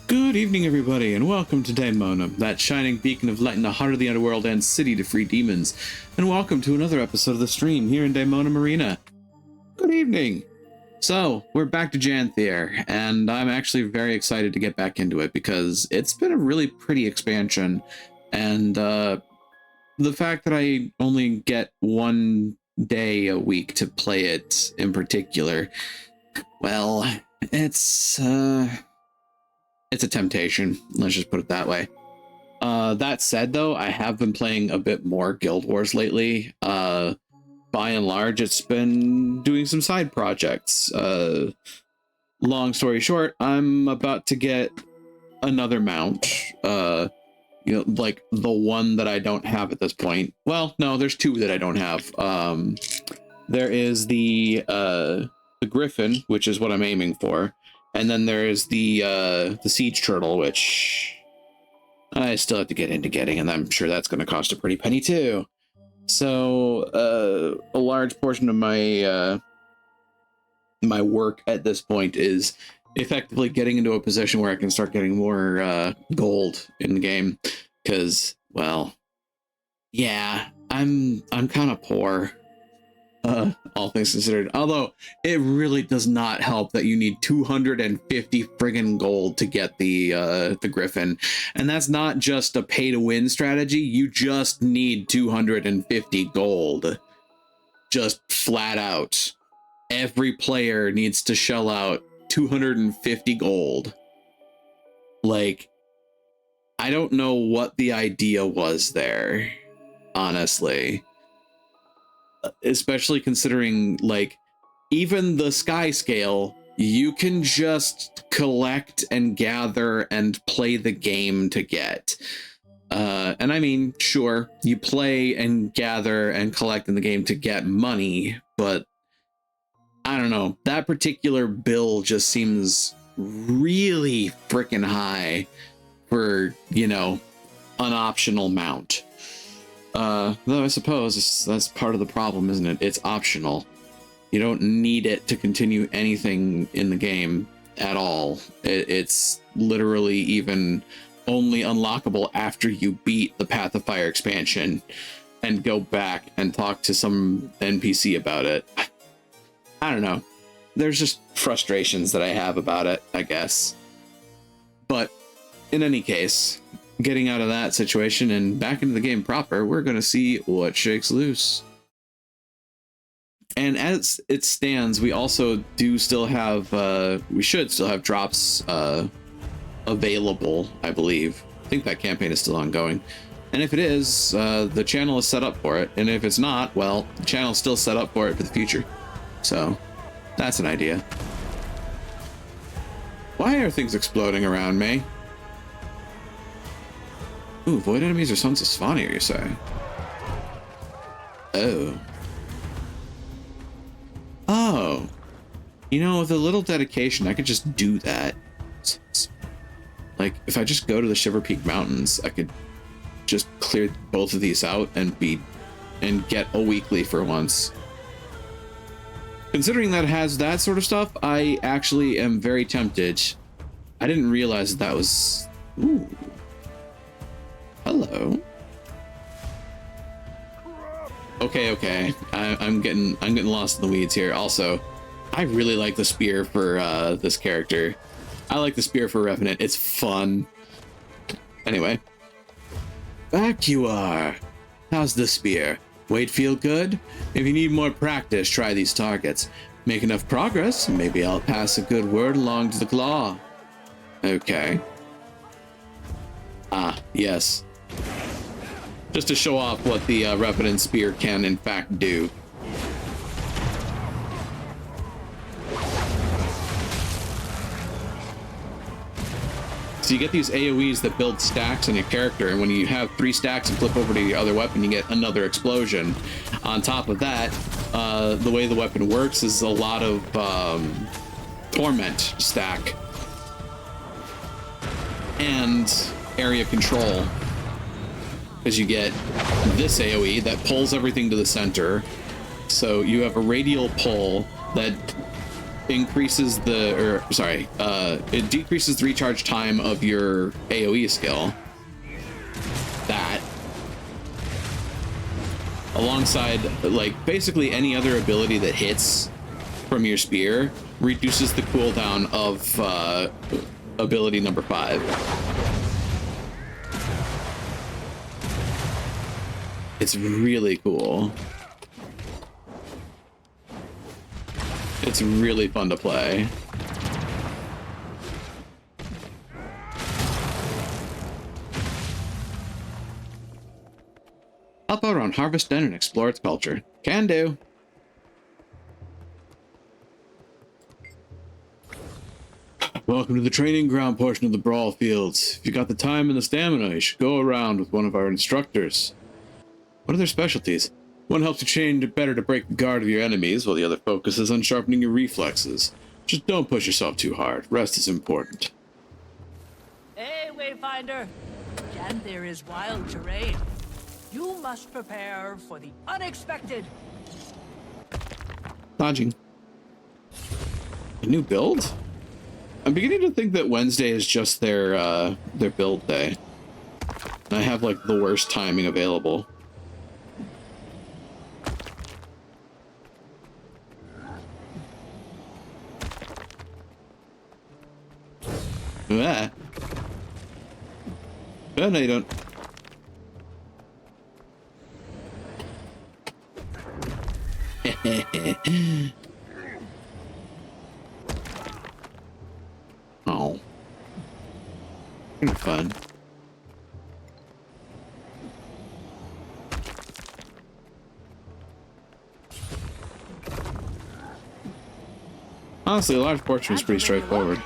Good evening, everybody, and welcome to Daemonum, that shining beacon of light in the heart of the underworld and city to free demons. And welcome to another episode of the stream here in Daemonum Arena. Good evening. So we're back to Janthier, and I'm actually very excited to get back into it because it's been a really pretty expansion, and the fact that I only get one day a week to play it in particular, well, it's a temptation. Let's just put it that way. That said, though, I have been playing a bit more Guild Wars lately. By and large, it's been doing some side projects. Long story short, I'm about to get another mount. Like the one that I don't have at this point. Well, no, there's two that I don't have. There is the Griffin, which is what I'm aiming for, and then there is the Siege Turtle, which I still have to get into getting, and I'm sure that's going to cost a pretty penny too. So a large portion of my my work at this point is effectively getting into a position where I can start getting more gold in the game, because, well, yeah, I'm kind of poor, all things considered. Although it really does not help that you need 250 friggin' gold to get the Griffin, and that's not just a pay to win strategy. You just need 250 gold, just flat out. Every player needs to shell out 250 gold. Like, I don't know what the idea was there, honestly. Especially considering, like, even the Sky Scale, you can just collect and gather and play the game to get. And I mean, sure, you play and gather and collect in the game to get money, but I don't know. That particular bill just seems really freaking high for, you know, an optional mount. Though I suppose that's part of the problem, isn't it? It's optional. You don't need it to continue anything in the game at all. It's literally even only unlockable after you beat the Path of Fire expansion and go back and talk to some NPC about it. I don't know. There's just frustrations that I have about it, I guess. But in any case, getting out of that situation and back into the game proper, we're going to see what shakes loose. And as it stands, we also do still have, we should still have drops available, I believe. I think that campaign is still ongoing. And if it is, the channel is set up for it. And if it's not, well, the channel's still set up for it for the future. So that's an idea. Why are things exploding around me? Ooh, void enemies are Sons of Svanir, you say? Oh. Oh. You know, with a little dedication, I could just do that. Like, if I just go to the Shiver Peak Mountains, I could just clear both of these out and get a weekly for once. Considering that it has that sort of stuff, I actually am very tempted. I didn't realize that was... Ooh. Hello. Okay. I'm getting lost in the weeds here. Also, I really like the spear for this character. I like the spear for Revenant. It's fun. Anyway. Back you are. How's the spear? Weight feel good? If you need more practice, try these targets. Make enough progress, maybe I'll pass a good word along to the claw. Okay. Ah, yes. Just to show off what the Revenant Spear can in fact do. So you get these AoEs that build stacks on your character, and when you have 3 stacks and flip over to your other weapon, you get another explosion. On top of that, the way the weapon works is a lot of torment stack and area control, because you get this AoE that pulls everything to the center. So you have a radial pull that increases it decreases the recharge time of your AoE skill. That, alongside, like, basically any other ability that hits from your spear reduces the cooldown of ability number 5. It's really cool. It's really fun to play. Help out on Harvest Den and explore its culture. Can do. Welcome to the training ground portion of the Brawl Fields. If you got the time and the stamina, you should go around with one of our instructors. What are their specialties? One helps you train better to break the guard of your enemies, while the other focuses on sharpening your reflexes. Just don't push yourself too hard. Rest is important. Hey, Wayfinder. Again, there is wild terrain. You must prepare for the unexpected. Dodging. A new build? I'm beginning to think that Wednesday is just their build day. And I have like the worst timing available. Ah. Oh, no, you don't. Oh. Kind of fun. Honestly, a large portion is pretty straightforward.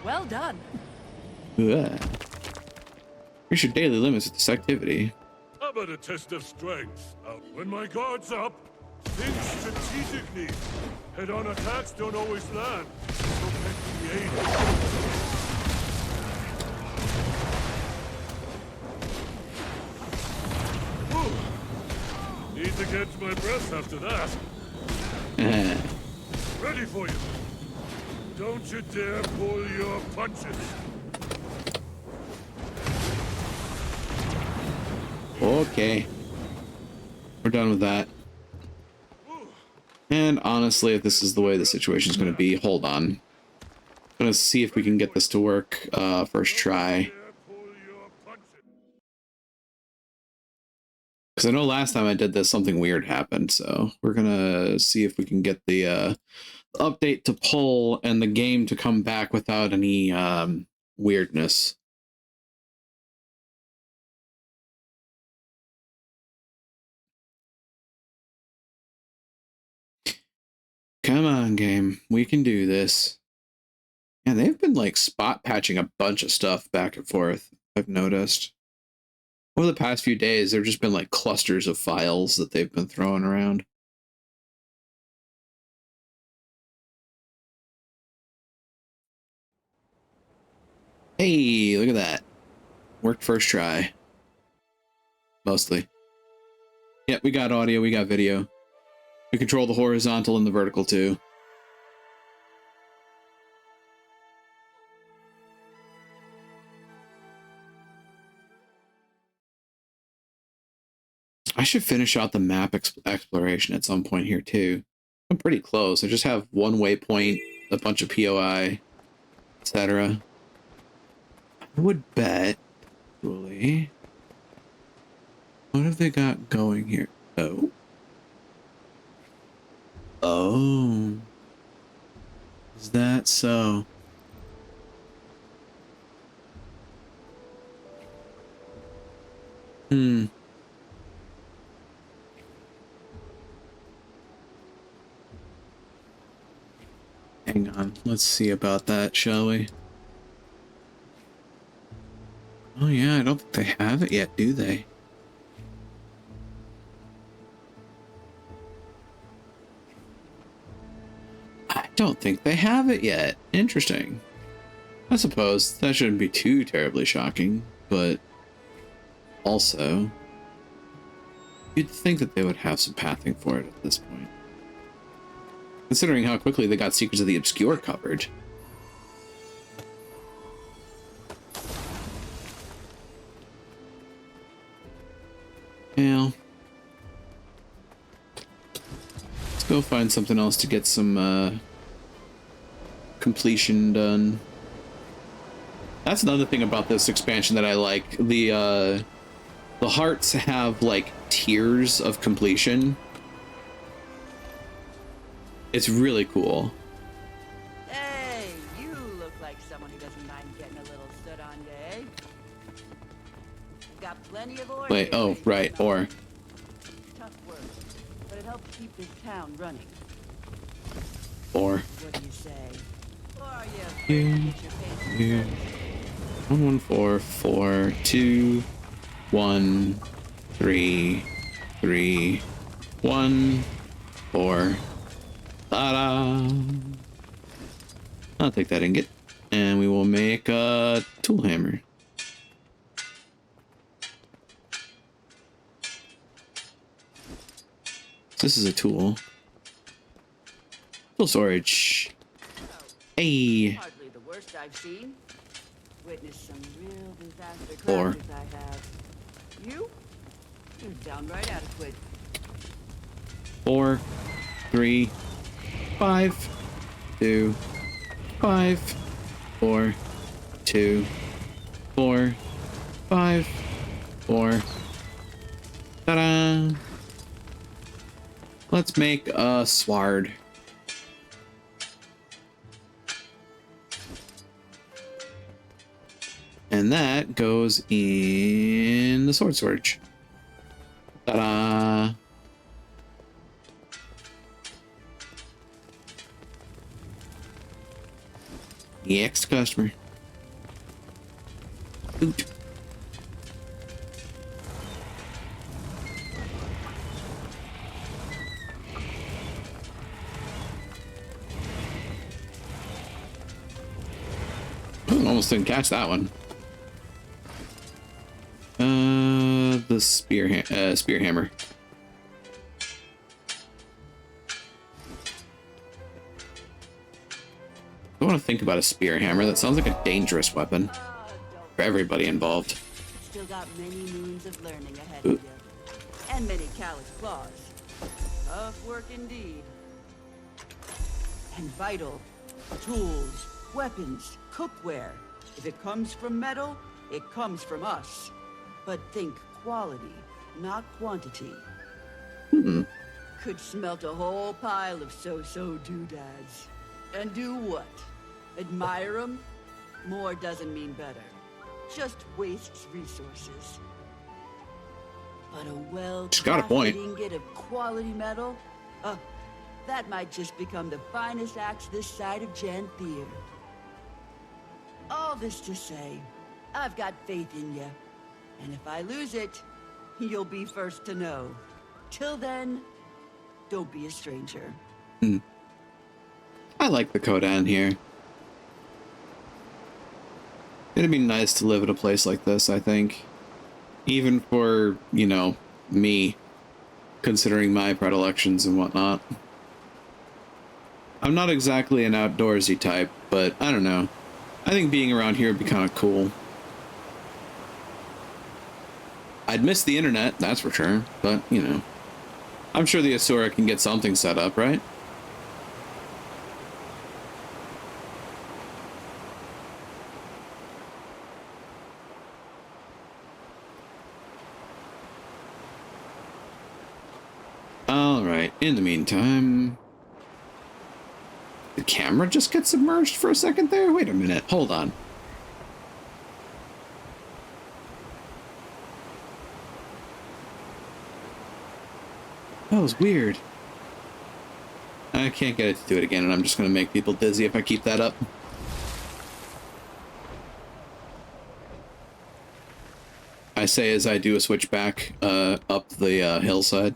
Well done. Yeah. Here's your daily limits of this activity. How about a test of strength? When my guard's up, think strategically. Head-on attacks don't always land, so get creative. Need to catch my breath after that. Ready for you. Don't you dare pull your punches. Okay. We're done with that. And honestly, if this is the way the situation is going to be, hold on. I'm going to see if we can get this to work first try. Because I know last time I did this, something weird happened. So we're going to see if we can get the update to pull and the game to come back without any weirdness. Come on, game. We can do this. Yeah, they've been like spot patching a bunch of stuff back and forth, I've noticed. Over the past few days, there have just been like clusters of files that they've been throwing around. Hey, look at that. Worked first try. Mostly. Yeah, we got audio, we got video. We control the horizontal and the vertical too. I should finish out the map exploration at some point here too. I'm pretty close. I just have one waypoint, a bunch of POI, etc. I would bet, actually, what have they got going here? Oh. Oh. Is that so? Hmm. Hang on. Let's see about that, shall we? Oh yeah, I don't think they have it yet, do they? I don't think they have it yet. Interesting. I suppose that shouldn't be too terribly shocking, but also, you'd think that they would have some pathing for it at this point. Considering how quickly they got Secrets of the Obscure covered. Yeah. Let's go find something else to get some completion done. That's another thing about this expansion that I like. The hearts have like tiers of completion. It's really cool. Hey, you look like someone who doesn't mind getting a little stood on you, eh? We've got plenty of ore. Wait, here oh, waiting for right, someone. or Tough work, but it helps keep this town running. or What do you say? Or are you afraid to get your face here. 11442 133 1 4. Ta-da! I'll take that ingot, and we will make a tool hammer. This is a tool. Tool storage. Hey. Hardly the worst I've seen. Witnessed some real disaster Or- crashes I have. You're downright adequate. 4 3 5 2 5 4 2 4 5 4. Ta-da! Let's make a sword. And that goes in the sword storage. Ta-da! Next customer. Oot. Ooh, almost didn't catch that one. The spear hammer. I want to think about a spear hammer. That sounds like a dangerous weapon for everybody involved. Still got many moons of learning ahead of you. And many callous claws. Tough work indeed. And vital. Tools, weapons, cookware. If it comes from metal, it comes from us. But think quality, not quantity. Could smelt a whole pile of so-so doodads. And do what? Admire 'em? More doesn't mean better. Just wastes resources. But a She's got a point. well-crafted ingot of quality metal? That might just become the finest axe this side of Janthier. All this to say, I've got faith in you. And if I lose it, you'll be first to know. Till then, don't be a stranger. I like the Kodan here. It'd be nice to live at a place like this, I think. Even for, you know, me, considering my predilections and whatnot. I'm not exactly an outdoorsy type, but I don't know. I think being around here would be kind of cool. I'd miss the internet, that's for sure, but, you know. I'm sure the Asura can get something set up, right? Alright, in the meantime... The camera just get submerged for a second there? Wait a minute, hold on. That was weird. I can't get it to do it again, and I'm just going to make people dizzy if I keep that up. I say as I do a switchback up the hillside.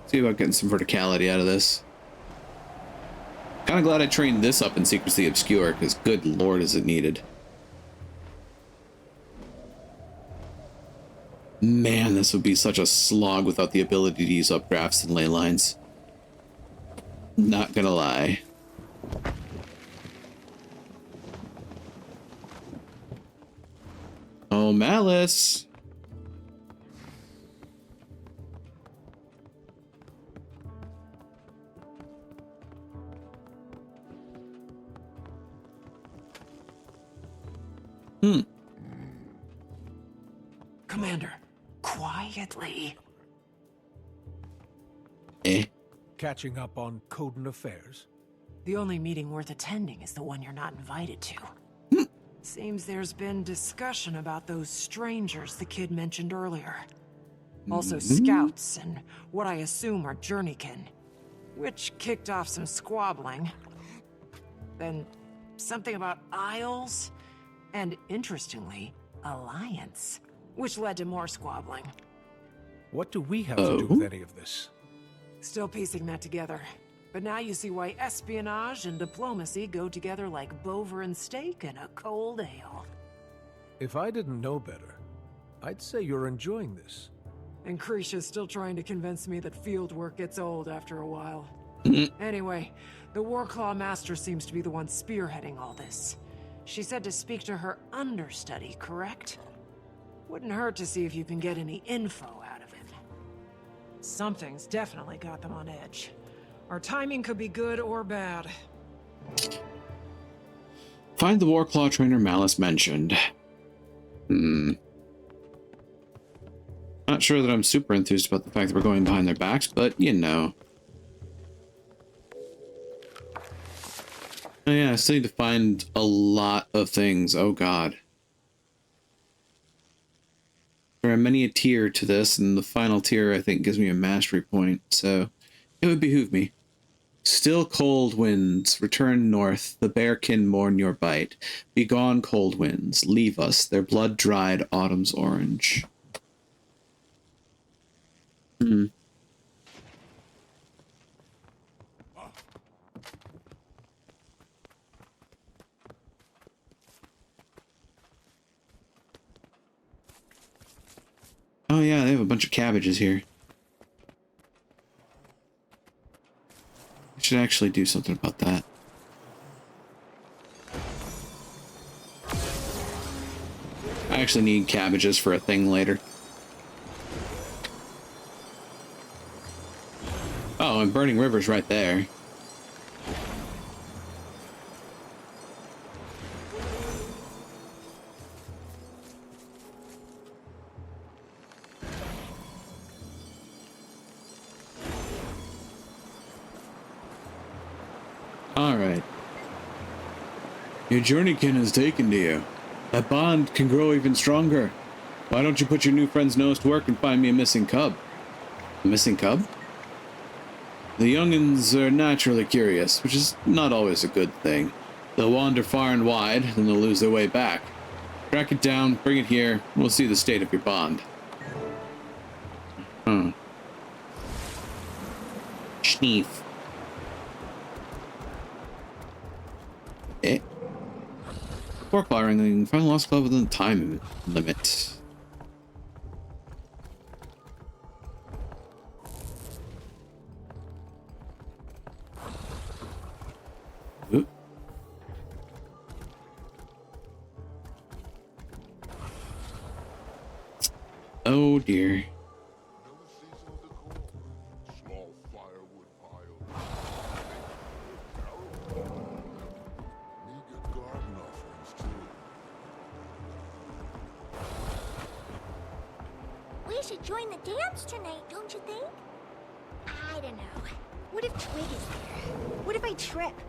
See about getting some verticality out of this. Kind of glad I trained this up in Secrets of the Obscure, because good lord is it needed. Man, this would be such a slog without the ability to use updrafts and ley lines. Not gonna lie. Oh, Malice! Hmm. Commander, quietly. Eh. Catching up on Coden affairs? The only meeting worth attending is the one you're not invited to. Seems there's been discussion about those strangers the kid mentioned earlier. Also scouts and what I assume are journeykin, which kicked off some squabbling. Then something about Isles, and interestingly, Alliance, which led to more squabbling. What do we have to do with any of this? Still piecing that together. But now you see why espionage and diplomacy go together like Bover and steak and a cold ale. If I didn't know better, I'd say you're enjoying this. And Krisha's still trying to convince me that field work gets old after a while. Anyway, the Warclaw Master seems to be the one spearheading all this. She said to speak to her understudy, correct? Wouldn't hurt to see if you can get any info out of it. Something's definitely got them on edge. Our timing could be good or bad. Find the Warclaw trainer Malice mentioned. Not sure that I'm super enthused about the fact that we're going behind their backs, but you know. Oh yeah, I still need to find a lot of things. Oh god. There are many a tier to this, and the final tier I think gives me a mastery point, so it would behoove me. Still cold winds, return north, the bearkin mourn your bite. Begone cold winds, leave us, their blood-dried autumn's orange. Oh yeah, they have a bunch of cabbages here. I should actually do something about that. I actually need cabbages for a thing later. Oh, and Burning River's right there. Alright. Your journeykin has taken to you. That bond can grow even stronger. Why don't you put your new friend's nose to work and find me a missing cub? A missing cub? The young'uns are naturally curious, which is not always a good thing. They'll wander far and wide, then they'll lose their way back. Track it down, bring it here, and we'll see the state of your bond. Schneef. Eh? Warclaw wrangling. Find the lost club within the time limit. Oop. Oh dear. We should join the dance tonight, don't you think? I don't know. What if Twig is there? What if I trip?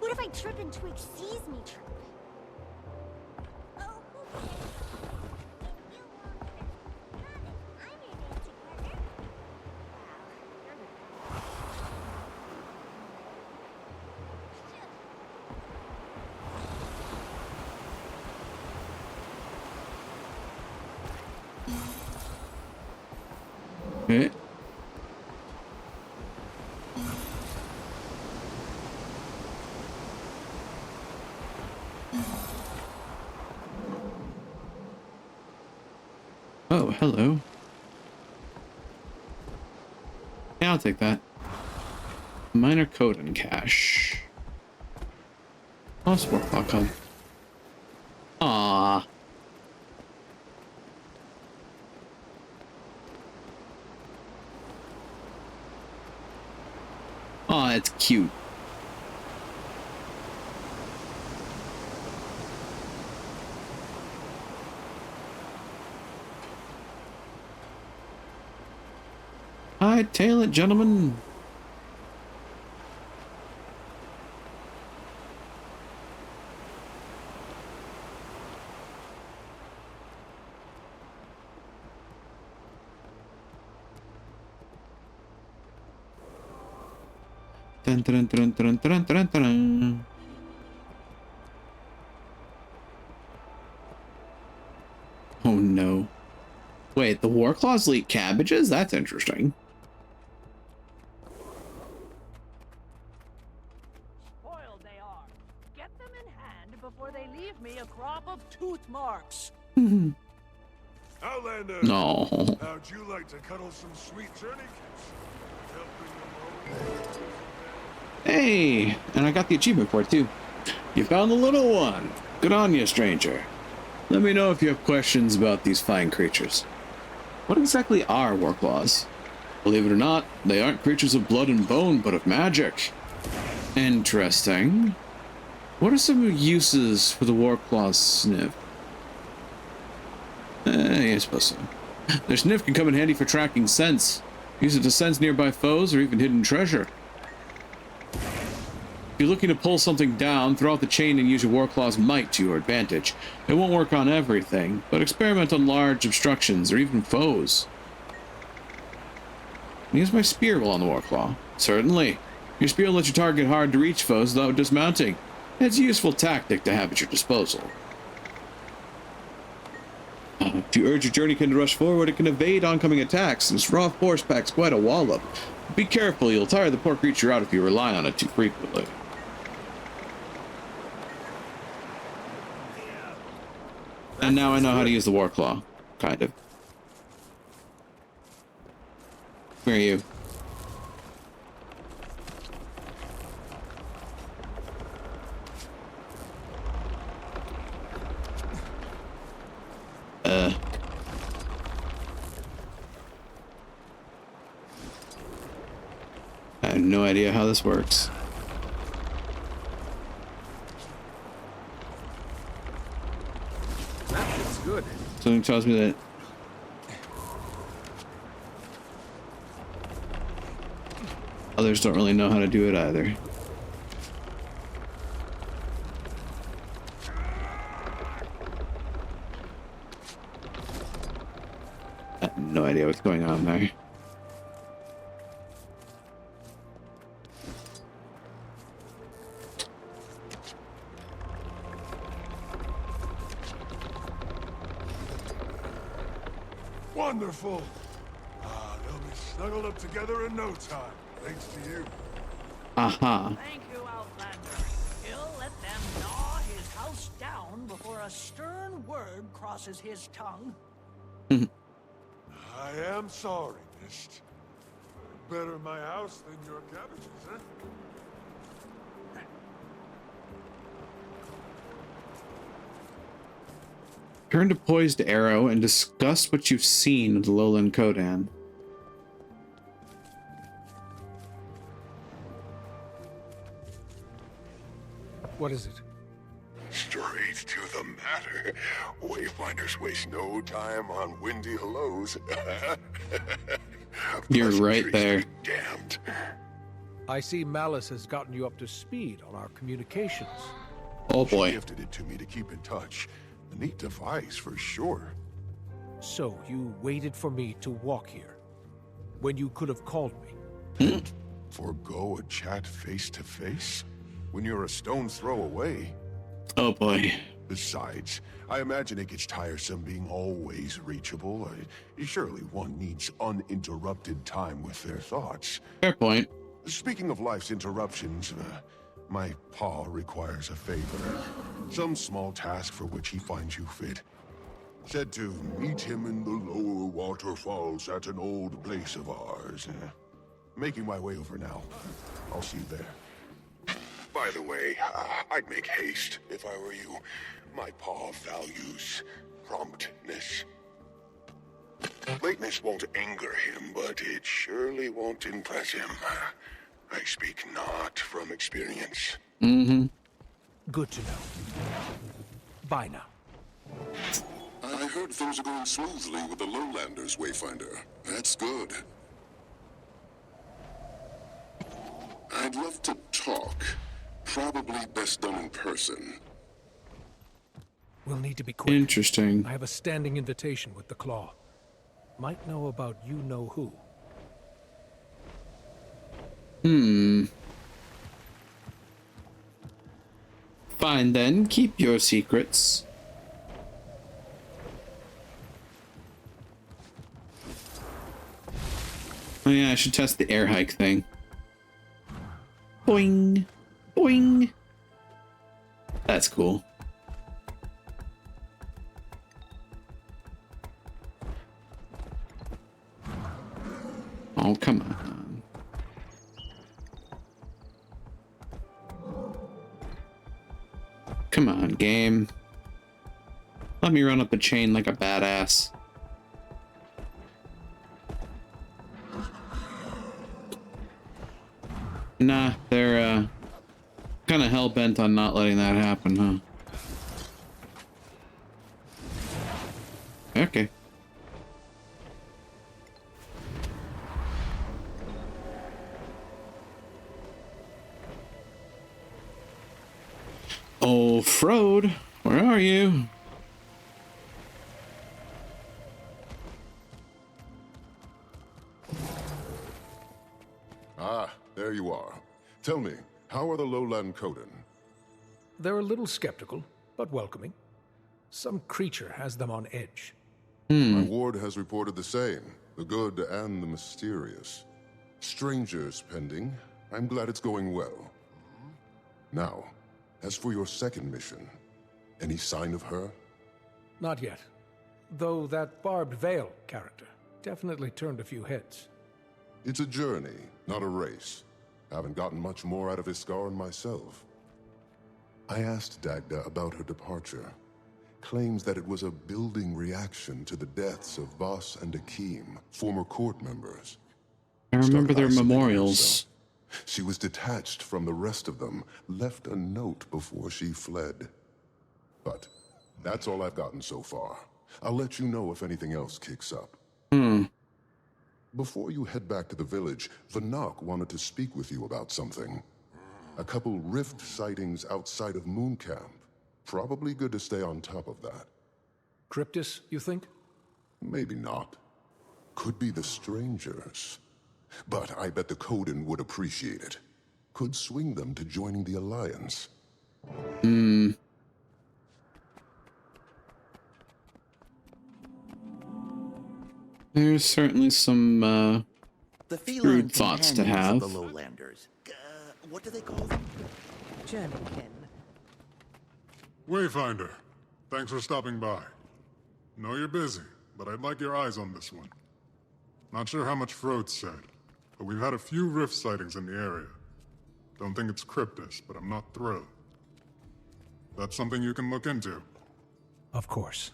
What if I trip and Twig sees me trip? Oh, okay. If you want it, got it. I'm your dancing partner. Wow, you're the Eh? Oh, hello. Yeah, I'll take that. Minor code and cash. Oh, Warclaw cub. Aww. Aw, it's cute. Hightail it, gentlemen. Dun, dun, dun, dun, dun, dun, dun, dun. Oh no. Wait, the Warclaws eat cabbages? That's interesting. Spoiled they are. Get them in hand before they leave me a crop of tooth marks. Outlander! No. How'd you like to cuddle some sweet journeykins? Helping them along? Hey, and I got the achievement for it too. You found the little one. Good on you, stranger. Let me know if you have questions about these fine creatures. What exactly are Warclaws? Believe it or not, they aren't creatures of blood and bone, but of magic. Interesting. What are some uses for the Warclaw's sniff? I suppose so. Their sniff can come in handy for tracking scents. Use it to sense nearby foes or even hidden treasure. If you're looking to pull something down, throw out the chain and use your Warclaw's might to your advantage. It won't work on everything, but experiment on large obstructions or even foes. Use my spear while on the Warclaw. Certainly. Your spear lets you target hard to reach foes without dismounting. It's a useful tactic to have at your disposal. If you urge your journeykin to rush forward, it can evade oncoming attacks, and its raw force packs quite a wallop. Be careful, you'll tire the poor creature out if you rely on it too frequently. And now I know how to use the Warclaw. Kind of. Where are you? I have no idea how this works. That looks good. Something tells me that others don't really know how to do it either. I have no idea what's going on there. Wonderful! They'll be snuggled up together in no time, thanks to you. Aha. Thank you, Outlander. He'll let them gnaw his house down before a stern word crosses his tongue. I am sorry, Mist. Better my house than your cabbages, huh? Turn to poised arrow and discuss what you've seen of the Lowland Kodan. What is it? Straight to the matter. Wayfinders waste no time on windy hellos. You're right there. Damned. I see Malice has gotten you up to speed on our communications. Oh She boy. gifted it to me to keep in touch. A neat device for sure. So you waited for me to walk here, when you could have called me. Forgo a chat face to face? When you're a stone's throw away? Oh boy. Besides, I imagine it gets tiresome being always reachable. Surely one needs uninterrupted time with their thoughts. Fair point. Speaking of life's interruptions, my paw requires a favor. Some small task for which he finds you fit. Said to meet him in the lower waterfalls at an old place of ours. Making my way over now. I'll see you there. By the way, I'd make haste if I were you. My paw values promptness. Lateness won't anger him, but it surely won't impress him. I speak not from experience. Mm-hmm. Good to know. Bye now. I heard things are going smoothly with the Lowlanders, Wayfinder. That's good. I'd love to talk. Probably best done in person. We'll need to be quick. Interesting. I have a standing invitation with the Claw. Might know about you-know-who. Fine then, keep your secrets. Oh yeah, I should test the air hike thing. Boing. Boing. That's cool. Oh, come on. Come on, game. Let me run up the chain like a badass. Nah, they're kind of hell-bent on not letting that happen, huh? Okay. Oh, Frode, where are you? Ah, there you are. Tell me, how are the Lowland Coden? They're a little skeptical, but welcoming. Some creature has them on edge. My ward has reported the same, the good and the mysterious. Strangers pending. I'm glad it's going well. Now, as for your second mission, any sign of her? Not yet. Though that Barbed Veil character definitely turned a few heads. It's a journey, not a race. Haven't gotten much more out of Iskaran myself. I asked Dagda about her departure. Claims that it was a building reaction to the deaths of Voss and Akeem, former court members. I remember Started their isolating memorials. herself. She was detached from the rest of them, left a note before she fled. But that's all I've gotten so far. I'll let you know if anything else kicks up. Before you head back to the village, Vanak wanted to speak with you about something. A couple rift sightings outside of Moon Camp. Probably good to stay on top of that. Cryptus, you think? Maybe not. Could be the strangers. But I bet the Coden would appreciate it. Could swing them to joining the Alliance. There's certainly some The feline crude thoughts to companions have. of the Lowlanders. What do they call them? Gentlemen. Wayfinder, thanks for stopping by. Know you're busy, but I'd like your eyes on this one. Not sure how much Frode said, but we've had a few rift sightings in the area. Don't think it's Cryptus, but I'm not thrilled. That's something you can look into. Of course.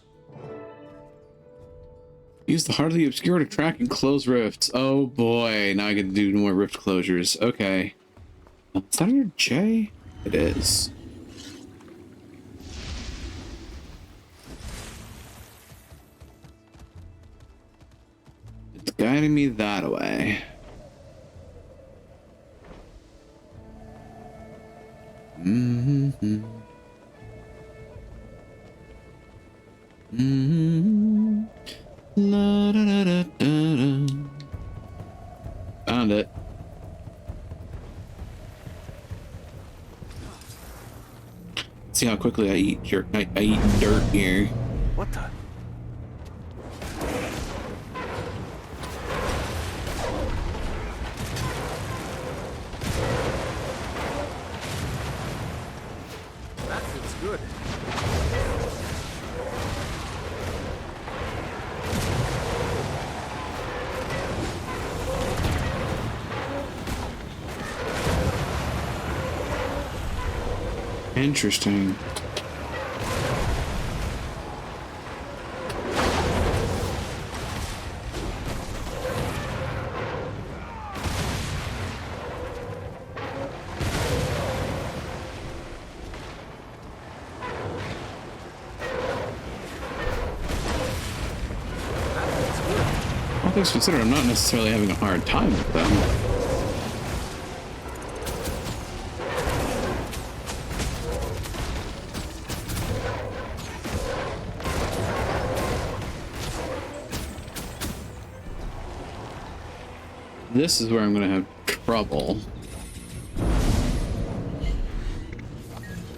Use the Heart of the Obscure to track and close rifts. Oh boy, now I get to do more rift closures. Okay. Is that under J? It is. It's guiding me that way. La, da, da, da, da, da. Found it. See how quickly I eat I eat dirt here. What the? That feels good. Interesting. All things considered, I'm not necessarily having a hard time with them. This is where I'm gonna have trouble.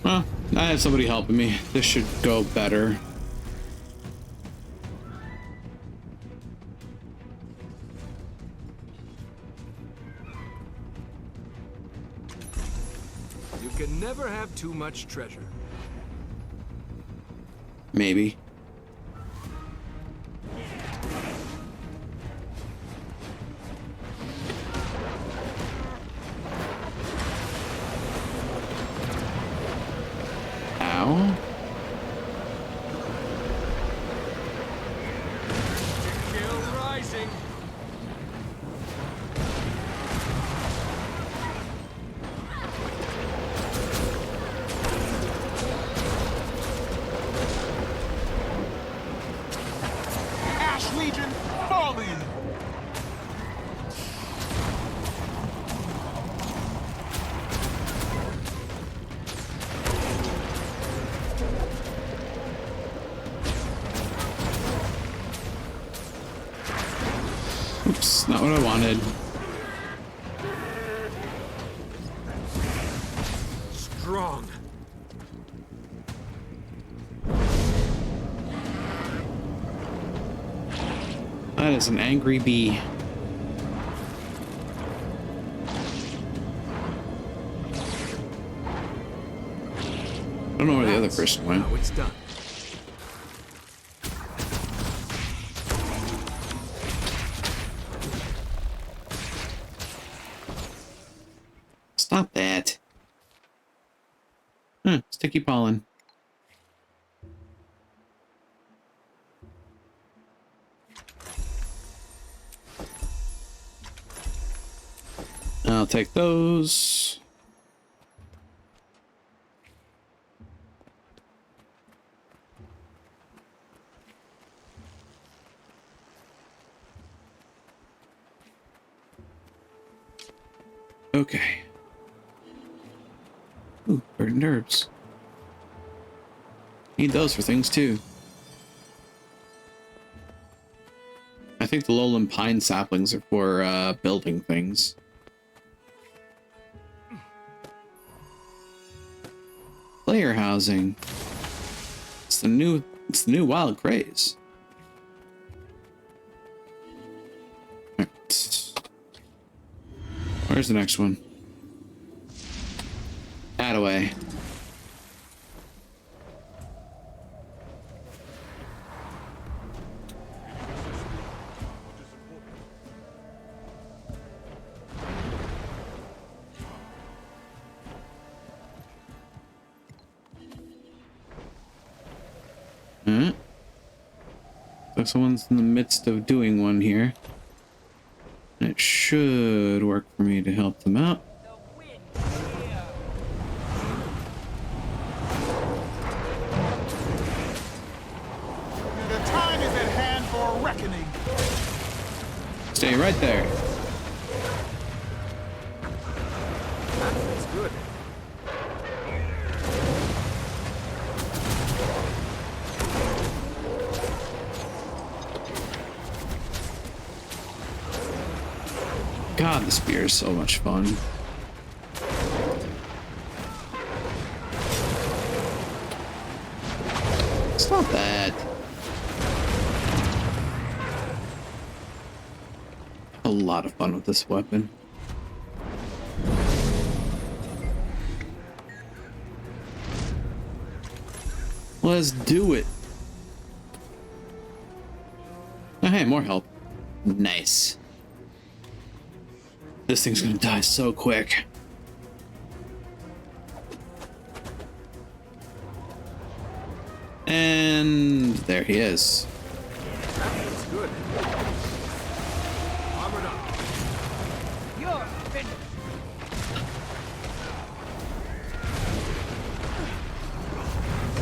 Well, I have somebody helping me. This should go better. You can never have too much treasure. Maybe. Ow. Still rising. Ash Legion falling! Oops, not what I wanted. Strong. That is an angry bee. I don't know where the other person went. Now it's done. Stop that. Sticky pollen. I'll take those. Okay. Ooh, verdant herbs. Need those for things too. I think the lowland pine saplings are for building things. Player housing. It's the new wild craze. Right. Where's the next one? Attaway. So someone's in the midst of doing one here. And it should work for me to help them out. The time is at hand for a reckoning. Stay right there. That feels good. God, the spear is so much fun. Stop that. A lot of fun with this weapon. Let's do it. Oh, hey, more help. Nice. This thing's gonna die so quick. And there he is. That feels good. Armored up. You're finished.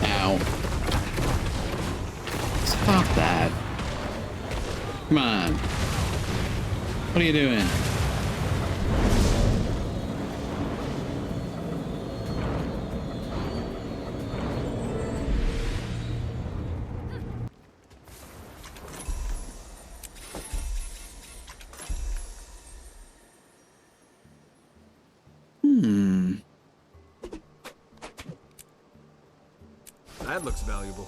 Ow. Stop that. Come on. What are you doing? That looks valuable.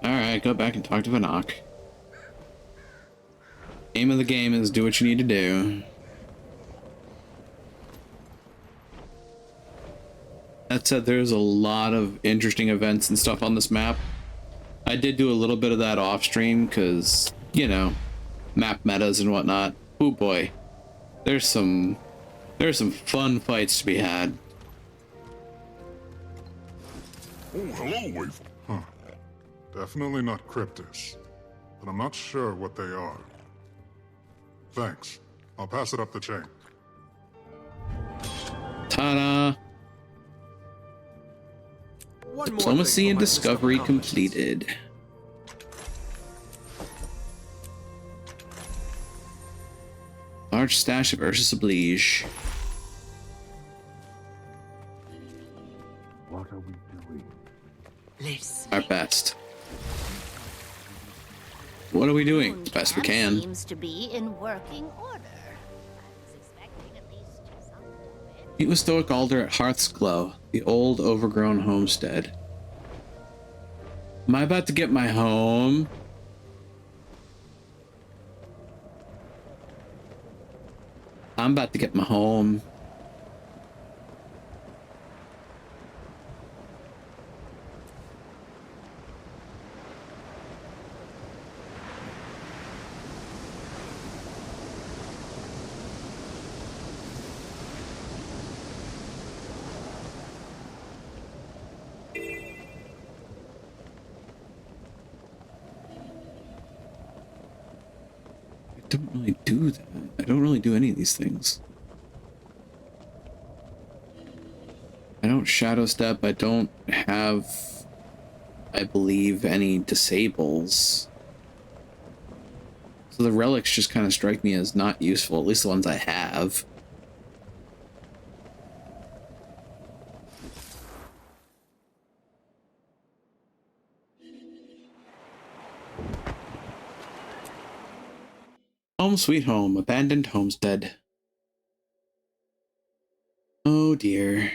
Alright, go back and talk to Vinok. Aim of the game is do what you need to do. That said, there's a lot of interesting events and stuff on this map. I did do a little bit of that off stream because, you know, map metas and whatnot. Oh boy. There's some fun fights to be had. Oh, hello, Wafer. Huh. Definitely not Cryptus, but I'm not sure what they are. Thanks. I'll pass it up the chain. Ta-da! One more Diplomacy thing and for my list of discovery accomplishments. completed. Large stash of Ursus Oblige. What are we doing? Our best. What are we doing? Best we can. Seems to be in working order. I was expecting at least some movement. Meet with Stoic Alder at Hearth's Glow, the old overgrown homestead. Am I about to get my home? I'm about to get my home. I don't really do that. I don't really do any of these things. I don't shadow step. I don't have, I believe, any disables. So the relics just kind of strike me as not useful, at least the ones I have. Home sweet home, abandoned homestead. Oh dear.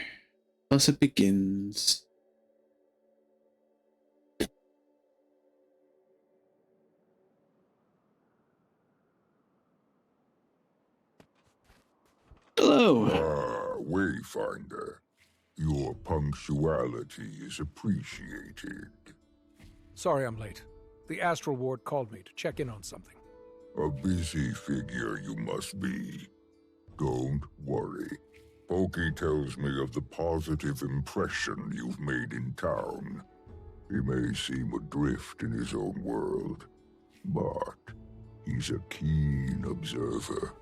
Thus it begins. Hello. Wayfinder. Your punctuality is appreciated. Sorry I'm late. The Astral Ward called me to check in on something. A busy figure you must be. Don't worry. Pokey tells me of the positive impression you've made in town. He may seem adrift in his own world, but he's a keen observer.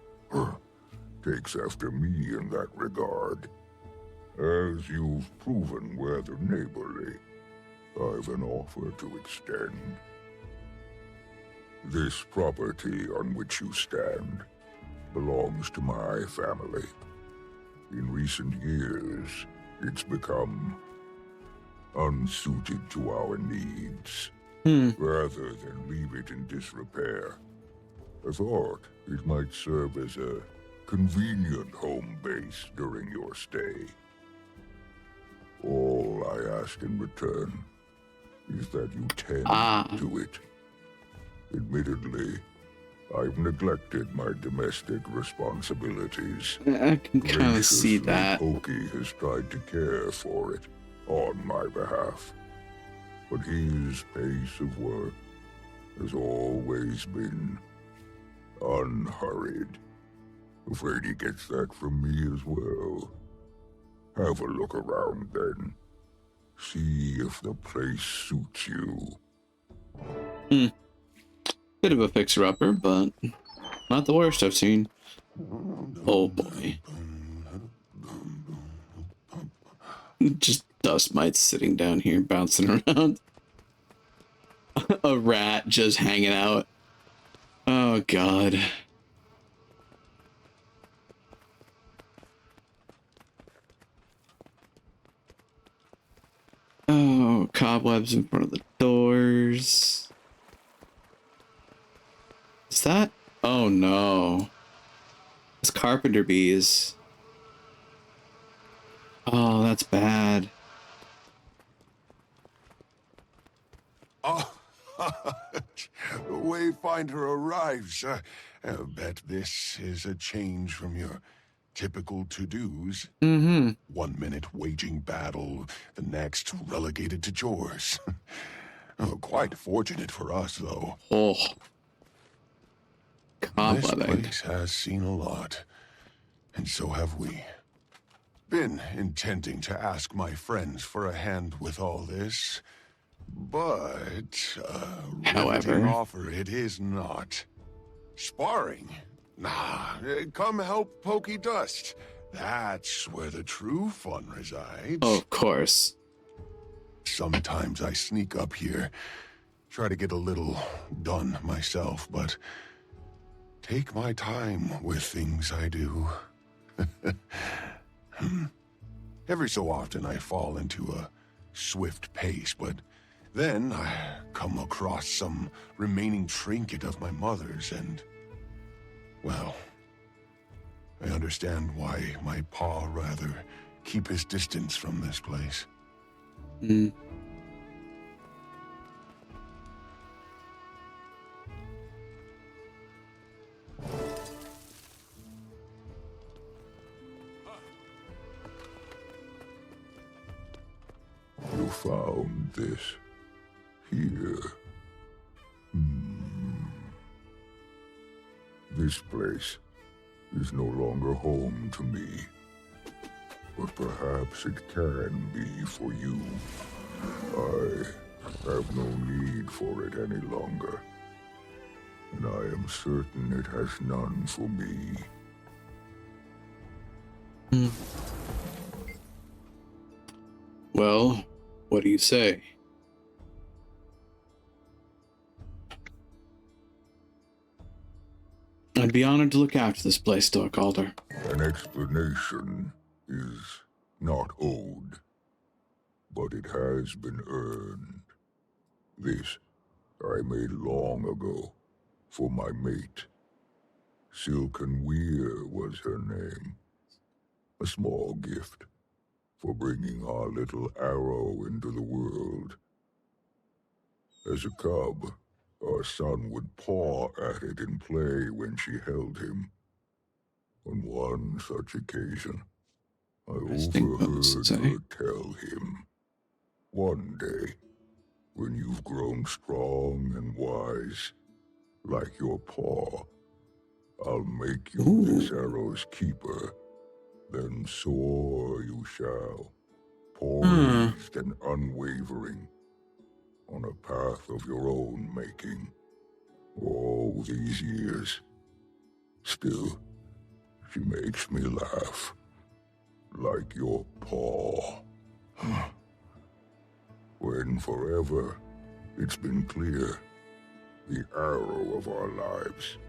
Takes after me in that regard. As you've proven rather neighborly, I've an offer to extend. This property on which you stand belongs to my family. In recent years, it's become unsuited to our needs. Rather than leave it in disrepair, I thought it might serve as a convenient home base during your stay. All I ask in return is that you tend to it. Admittedly, I've neglected my domestic responsibilities. I can kind of see Graciously, that. Pokey has tried to care for it on my behalf. But his pace of work has always been unhurried. Afraid he gets that from me as well. Have a look around then. See if the place suits you. Bit of a fixer-upper, but not the worst I've seen. Oh boy. Just dust mites sitting down here, bouncing around. A rat just hanging out. Oh god. Oh, cobwebs in front of the doors. Is that? Oh no. It's carpenter bees. Oh, that's bad. Oh, the Wayfinder arrives. I bet this is a change from your typical to-dos. Mm-hmm. 1 minute waging battle, the next relegated to chores. Oh, quite fortunate for us, though. Oh. This Competent. place has seen a lot, and so have we. Been intending to ask my friends for a hand with all this, but However, riveting offer it is not. Sparring? Nah, come help Pokey Dust. That's where the true fun resides. of course. Sometimes I sneak up here, try to get a little done myself, but take my time with things I do. Every so often I fall into a swift pace, but then I come across some remaining trinket of my mother's and, well, I understand why my pa rather keep his distance from this place. Mm. You found this here. This place is no longer home to me. But perhaps it can be for you. I have no need for it any longer. And I am certain it has none for me. Well, what do you say? I'd be honored to look after this place, Dark Alder. An explanation is not owed, but it has been earned. This I made long ago for my mate. Silken Weir was her name. A small gift for bringing our little arrow into the world. As a cub, our son would paw at it in play when she held him. On one such occasion, I overheard her tell him, "One day, when you've grown strong and wise, like your paw, I'll make you this arrow's keeper. Then soar you shall, poised and unwavering, on a path of your own making. All these years, still, she makes me laugh, like your paw. When forever, it's been clear, the arrow of our lives,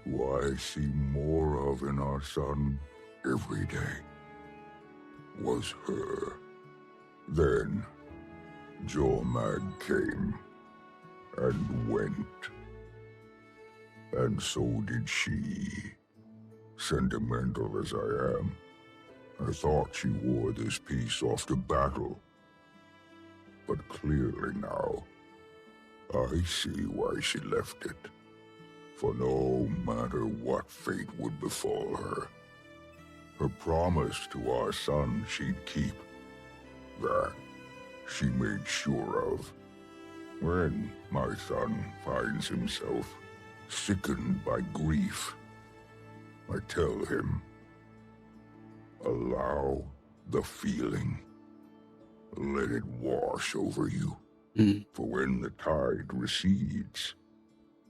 who I see more of in our son every day, was her. Then, Jormag came and went. And so did she. Sentimental as I am, I thought she wore this piece off to battle. But clearly now, I see why she left it. For no matter what fate would befall her, her promise to our son she'd keep, that she made sure of. When my son finds himself sickened by grief, I tell him, allow the feeling. Let it wash over you. For when the tide recedes,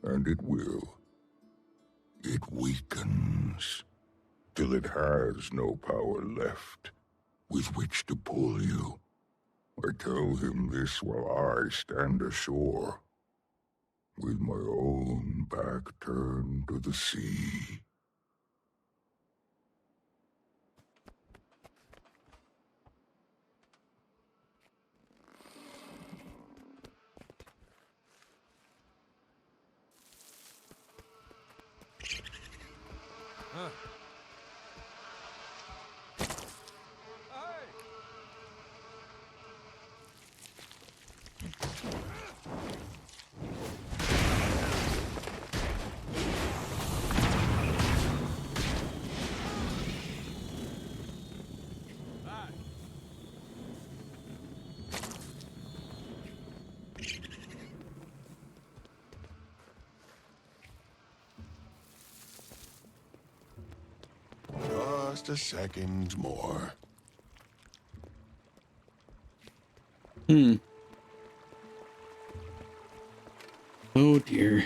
and it will, it weakens, till it has no power left with which to pull you. I tell him this while I stand ashore, with my own back turned to the sea. Just a second more. Oh dear.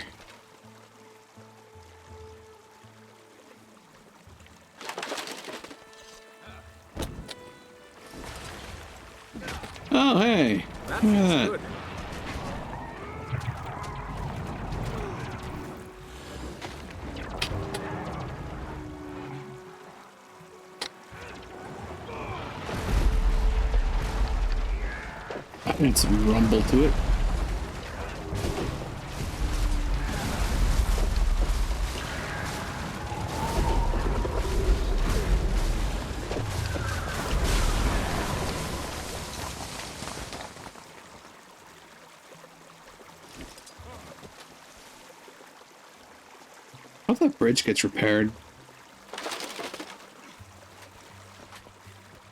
Oh hey. That Look at feels that. good. I need some rumble to it. I hope that bridge gets repaired.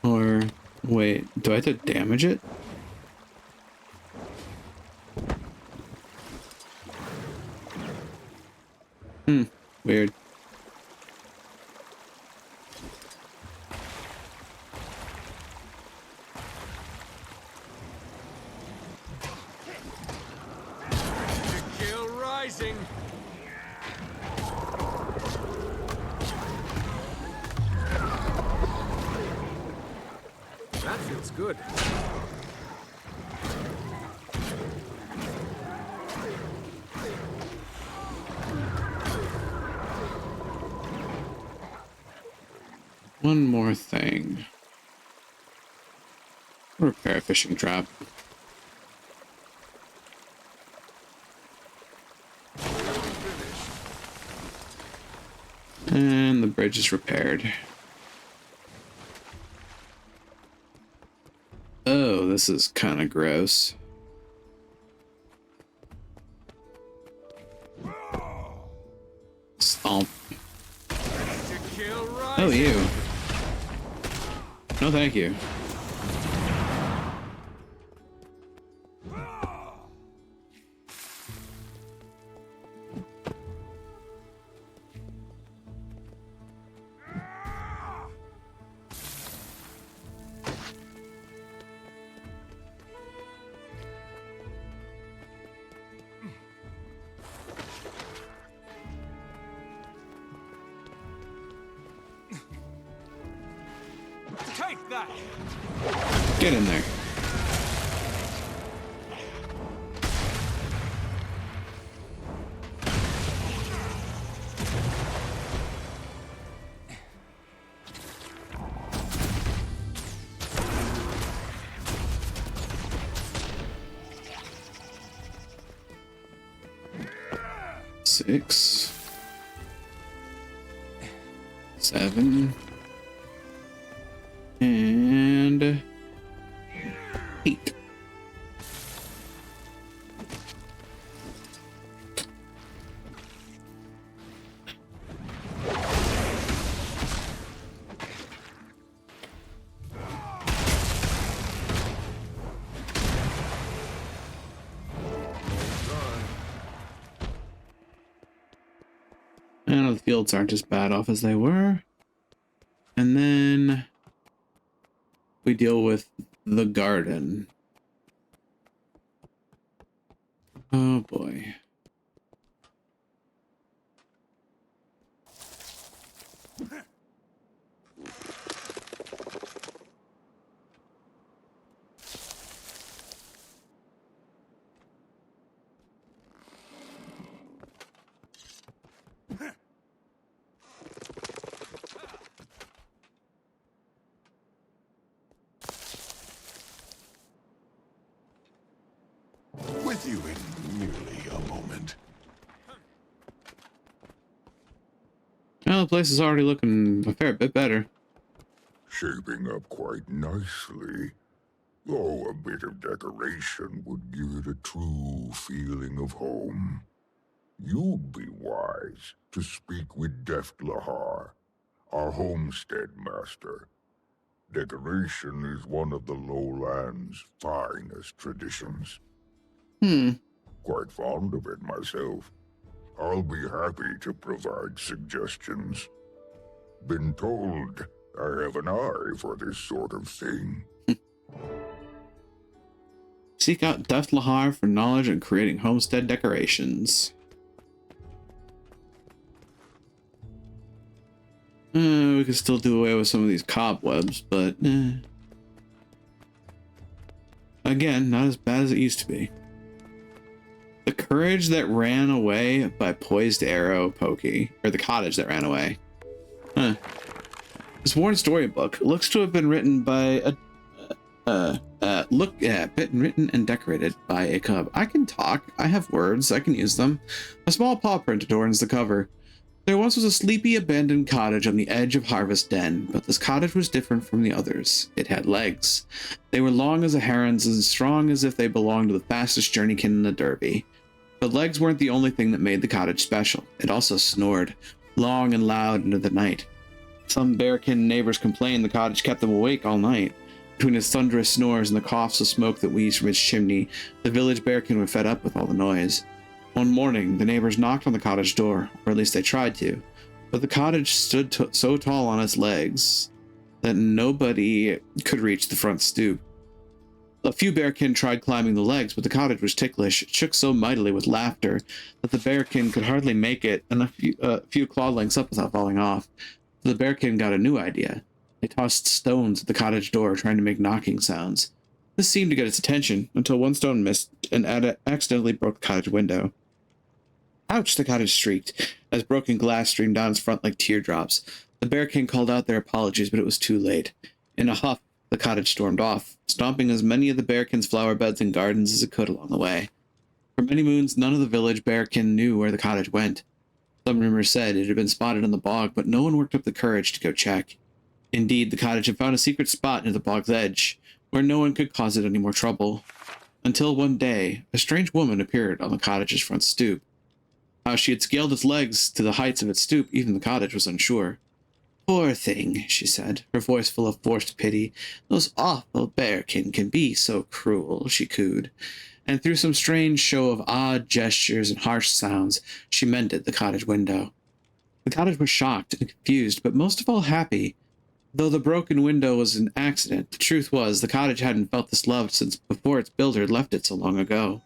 Or, wait, do I have to damage it? Weird. Kill rising. That feels good. One more thing. Repair a fishing trap. And the bridge is repaired. Oh, this is kind of gross. Stomp. Oh, you. No, thank you. Take that. Get in there. Six. 7. And 8. And the fields aren't as bad off as they were. And then we deal with the garden. Oh boy. With you in merely a moment. Well, the place is already looking a fair bit better. Shaping up quite nicely. Though a bit of decoration would give it a true feeling of home. You'd be wise to speak with Deft Lahar, our homestead master. Decoration is one of the lowlands' finest traditions. Quite fond of it myself. I'll be happy to provide suggestions. Been told I have an eye for this sort of thing. Seek out Deflahar for knowledge and creating homestead decorations. We could still do away with some of these cobwebs, but again, not as bad as it used to be. The Courage That Ran Away by Poised Arrow Pokey, or The Cottage That Ran Away. This worn storybook looks to have been written by written and decorated by a cub. I can talk. I have words. I can use them. A small paw print adorns the cover. There once was a sleepy, abandoned cottage on the edge of Harvest Den, but this cottage was different from the others. It had legs. They were long as a heron's and strong as if they belonged to the fastest journeykin in the Derby. But legs weren't the only thing that made the cottage special. It also snored, long and loud into the night. Some bearkin neighbors complained the cottage kept them awake all night. Between its thunderous snores and the coughs of smoke that wheezed from its chimney, the village bearkin were fed up with all the noise. One morning, the neighbors knocked on the cottage door, or at least they tried to, but the cottage stood so tall on its legs that nobody could reach the front stoop. A few bearkin tried climbing the legs, but the cottage was ticklish. It shook so mightily with laughter that the bearkin could hardly make it and a few claw lengths up without falling off. So the bearkin got a new idea. They tossed stones at the cottage door, trying to make knocking sounds. This seemed to get its attention, until one stone missed and accidentally broke the cottage window. Ouch, the cottage shrieked, as broken glass streamed down its front like teardrops. The bearkin called out their apologies, but it was too late. In a huff, the cottage stormed off, stomping as many of the bearkin's flower beds and gardens as it could along the way. For many moons, none of the village bearkin knew where the cottage went. Some rumors said it had been spotted in the bog, but no one worked up the courage to go check. Indeed, the cottage had found a secret spot near the bog's edge, where no one could cause it any more trouble. Until one day, a strange woman appeared on the cottage's front stoop. How she had scaled its legs to the heights of its stoop, even the cottage was unsure. Poor thing, she said, her voice full of forced pity. Those awful bearkin can be so cruel, she cooed. And through some strange show of odd gestures and harsh sounds, she mended the cottage window. The cottage was shocked and confused, but most of all happy. Though the broken window was an accident, the truth was the cottage hadn't felt this love since before its builder had left it so long ago.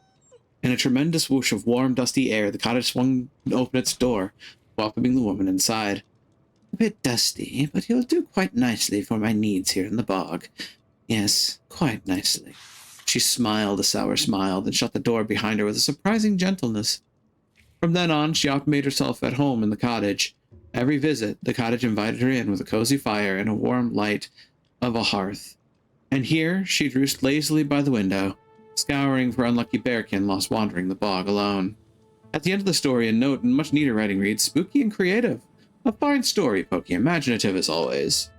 In a tremendous whoosh of warm, dusty air, the cottage swung open its door, welcoming the woman inside. A bit dusty, but you'll do quite nicely for my needs here in the bog. Yes, quite nicely. She smiled a sour smile, then shut the door behind her with a surprising gentleness. From then on, she often made herself at home in the cottage. Every visit, the cottage invited her in with a cozy fire and a warm light of a hearth. And here, she'd roost lazily by the window, scouring for unlucky bearkin lost wandering the bog alone. At the end of the story, a note in much neater writing reads, "Spooky and creative. A fine story, Pokey. Imaginative as always."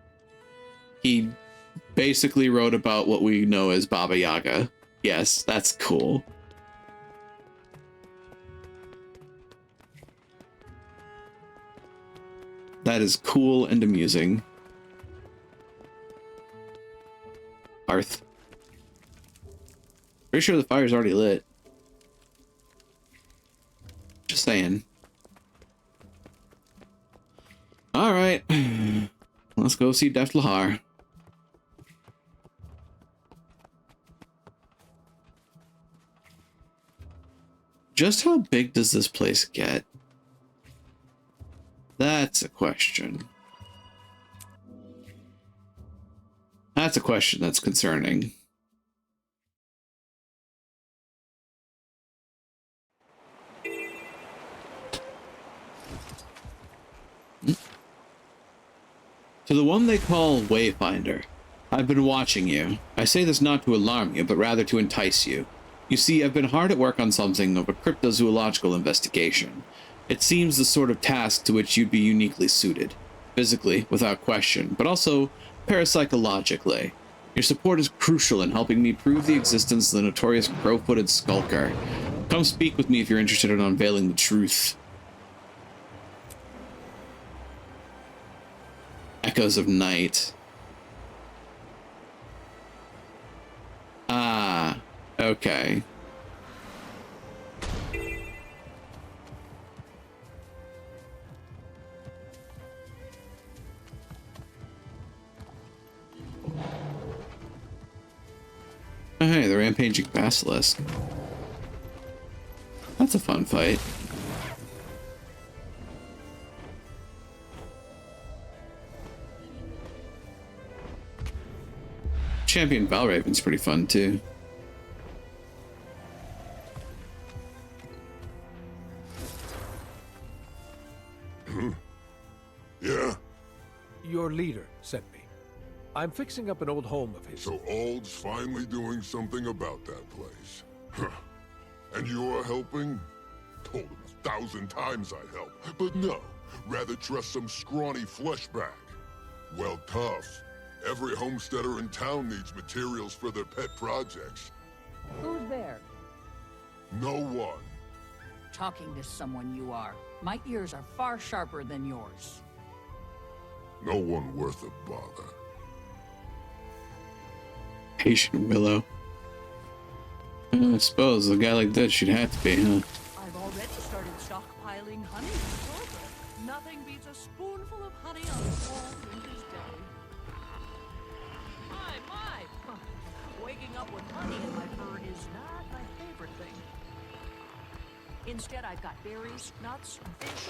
He basically wrote about what we know as Baba Yaga. Yes, that's cool. That is cool and amusing. Hearth. Pretty sure the fire's already lit. Just saying. Alright. Let's go see Deflahar. Just how big does this place get? That's a question. That's a question that's concerning. To the one they call Wayfinder, I've been watching you. I say this not to alarm you, but rather to entice you. You see, I've been hard at work on something of a cryptozoological investigation. It seems the sort of task to which you'd be uniquely suited. Physically, without question, but also parapsychologically. Your support is crucial in helping me prove the existence of the notorious crow-footed skulker. Come speak with me if you're interested in unveiling the truth. Echoes of Night. Ah, okay. Oh, hey, the Rampaging Basilisk. That's a fun fight. Champion Valraven's pretty fun too. Yeah? Your leader sent me. I'm fixing up an old home of his. So Ald's finally doing something about that place. Huh. And you're helping? Told him 1,000 times I'd help, but no. Rather trust some scrawny fleshbag. Well, tough. Every homesteader in town needs materials for their pet projects. Who's there? No one. Talking to someone you are. My ears are far sharper than yours. No one worth a bother. Patient Willow. I suppose a guy like that should have to be, huh? I've already started stockpiling honey for Silver. Nothing beats a spoonful of honey on a cold winter's day. My. Waking up with honey in my fur is not my favorite thing. Instead, I've got berries, nuts, fish,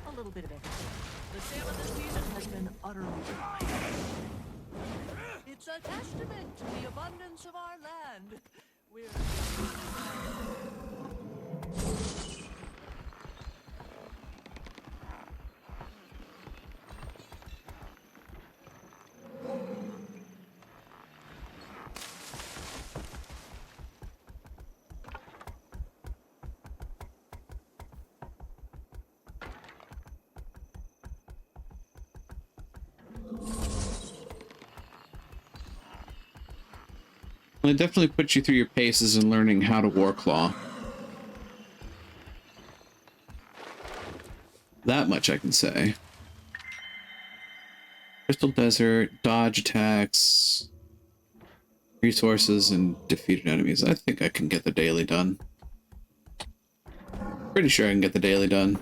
a little bit of everything. The salmon this season has been utterly dry. It's a testament to the abundance of our land. We're... Well, it definitely puts you through your paces in learning how to Warclaw. That much I can say. Crystal Desert, dodge attacks, resources, and defeated enemies. I think I can get the daily done. Pretty sure I can get the daily done.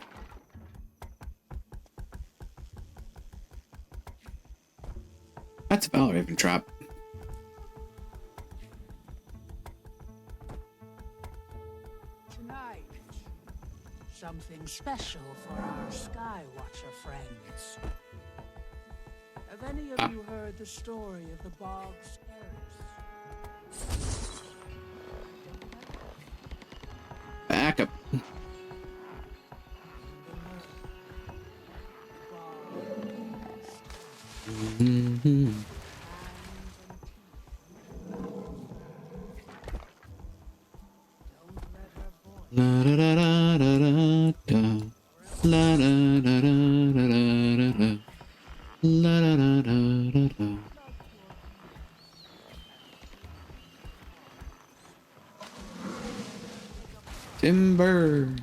That's a Valraven trap. Tonight, something special for our Skywatcher friends. Have any of you heard the story of the Bog's Terrace? Back up. Mm-hmm. La da da da da da. La da da da da da. La da da da da. Timber.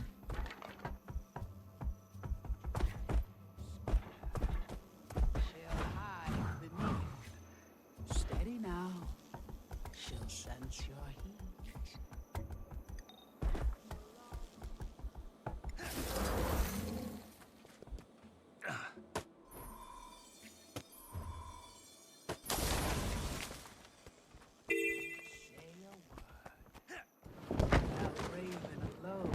She'll hide beneath. Steady now. She'll sense your heat. Say a word. That raven alone.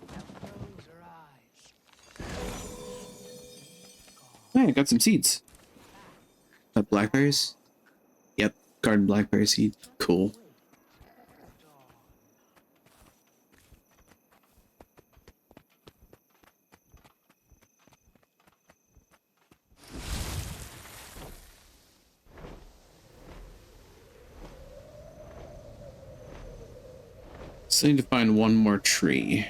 Now close her eyes. Hey, I got some seeds. Blackberries? Yep, garden blackberry seed. Cool. Still need to find one more tree.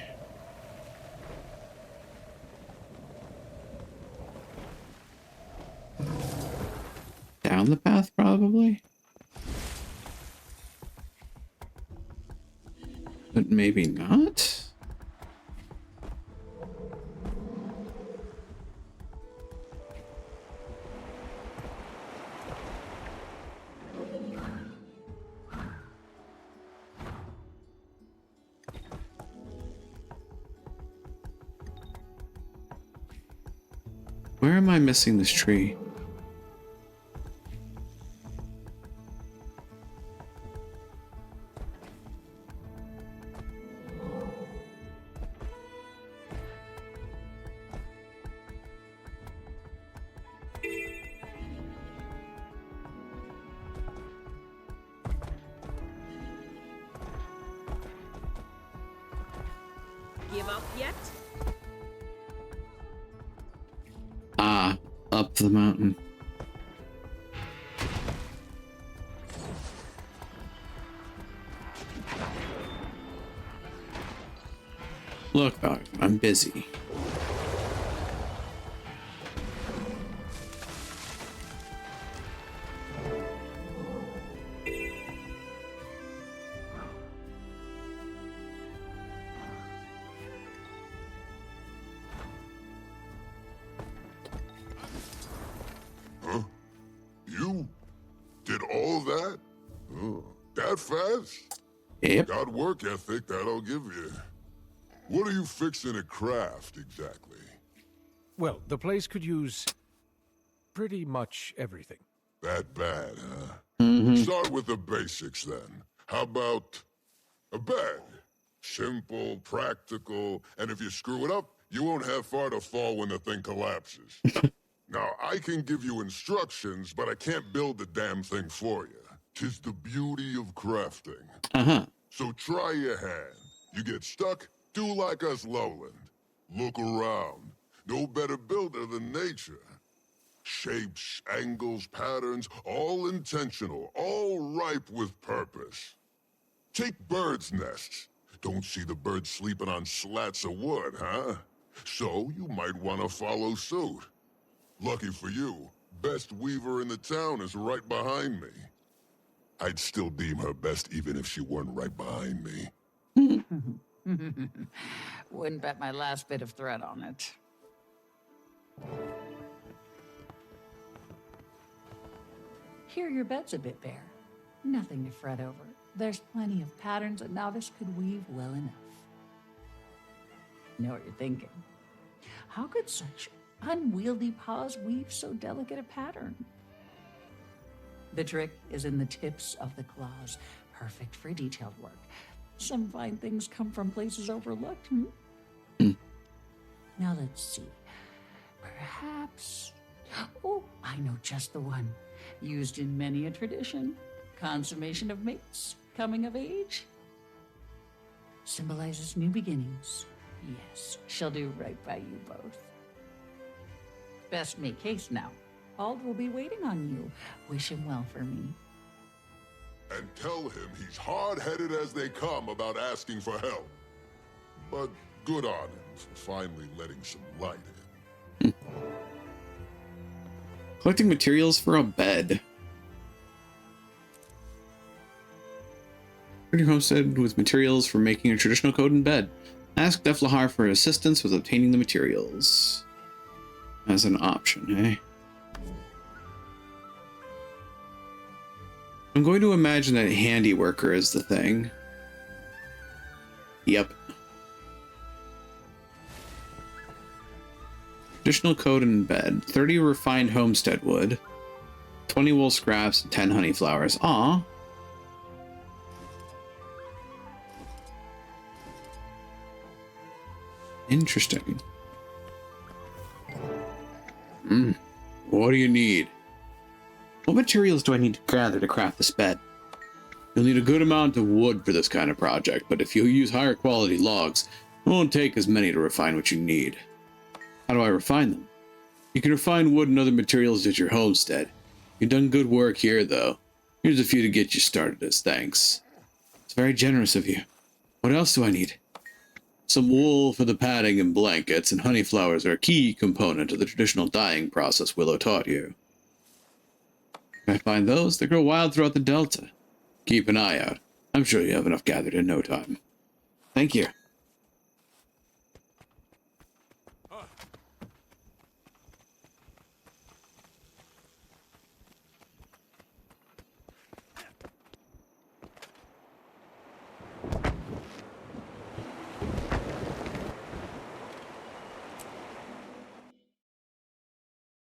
Down the path, probably? But maybe not? Where am I missing this tree? give up yet? Ah, up the mountain. Look, dog, I'm busy. Huh? You did all that? Oh, that fast? Yep. Got work ethic, that I'll give you. What are you fixing to craft, exactly? Well, the place could use pretty much everything. That bad, huh? Mm-hmm. Start with the basics, then. How about a bed? Simple, practical, and if you screw it up, you won't have far to fall when the thing collapses. Now, I can give you instructions, but I can't build the damn thing for you. 'Tis the beauty of crafting. Uh-huh. So try your hand. You get stuck? Do like us lowland. Look around. No better builder than nature. Shapes, angles, patterns, all intentional, all ripe with purpose. Take birds' nests. Don't see the birds sleeping on slats of wood, huh? So you might want to follow suit. Lucky for you, best weaver in the town is right behind me. I'd still deem her best even if she weren't right behind me. Wouldn't bet my last bit of thread on it. Here your bed's a bit bare. Nothing to fret over. There's plenty of patterns a novice could weave well enough. Know what you're thinking. How could such unwieldy paws weave so delicate a pattern? The trick is in the tips of the claws, perfect for detailed work. Some fine things come from places overlooked. Now let's see. Perhaps... Oh, I know just the one. Used in many a tradition. Consummation of mates. Coming of age. Symbolizes new beginnings. Yes, she'll do right by you both. Best make haste now. Ald will be waiting on you. Wish him well for me. And tell him he's hard-headed as they come about asking for help. But good on him for finally letting some light in. Collecting materials for a bed. Your homestead with materials for making a traditional coden bed. Ask Deflahar for assistance with obtaining the materials. As an option, eh? I'm going to imagine that handy worker is the thing. Yep. Traditional coden bed. 30 refined homestead wood. 20 wool scraps, 10 honey flowers. Aw. Interesting. What do you need? What materials do I need to gather to craft this bed? You'll need a good amount of wood for this kind of project, but if you use higher quality logs, it won't take as many to refine what you need. How do I refine them? You can refine wood and other materials at your homestead. You've done good work here, though. Here's a few to get you started as thanks. It's very generous of you. What else do I need? Some wool for the padding and blankets, and honey flowers are a key component of the traditional dyeing process Willow taught you. If I find those, they grow wild throughout the Delta. Keep an eye out. I'm sure you have enough gathered in no time. Thank you.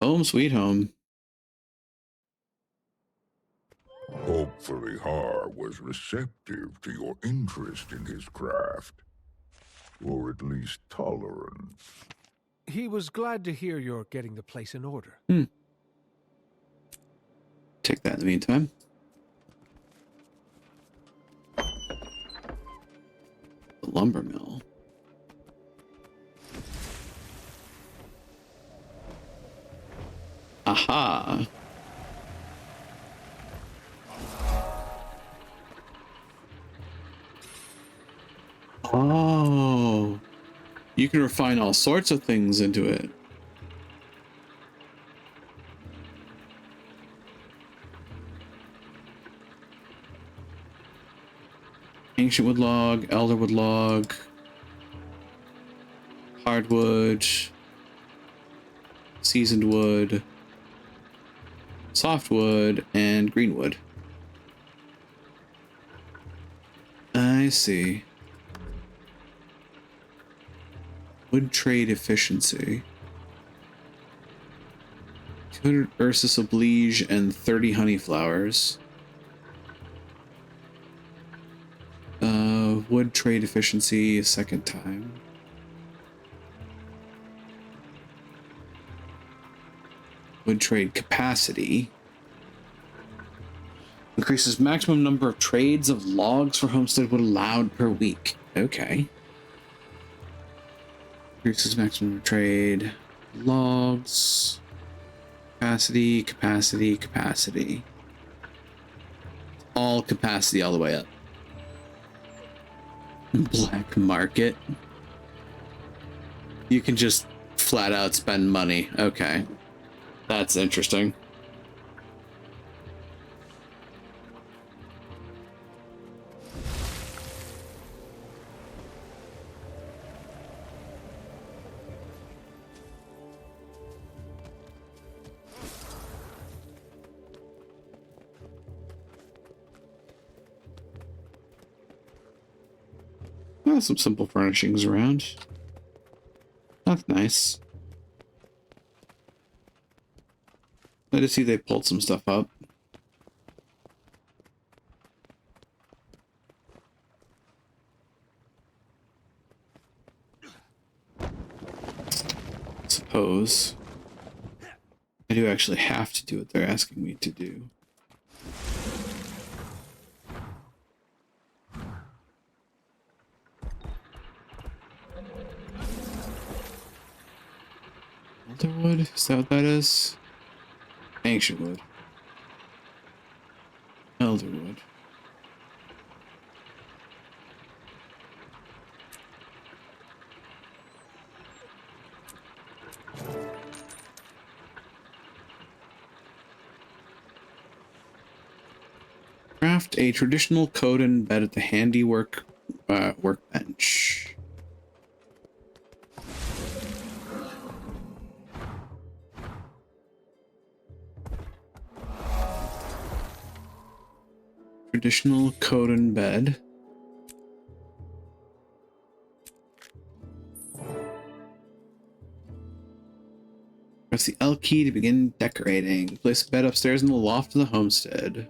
Home sweet home. Hopefully Har was receptive to your interest in his craft. Or at least tolerant. He was glad to hear you're getting the place in order. Take that in the meantime. The lumber mill. Aha. Oh. You can refine all sorts of things into it. Ancient wood log, elder wood log, hardwood, seasoned wood, softwood, and greenwood. I see. Wood trade efficiency. 200 Ursus oblige and 30 honey flowers. Wood trade efficiency a second time. Wood trade capacity. Increases maximum number of trades of logs for homestead wood allowed per week. Okay. Increases maximum trade logs. Capacity, capacity, capacity. All capacity all the way up. Black market. You can just flat out spend money. Okay. That's interesting. Well, some simple furnishings around. That's nice. Glad to see they pulled some stuff up. Suppose I do actually have to do what they're asking me to do. Elderwood? Is that what that is? Ancient wood. Elderwood. Craft a traditional Coden bed at the handiwork workbench. Traditional Coden bed. Press the L key to begin decorating. Place a bed upstairs in the loft of the homestead.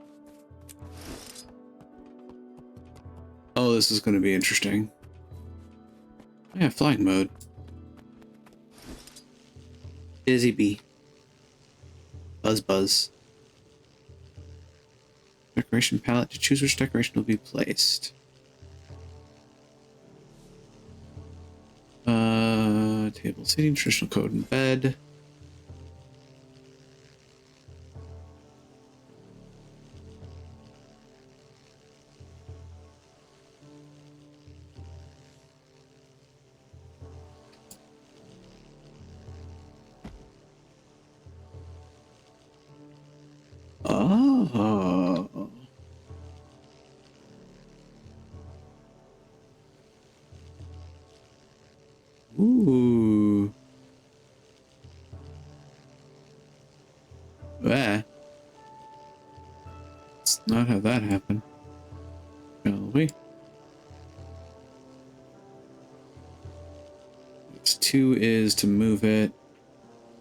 Oh, this is going to be interesting. Yeah, flying mode. Busy bee. Buzz buzz. Decoration palette to choose which decoration will be placed. Table seating, traditional code and bed. Oh. Ooh. Let's not have that happen, shall we? Two is to move it.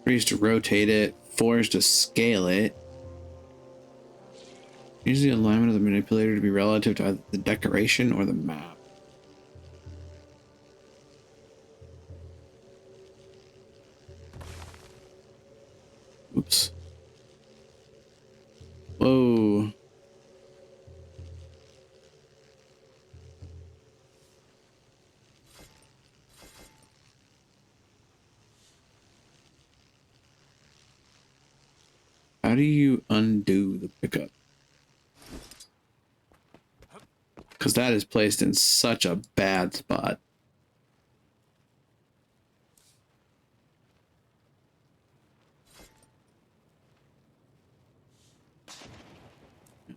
3 is to rotate it. 4 is to scale it. Use the alignment of the manipulator to be relative to either the decoration or the map. Oops. Whoa. How do you undo the pickup? Because that is placed in such a bad spot.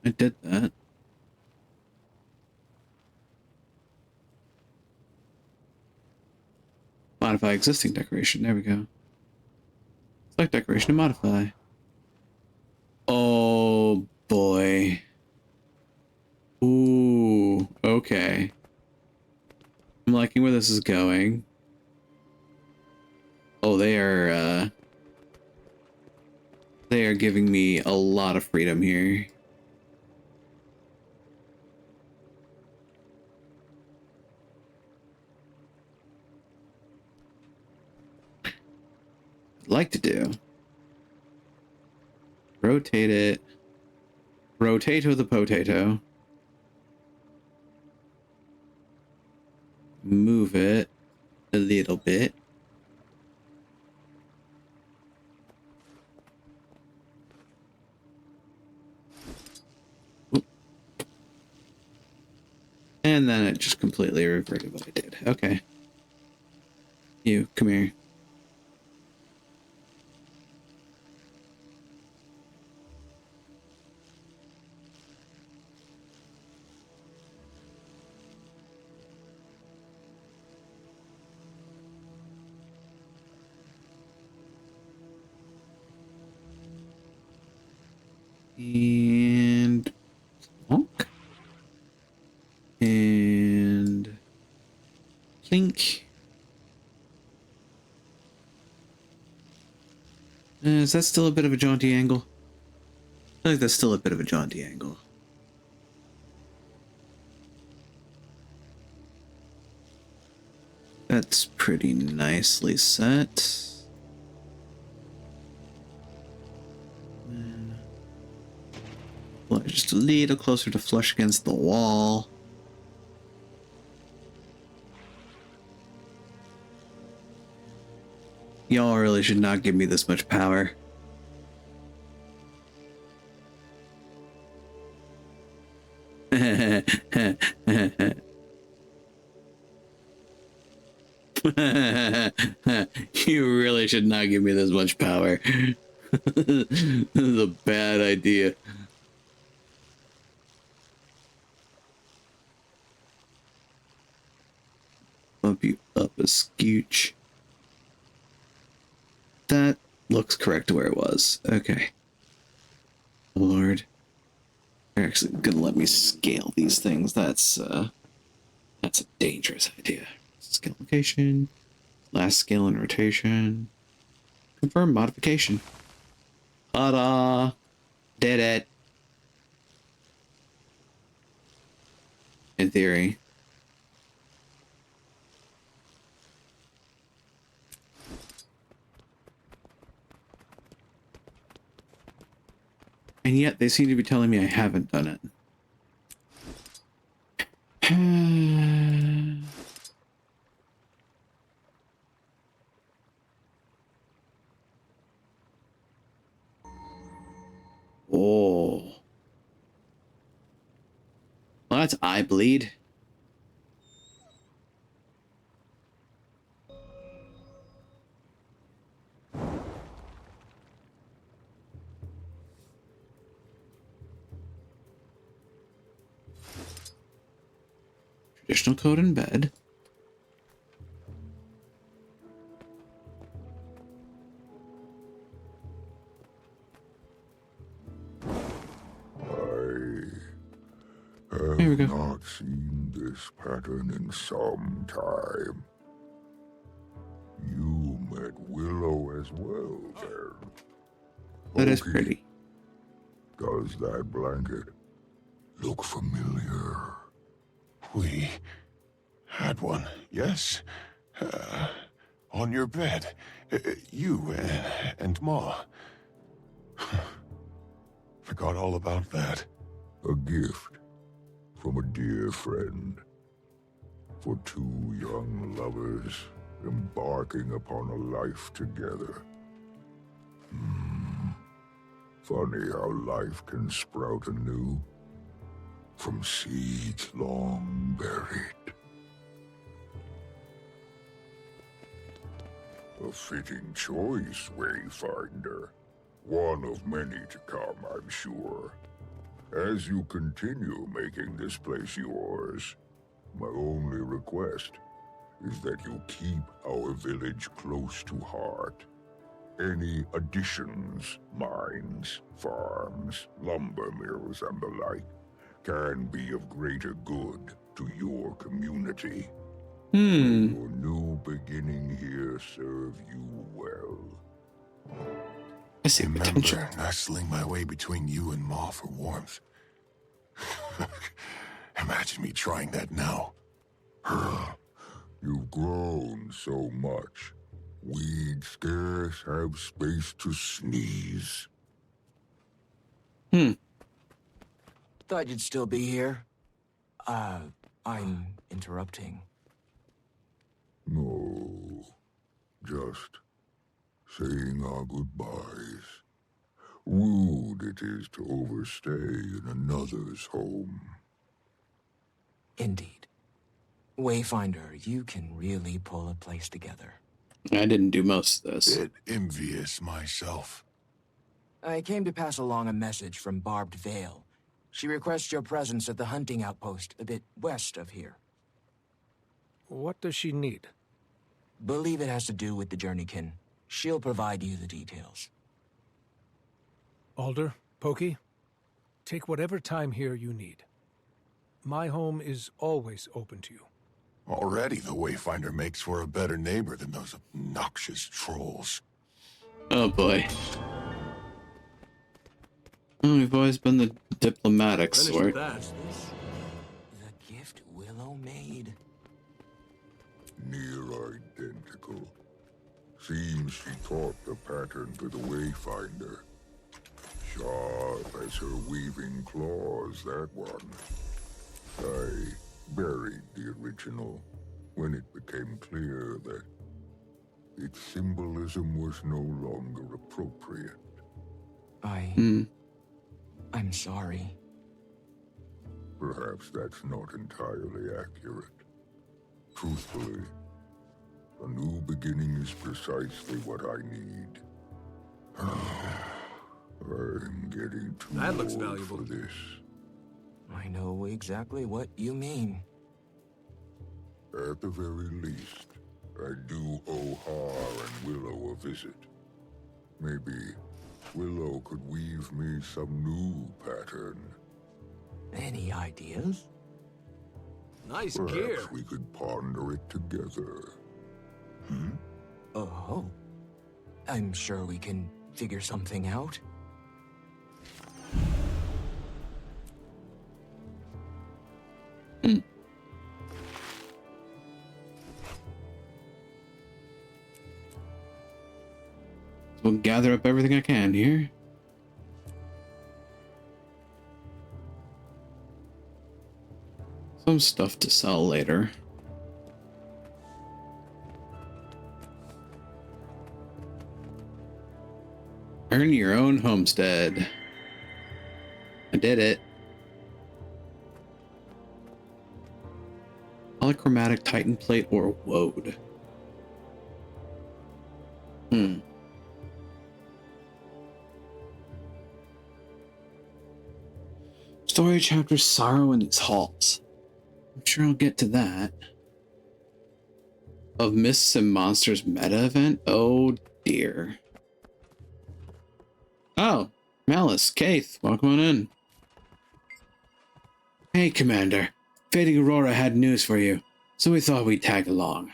I did that. Modify existing decoration. There we go. Select decoration and modify. Oh boy. Ooh, okay. I'm liking where this is going. Oh, they are giving me a lot of freedom here. Like to do. Rotate it. Rotato the potato. Move it a little bit. Oop. And then it just completely reverted what I did. Okay. You, come here. And plonk. And plink. Is that still a bit of a jaunty angle? I feel like that's still a bit of a jaunty angle. That's pretty nicely set. Just a little closer to flush against the wall. Y'all really should not give me this much power. You really should not give me this much power. This is a bad idea. Bump you up a scooch. That looks correct where it was. Okay. Lord. They're actually gonna let me scale these things. That's a dangerous idea. Scale location. Last scale and rotation. Confirm modification. Ta-da! Did it. In theory. And yet they seem to be telling me I haven't done it. Oh. Well, that's eye bleed. Traditional code in bed. I have not seen this pattern in some time. You met Willow as well, then. That is pretty. Does that blanket look familiar? We had one, yes? On your bed. You and Ma. Forgot all about that. A gift from a dear friend. For two young lovers embarking upon a life together. Funny how life can sprout anew from seeds long buried. A fitting choice, Wayfinder. One of many to come, I'm sure. As you continue making this place yours, my only request is that you keep our village close to heart. Any additions, mines, farms, lumber mills, and the like can be of greater good to your community. Your new beginning here serve you well. I see potential. Remember nestling my way between you and Ma for warmth. Imagine me trying that now. You've grown so much. We'd scarce have space to sneeze. Thought you'd still be here. I'm interrupting. No, just saying our goodbyes. Rude it is to overstay in another's home. Indeed. Wayfinder, you can really pull a place together. I didn't do most of this. Bit envious myself. I came to pass along a message from Barbed Vale. She requests your presence at the hunting outpost a bit west of here. What does she need? Believe it has to do with the Journeykin. She'll provide you the details. Alder, Pokey, take whatever time here you need. My home is always open to you. Already the Wayfinder makes for a better neighbor than those obnoxious trolls. Oh boy. Oh, we've always been the diplomatic sort. The gift Willow made. Near identical. Seems she taught the pattern to the Wayfinder. Sharp as her weaving claws, that one. I buried the original when it became clear that its symbolism was no longer appropriate. I'm sorry. Perhaps that's not entirely accurate. Truthfully, a new beginning is precisely what I need. I'm getting too old for this. I know exactly what you mean. At the very least, I do owe Har and Willow a visit. Maybe Willow could weave me some new pattern. Any ideas? Nice Perhaps gear. we could ponder it together. Oh. I'm sure we can figure something out. We'll gather up everything I can here. Some stuff to sell later. Earn your own homestead. I did it. Polychromatic Titan Plate or Woad. Story chapter Sorrow in Its Halls. I'm sure I'll get to that. Of Myths and Monsters meta event? Oh dear. Oh, Malice, Kaith, welcome on in. Hey, Commander. Fading Aurora had news for you, so we thought we'd tag along.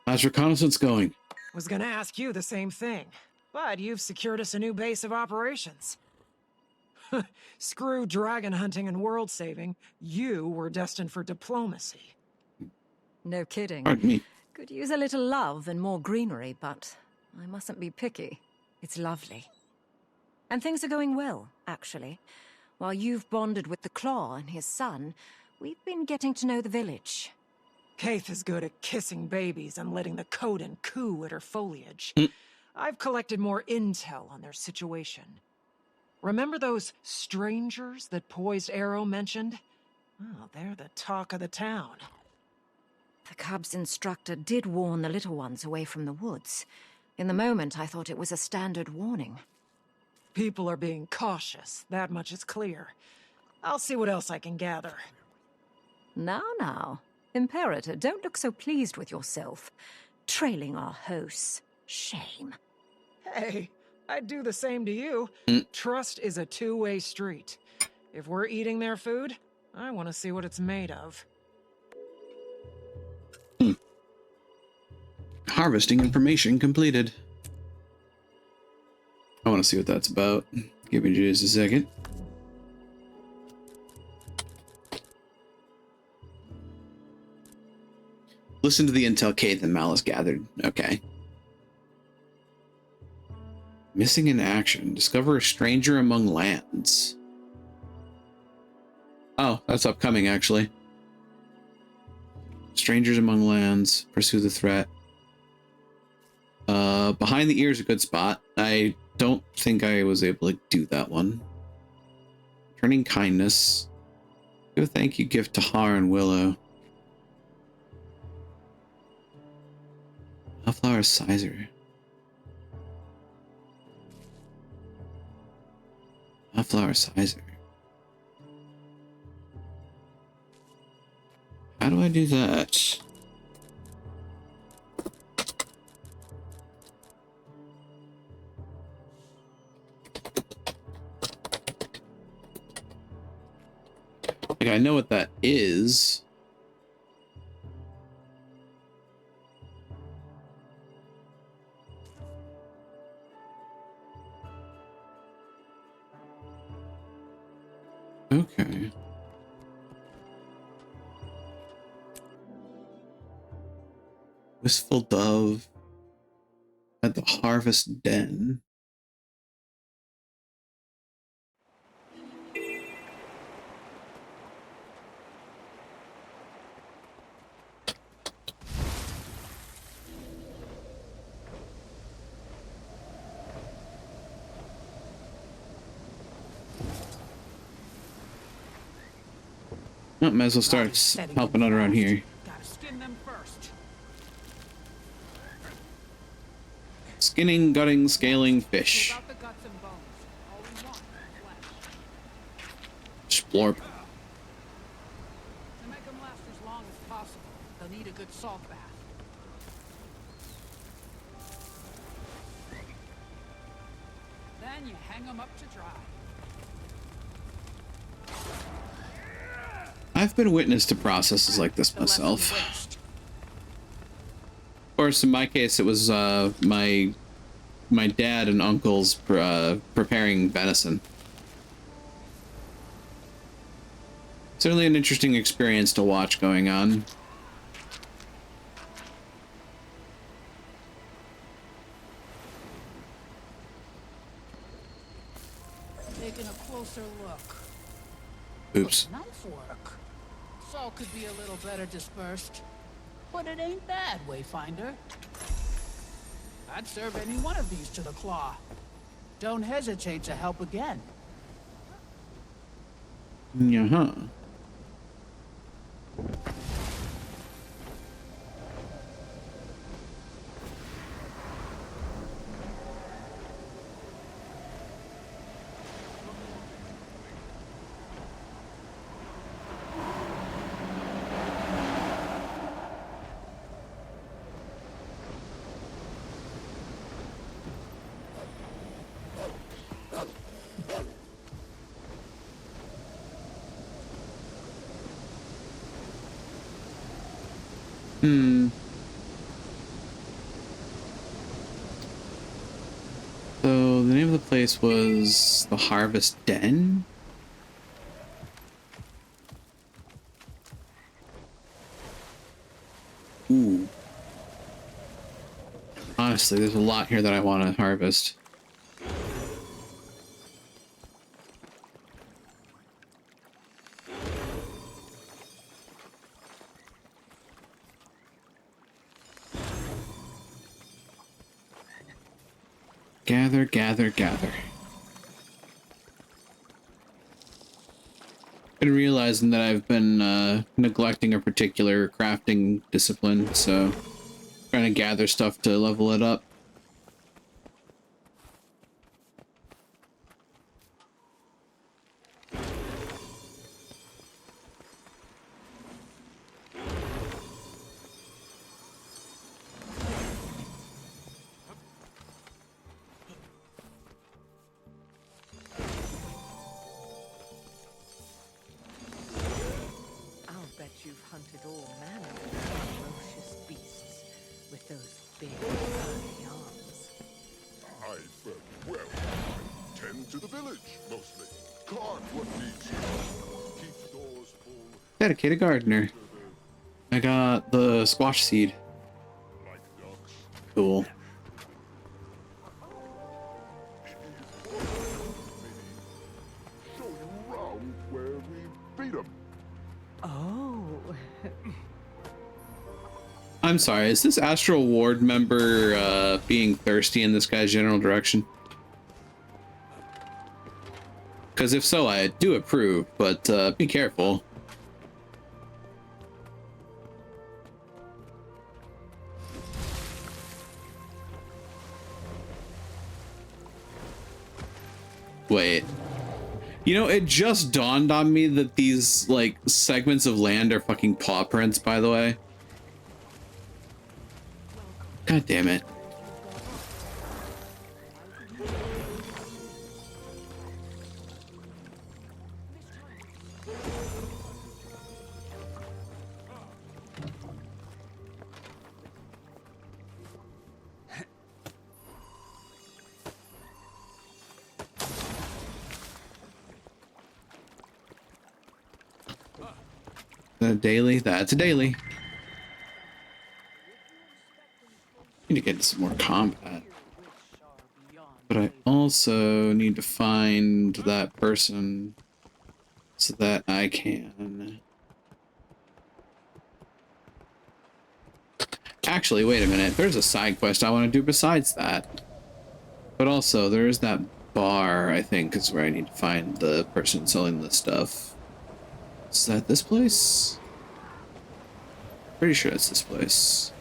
How's reconnaissance going? Was gonna ask you the same thing, but you've secured us a new base of operations. Screw dragon hunting and world saving. You were destined for diplomacy. No kidding. Pardon me. Could use a little love and more greenery, but I mustn't be picky. It's lovely. And things are going well, actually. While you've bonded with the Claw and his son, we've been getting to know the village. Kaith is good at kissing babies and letting the Coden coo at her foliage. I've collected more intel on their situation. Remember those strangers that Poised Arrow mentioned? Oh, they're the talk of the town. The cub's instructor did warn the little ones away from the woods. In the moment, I thought it was a standard warning. People are being cautious, that much is clear. I'll see what else I can gather. Now. Imperator, don't look so pleased with yourself. Trailing our hosts. Shame. Hey, I'd do the same to you. Trust is a two-way street. If we're eating their food, I want to see what it's made of. Harvesting information completed. I want to see what that's about. Give me just a second. Listen to the intel Kate and Malice gathered. Okay. Missing in action. Discover a stranger among lands. Oh, that's upcoming, actually. Strangers among lands. Pursue the threat. Behind the ear is a good spot. I don't think I was able to do that one. Turning kindness. Give a thank you gift to Har and Willow. Hellflower Sizer. Hellflower Sizer. How do I do that? Like, I know what that is. Okay. Wistful Dove at the Harvest Den. Oh, might as well start helping out around here. Gotta skin them first. Skinning, gutting, scaling fish. About the guts and bones. All we want is flesh. Splorp. To make them last as long as possible, they'll need a good salt bath. Then you hang them up to dry. I've been witness to processes like this myself. Of course, in my case, it was my dad and uncles preparing venison. Certainly an interesting experience to watch going on. Taking a closer look. Oops. Nice work. Salt could be a little better dispersed, but it ain't bad, Wayfinder. I'd serve any one of these to the Claw. Don't hesitate to help again. Yeah. So the name of the place was the Harvest Den? Ooh. Honestly, there's a lot here that I want to harvest. Gather, gather, gather. Been realizing that I've been neglecting a particular crafting discipline, so trying to gather stuff to level it up. Hunted all manner of ferocious beasts with those big furry arms. I fare well. Tend to the village, mostly. Guard what needs keep stores full. Dedicated gardener. I got the squash seed. Cool. Show you around where we beat them. Oh. I'm sorry, is this Astral Ward member being thirsty in this guy's general direction? Because if so, I do approve, but be careful. Wait. You know, it just dawned on me that these, like, segments of land are fucking paw prints, by the way. God damn it. A daily? That's a daily. Need to get some more combat. But I also need to find that person so that I can... Actually, wait a minute. There's a side quest I want to do besides that. But also, there's that bar, I think, is where I need to find the person selling the stuff. Is that this place? Pretty sure it's this place.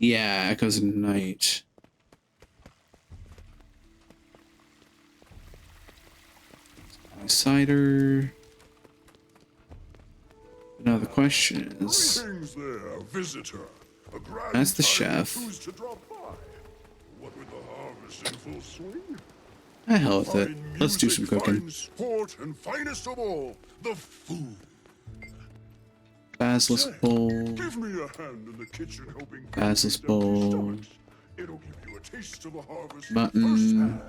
Yeah, Echoes of Night. Cider. Now the question is... Greetings there, visitor. A grand That's the time chef. to choose to drop by. What with the harvest in full swing? The hell with it. Fine Let's do some music, cooking. fine sport, and finest of all, the food. Basilisk bowl. Give me a hand in the kitchen helping Basilisk feed empty bowl. stomachs. It'll give you a taste of the harvest Mutton. firsthand.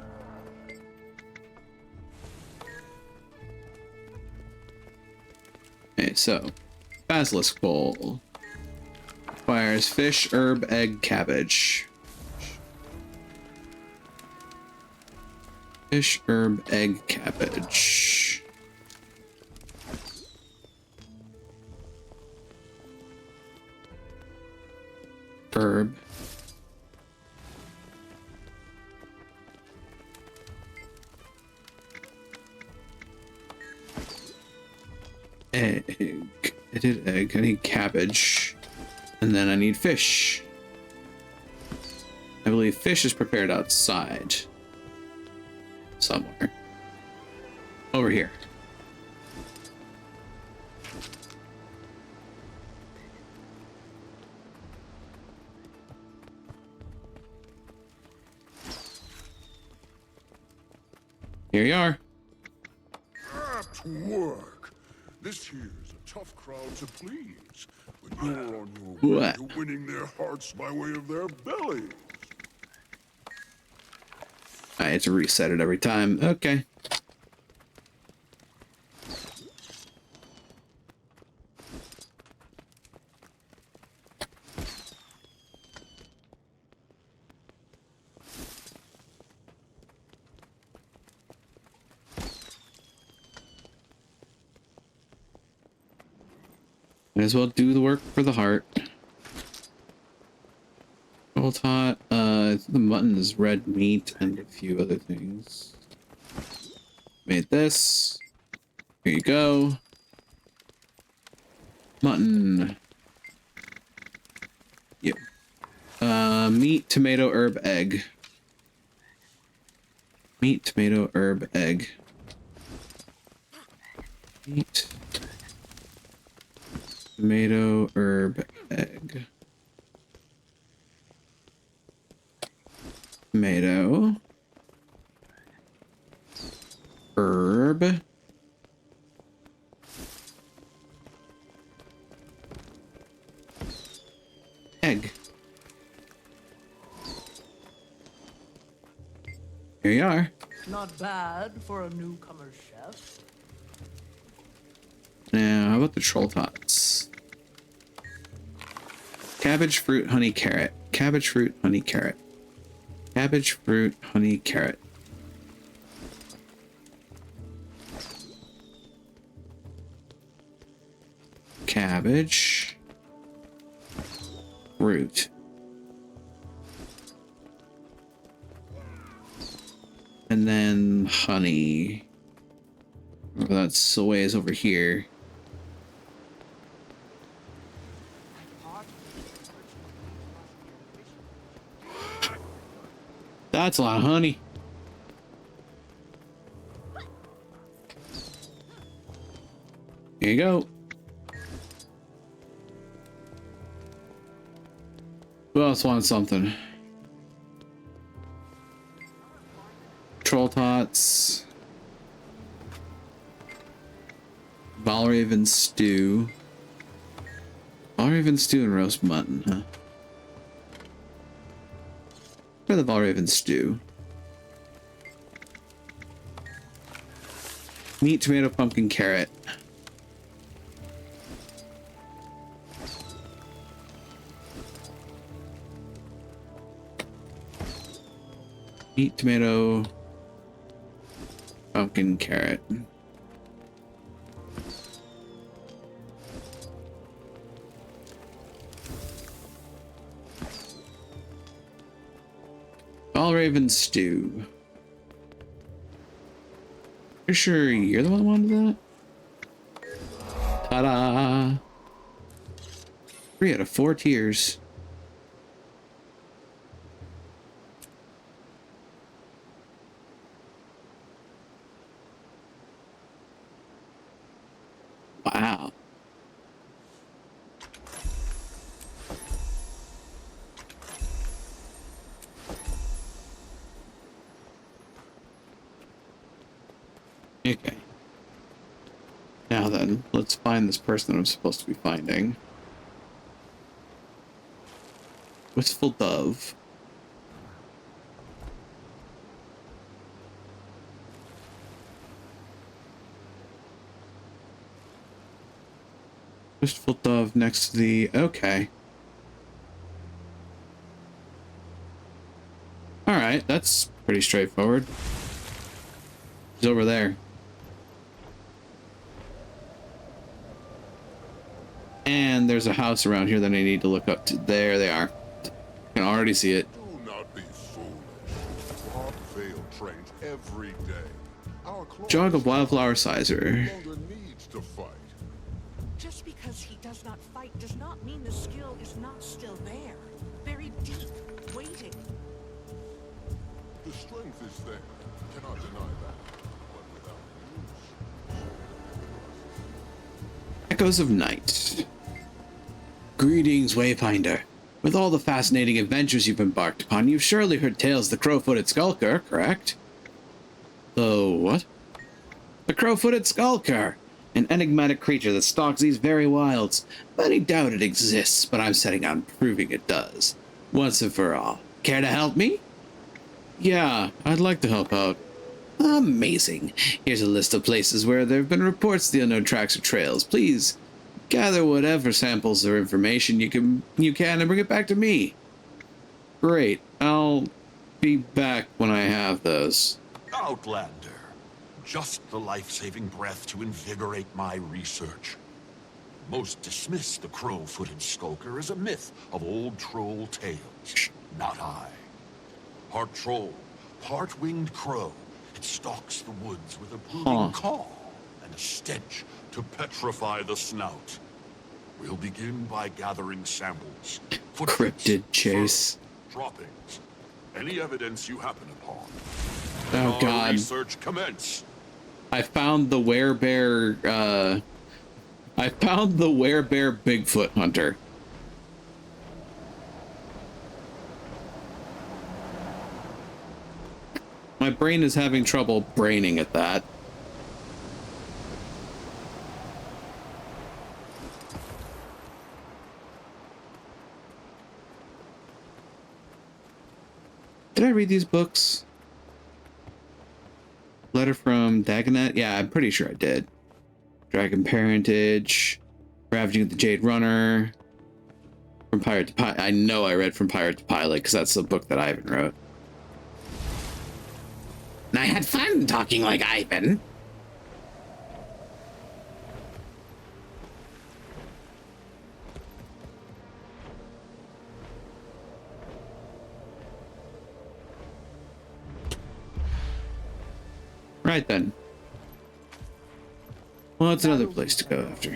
Okay, so Basilisk bowl requires fish, herb, egg, cabbage. Fish, herb, egg, cabbage. Herb. Egg. I did egg. I need cabbage. And then I need fish. I believe fish is prepared outside. Somewhere. Over here. Here you are. Apt work. This here's a tough crowd to please. But you're on your way What? to winning their hearts by way of their bellies. I had to reset it every time. Okay. Might as well do the work for the heart. Old hot. The mutton is red meat and a few other things. Made this. Here you go. Mutton. Yep. Meat, tomato, herb, egg. Meat, tomato, herb, egg. Meat, tomato, herb, egg. Tomato. Herb. Egg. Here you are. Not bad for a newcomer chef. Now, how about the troll tots? Cabbage, fruit, honey, carrot. Cabbage, fruit, honey, carrot. Cabbage, fruit, honey, carrot. Cabbage. Fruit. And then honey. Oh, that's a ways over here. That's a lot of honey. Here you go. Who else wants something? Troll tots. Valraven stew. Valraven stew and roast mutton, huh? Try the Valraven stew. Meat, tomato, pumpkin, carrot. Meat, tomato, pumpkin, carrot. Valraven stew. You sure you're the one who wanted that? Ta-da! 3 out of 4 tiers. Wow. Okay. Now then, let's find this person I'm supposed to be finding. Wistful Dove. Wistful Dove next to the... Okay. Alright, that's pretty straightforward. He's over there. And there's a house around here that I need to look up to. There they are. I can already see it. Do not be foolish. Barbed Vale trains every day. Jog of Wildflower Sizer. Needs to fight. Just because he does not fight does not mean the skill is not still there. Buried deep, waiting. The strength is there. Cannot deny that. But without Echoes of Night. Greetings, Wayfinder. With all the fascinating adventures you've embarked upon, you've surely heard tales of the Crow-Footed Skulker, correct? The what? The Crow-Footed Skulker! An enigmatic creature that stalks these very wilds. Many doubt it exists, but I'm setting out proving it does. Once and for all. Care to help me? Yeah, I'd like to help out. Amazing. Here's a list of places where there have been reports of the unknown tracks or trails. Please gather whatever samples or information you can and bring it back to me. Great. I'll be back when I have those. Outlander. Just the life-saving breath to invigorate my research. Most dismiss the Crow-Footed Skulker as a myth of old troll tales. Not I. Part troll, part winged crow. It stalks the woods with a brooding call and a stench to petrify the snout. We'll begin by gathering samples. Cryptid chase. Droppings. Any evidence you happen upon. Oh Our God. research commence. I found the werebear, I found the werebear Bigfoot hunter. My brain is having trouble braining at that. Did I read these books? Letter from Dagonet? Yeah, I'm pretty sure I did. Dragon Parentage, Ravaging of the Jade Runner, From Pirate to Pilot. I know I read From Pirate to Pilot because that's the book that Ivan wrote. And I had fun talking like Ivan. Right then. Well, it's another place to go after.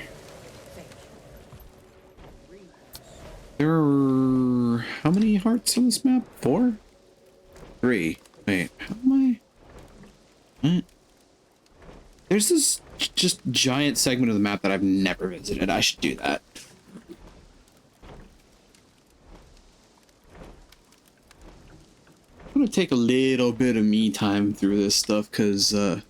There are how many hearts on this map? 4? 3. Wait, how am I? What? There's this just giant segment of the map that I've never visited. I should do that. I'm gonna take a little bit of me time through this stuff because, ooh.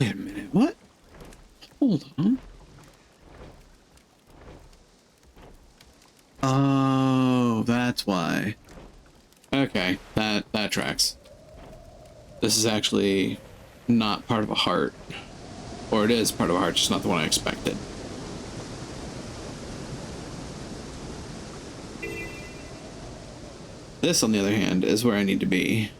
Wait a minute, what? Hold on. Oh, that's why. Okay, that tracks. This is actually not part of a heart. Or it is part of a heart, just not the one I expected. This, on the other hand, is where I need to be.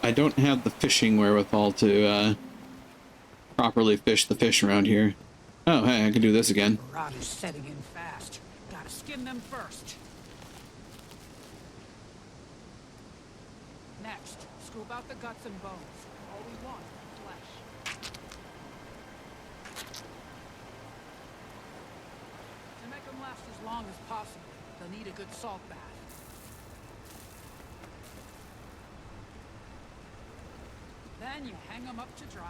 I don't have the fishing wherewithal to properly fish the fish around here. Oh, hey, I can do this again. Rot is setting in fast. Gotta skin them first. Next, scoop out the guts and bones. All we want is flesh. To make them last as long as possible, they'll need a good salt bath. Then you hang them up to dry.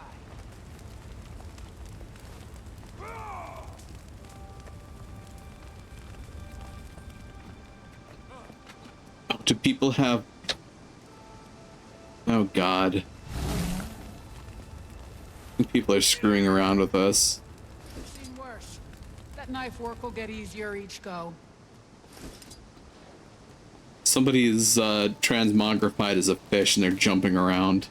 Oh, do people have... Oh, God. People are screwing around with us. I've seen worse. That knife work will get easier each go. Somebody's transmogrified as a fish and they're jumping around.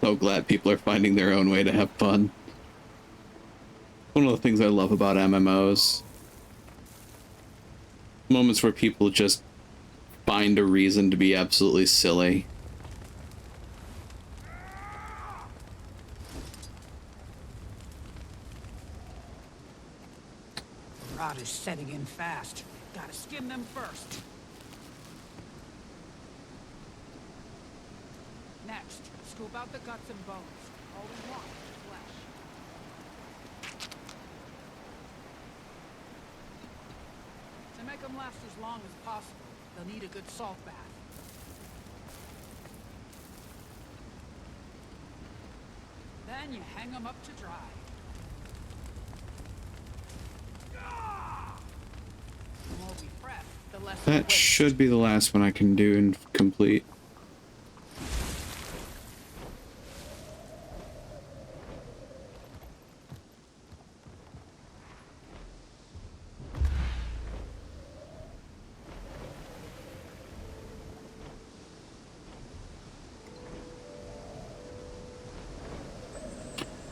So glad people are finding their own way to have fun. One of the things I love about MMOs. Moments where people just find a reason to be absolutely silly. Rot is setting in fast. Gotta skin them first. Next, scoop out the guts and bones. All we want is flesh. make them last as long as possible, they'll need a good salt bath. Then you hang them up to dry. The more we prep, the less we That waste. should be the last one I can do and complete.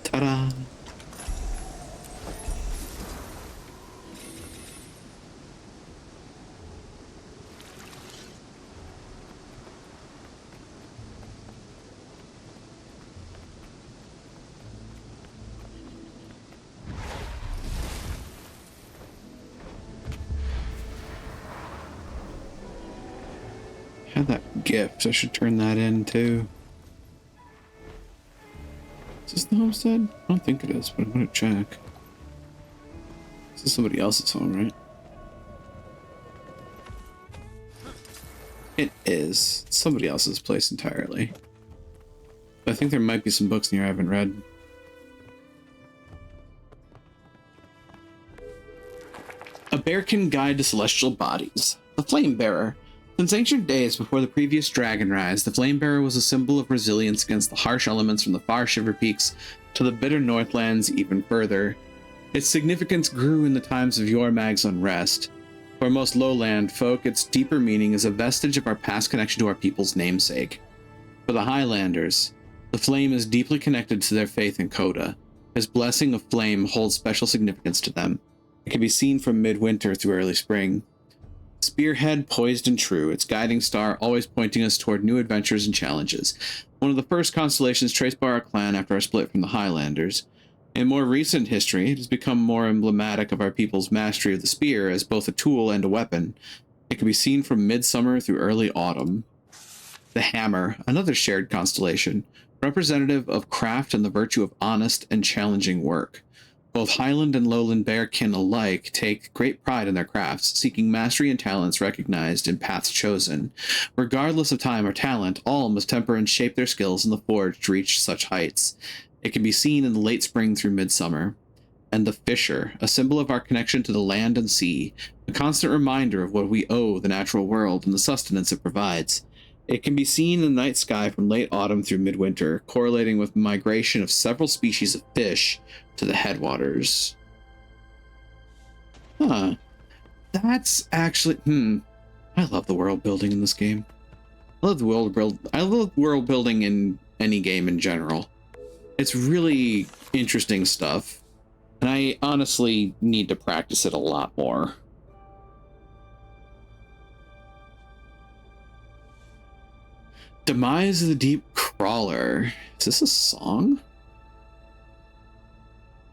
Ta-da! Had that gift. I should turn that in too. Is this the homestead? I don't think it is, but I'm gonna check. This is somebody else's home, right? It is. It's somebody else's place entirely. I think there might be some books in here I haven't read. A Bearkin Guide to Celestial Bodies. The Flame Bearer. Since ancient days before the previous dragon rise, the Flame Bearer was a symbol of resilience against the harsh elements from the far Shiver Peaks to the bitter Northlands even further. Its significance grew in the times of Yormag's unrest. For most lowland folk, its deeper meaning is a vestige of our past connection to our people's namesake. For the Highlanders, the flame is deeply connected to their faith in Coda. His blessing of flame holds special significance to them. It can be seen from midwinter through early spring. Spearhead poised and true, its guiding star always pointing us toward new adventures and challenges. One of the first constellations traced by our clan after our split from the Highlanders. In more recent history, it has become more emblematic of our people's mastery of the spear as both a tool and a weapon. It can be seen from midsummer through early autumn. The Hammer, another shared constellation, representative of craft and the virtue of honest and challenging work. Both Highland and Lowland Bearkin alike take great pride in their crafts, seeking mastery and talents recognized in paths chosen. Regardless of time or talent, all must temper and shape their skills in the forge to reach such heights. It can be seen in the late spring through midsummer. And the Fisher, a symbol of our connection to the land and sea, a constant reminder of what we owe the natural world and the sustenance it provides. It can be seen in the night sky from late autumn through midwinter, correlating with migration of several species of fish to the headwaters. Huh. That's actually... I love the world building in this game. I love world building in any game in general. It's really interesting stuff. And I honestly need to practice it a lot more. Demise of the Deep Crawler. Is this a song?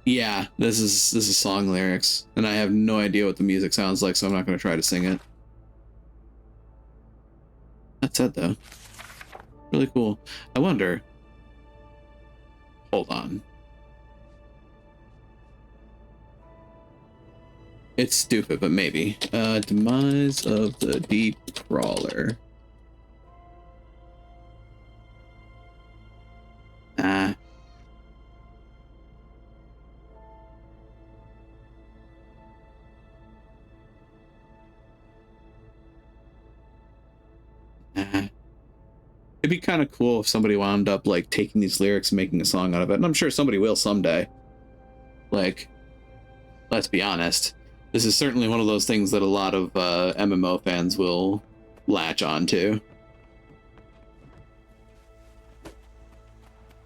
Yeah, this is song lyrics, and I have no idea what the music sounds like, so I'm not going to try to sing it. That's it, though. Really cool. I wonder. Hold on. It's stupid, but maybe. Demise of the Deep Crawler. Ah. It'd be kind of cool if somebody wound up like taking these lyrics and making a song out of it, and I'm sure somebody will someday. Like, let's be honest, this is certainly one of those things that a lot of MMO fans will latch on to.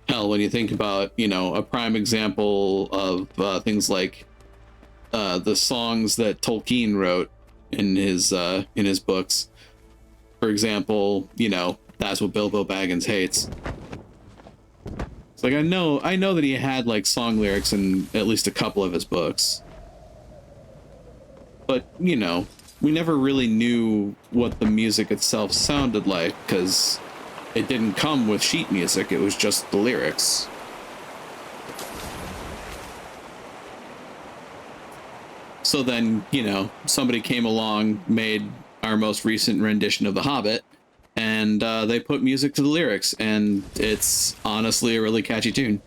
Hell, when you think about, you know, a prime example of things like the songs that Tolkien wrote in his books. For example, you know, That's What Bilbo Baggins Hates. It's like I know that he had like song lyrics in at least a couple of his books. But, you know, we never really knew what the music itself sounded like because it didn't come with sheet music, it was just the lyrics. So then, you know, somebody came along, made our most recent rendition of The Hobbit, and they put music to the lyrics, and it's honestly a really catchy tune.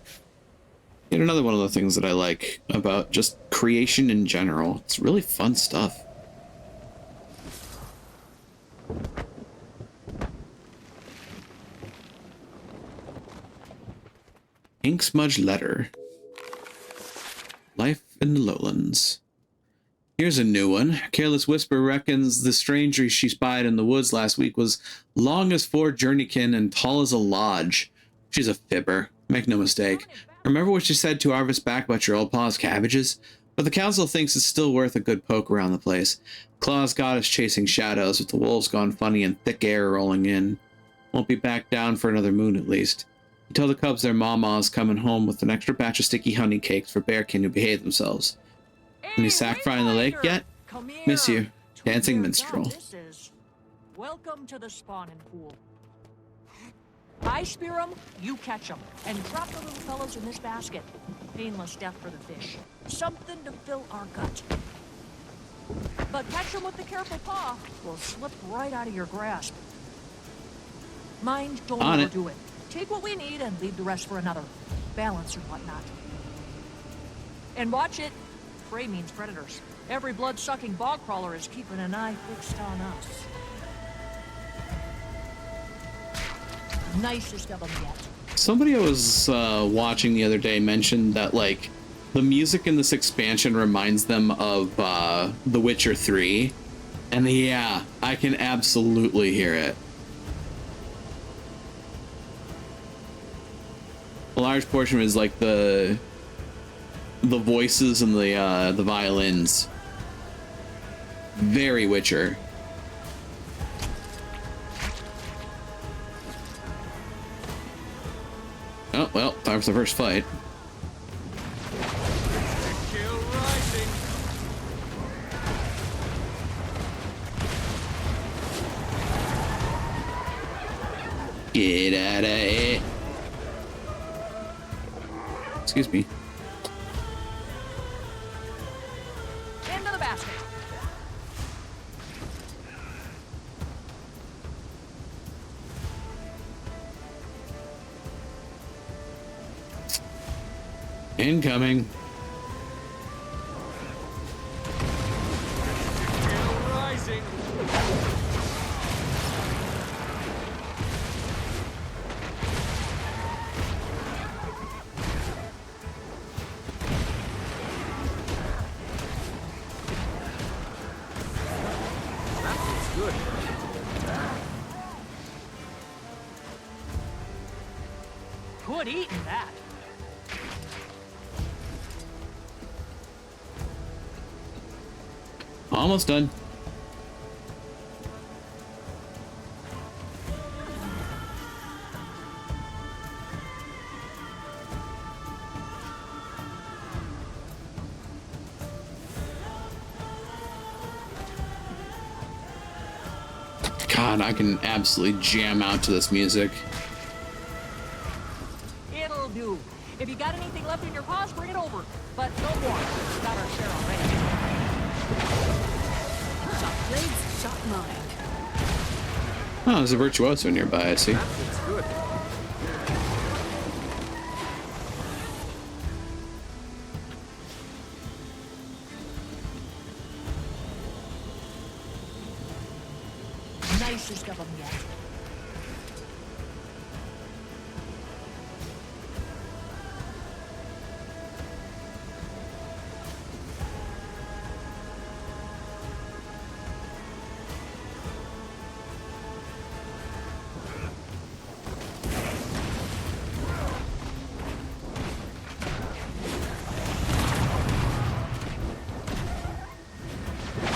Yet another one of the things that I like about just creation in general. It's really fun stuff. Ink smudge letter. Life in the lowlands. Here's a new one. Careless Whisper reckons the stranger she spied in the woods last week was long as 4 journeykin and tall as a lodge. She's a fibber. Make no mistake. Remember what she said to Arvis back about your old pa's cabbages? But the council thinks it's still worth a good poke around the place. Claw's got us chasing shadows, with the wolves gone funny and thick air rolling in. Won't be back down for another moon at least. You tell the cubs their mama's coming home with an extra batch of sticky honey cakes for bearkin who behave themselves. Any sack fry in the lake yet? Miss you. Dancing minstrel. Welcome to the spawning pool. I spear them, you catch them, and drop the little fellows in this basket. Painless death for the fish. Something to fill our gut. But catch them with the careful paw, will slip right out of your grasp. Mind, don't overdo it. Take what we need and leave the rest for another. Balance or whatnot. And watch it. Prey means predators. Every blood-sucking bog crawler is keeping an eye fixed on us. Nicest of them yet. Somebody I was watching the other day mentioned that, like, the music in this expansion reminds them of The Witcher 3. And yeah, I can absolutely hear it. A large portion is like the voices and the violins. Very Witcher. Oh, well, time for the first fight. Get out of here. Excuse me. Into the basket. Incoming. Rising. Good. Good eating that. Almost done. God, I can absolutely jam out to this music. It'll do. If you got anything left in your paws, bring it over. But no more. We've got our share already. Shot blades, shot mind. Oh, there's a virtuoso nearby, I see. That's good. Nicest of them yet.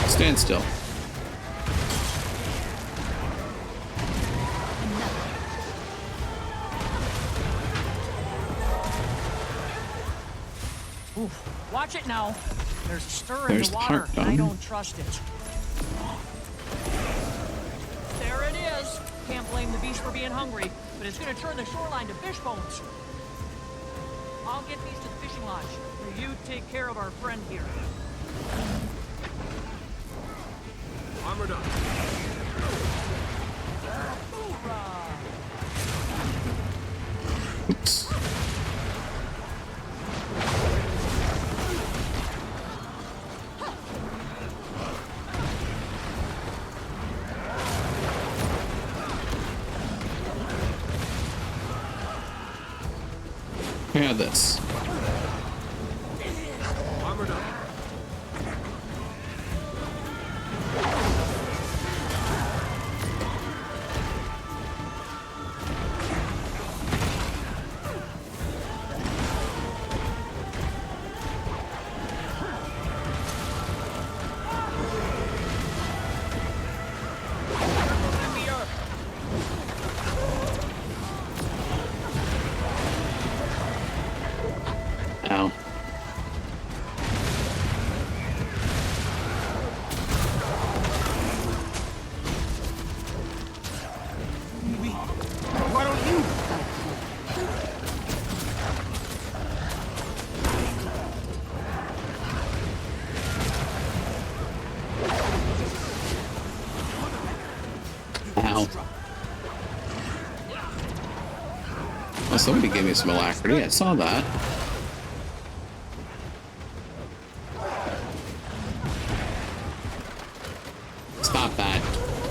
Stand still. Oof. Watch it now. There's a stir There's in the water. heart I done. don't trust it. There it is. Can't blame the beast for being hungry, but it's gonna turn the shoreline to fish bones. I'll get these to the fishing lodge. You take care of our friend here. Armored up. Oops. Yeah, this. Armored up. Ow. Why don't you? Ow. Oh, somebody gave me some alacrity. I saw that. Stop that.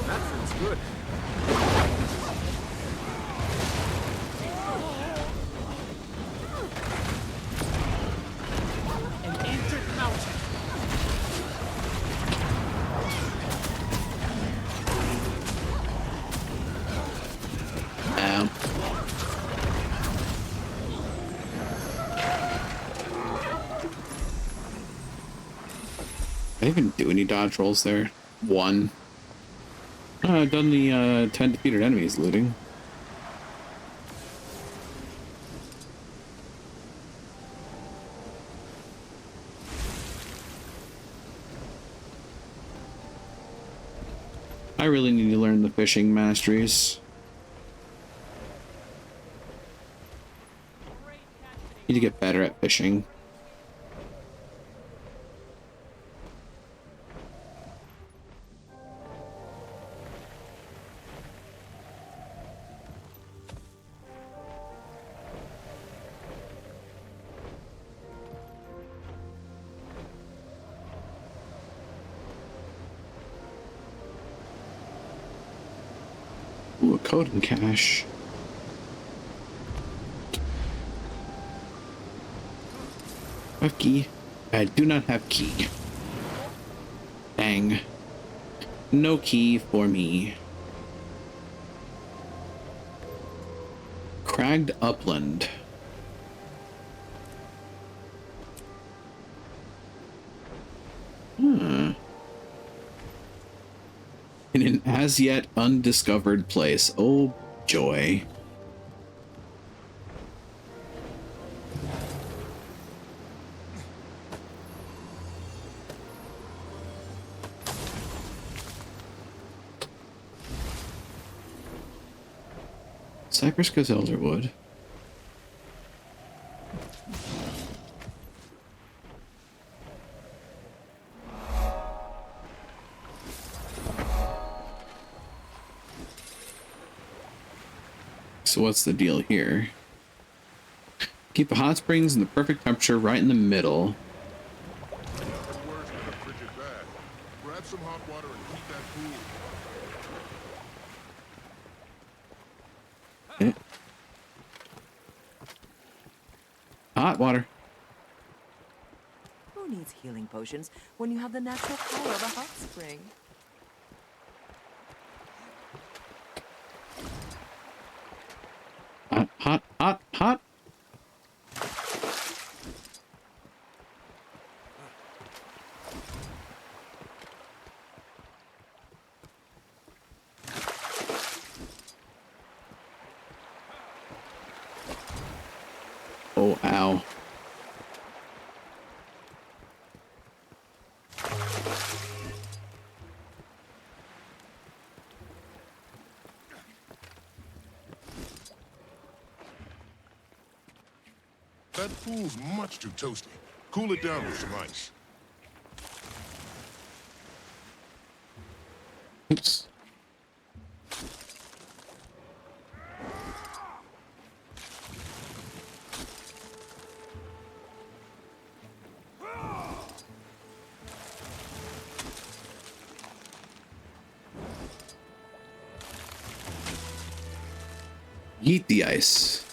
That feels good. An ancient mountain. Ow. Did I even do any dodge rolls there? One. I've done the 10 defeated enemies looting. I really need to learn the fishing masteries. Need to get better at fishing. Ooh, a code and cache. I have key. I do not have key. Dang. No key for me. Cragged Upland. Hmm. In an as yet undiscovered place. Oh, joy. Cypress goes Elderwood. So what's the deal here? Keep the hot springs in the perfect temperature right in the middle. Grab some hot water and heat that pool. Eh. Hot water. Who needs healing potions when you have the natural power of a hot spring? Hot, hot, hot, hot. Oh, ow. That pool's much too toasty. Cool it down with some ice. Eat the ice.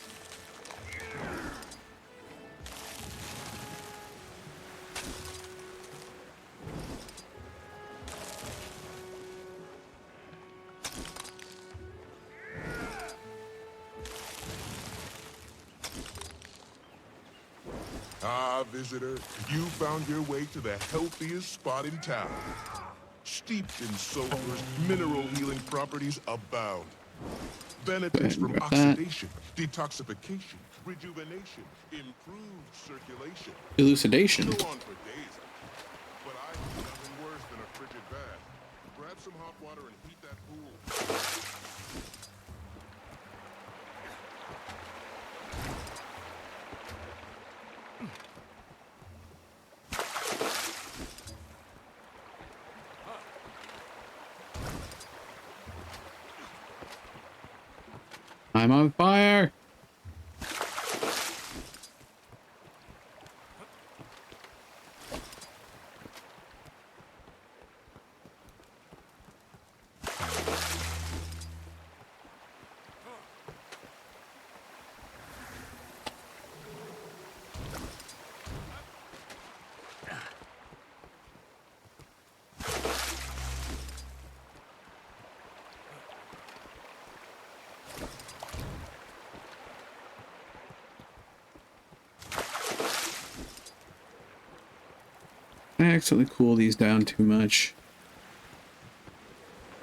Ah, visitor, you found your way to the healthiest spot in town. Steeped in sulfurs, mineral healing properties abound. Benefits from oxidation, detoxification, rejuvenation, improved circulation. Elucidation. Go on for days. But I know nothing worse than a frigid bath. Grab some hot water and heat that pool. I'm on fire. I accidentally cool these down too much.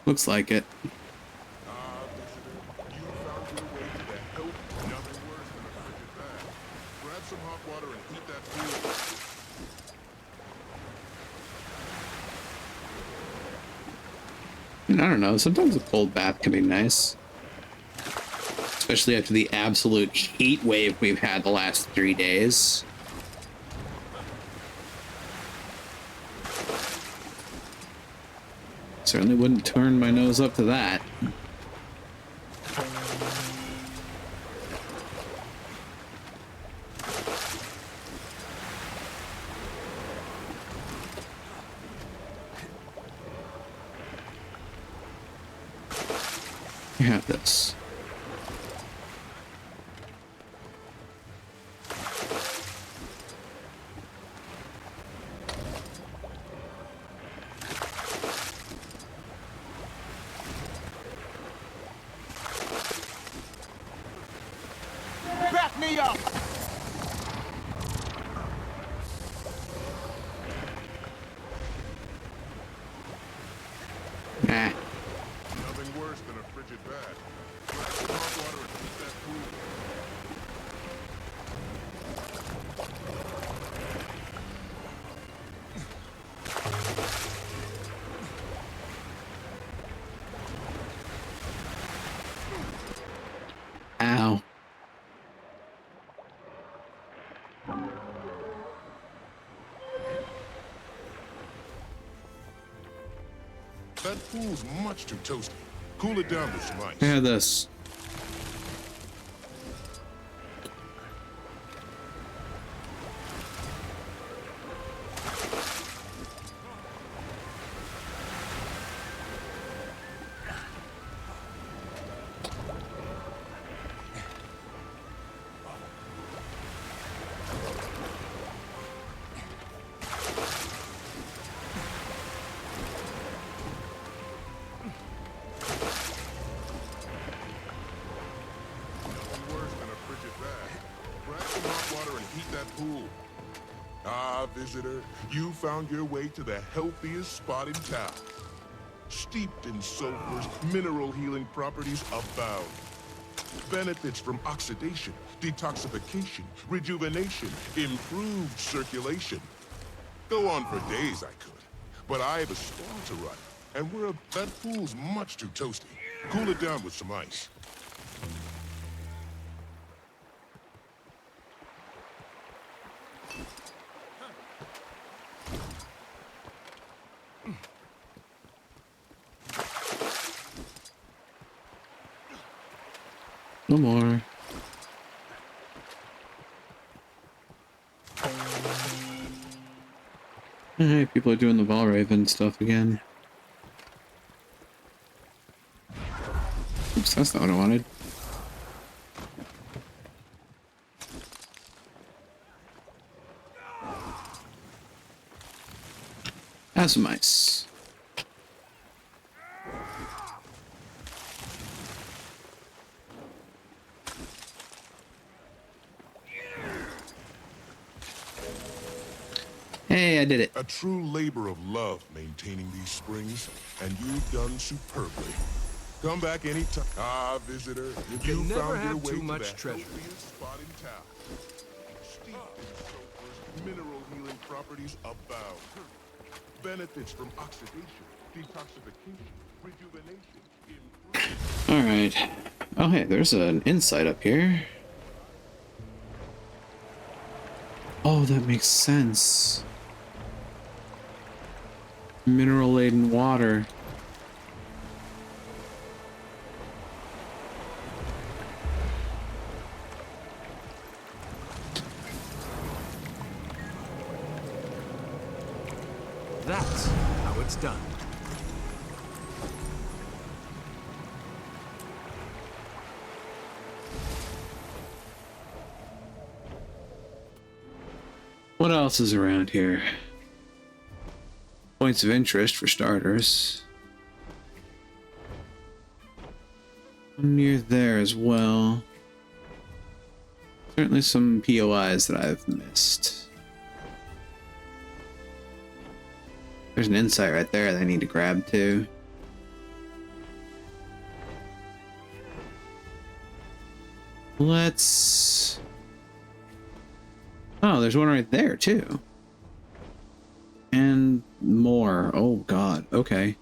Looks like it. I don't know, sometimes a cold bath can be nice. Especially after the absolute heat wave we've had the last 3 days. Certainly wouldn't turn my nose up to that. You have this. Back me up! Nah. Nothing worse than a frigid bath. Grab some hot water and heat that pool. Ow. That pool's much too toasty. Cool it down with some ice. I have this. Visitor, you found your way to the healthiest spot in town. Steeped in sulfurs, mineral healing properties abound. Benefits from oxidation, detoxification, rejuvenation, improved circulation. Go on for days I could, but I have a storm to run, and that pool's much too toasty. Cool it down with some ice. No more. Hey, people are doing the Valraven stuff again. Oops, that's not what I wanted. Plasma ice. Hey, I did it. A true labor of love maintaining these springs, and you've done superbly. Come back anytime. Ah, visitor, if You you never found your have way too to much that treasure. healthiest spot in town. Steeped in sulfur's mineral healing properties abound. Benefits from oxidation, detoxification, rejuvenation, All right. Oh, hey, there's an insight up here. Oh, that makes sense. Mineral-laden water. That's how it's done. What else is around here? Points of interest for starters. One near there as well. Certainly some POIs that I've missed. There's an insight right there that I need to grab too. Let's... Oh, there's one right there too. And more. Oh god. Okay.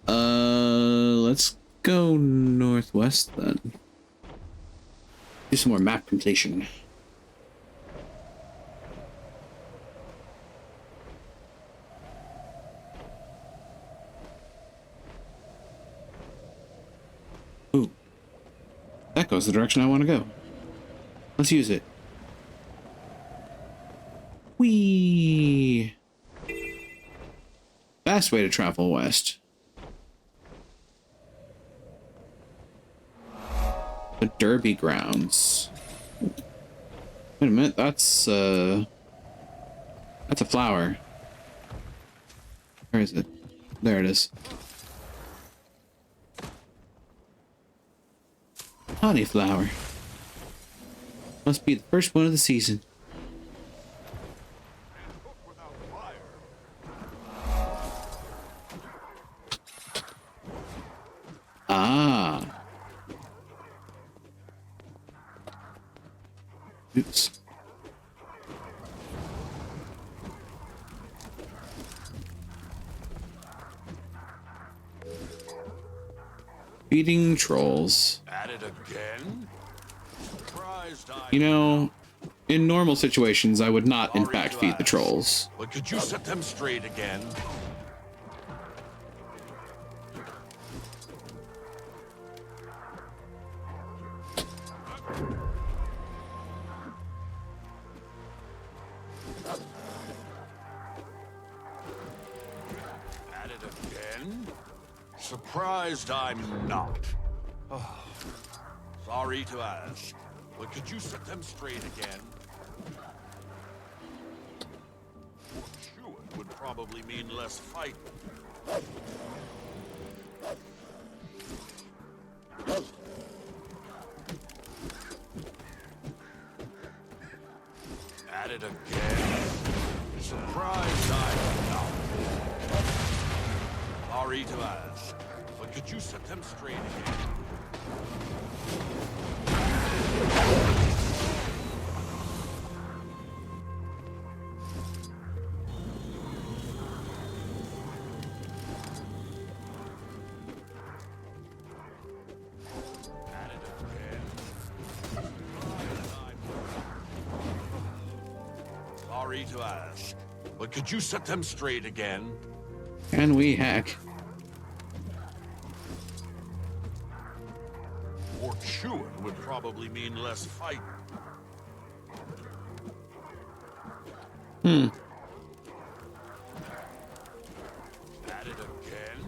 Let's go northwest then. Do some more map completion. Ooh. That goes the direction I want to go. Let's use it. Whee! Fast way to travel west. The Derby grounds. Wait a minute, that's a flower. Where is it? There it is. Honey flower. Must be the first one of the season. Ah. Oops. Feeding trolls. At it again? You know, in normal situations, I would not, in fact, feed the trolls. But could you set them straight again? At it again? Surprised I'm not. Oh, sorry to ask. But could you set them straight again? More chewing would probably mean less fighting. At it again. Surprised I'm not. Sorry to ask. But could you set them straight again? Sorry to ask, but could you set them straight again? Can we hack? More chewing would probably mean less fighting. Hmm. At it again?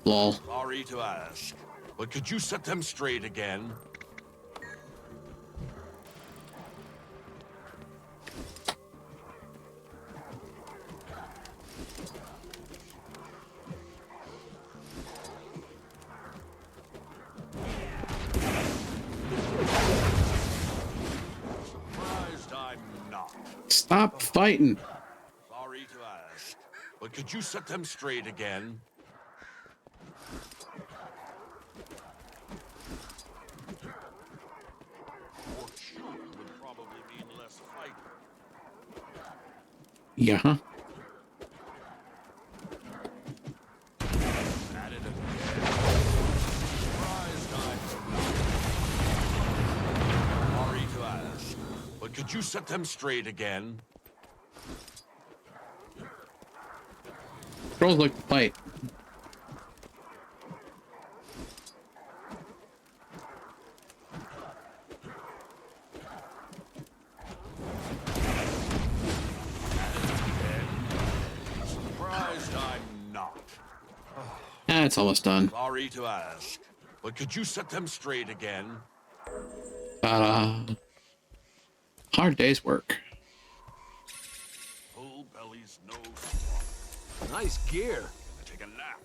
Lol. Sorry to ask, but could you set them straight again? Stop fighting. Sorry to ask, but could you set them straight again? More chewing would probably mean less fighting. Yeah. Huh? At it again. Surprise time. Sorry to ask, but could you set them straight again? Trolls like to fight. Surprised I'm not. It's almost done. Sorry to ask, but could you set them straight again? Hard day's work. Full bellies, no Nice gear. Take a nap.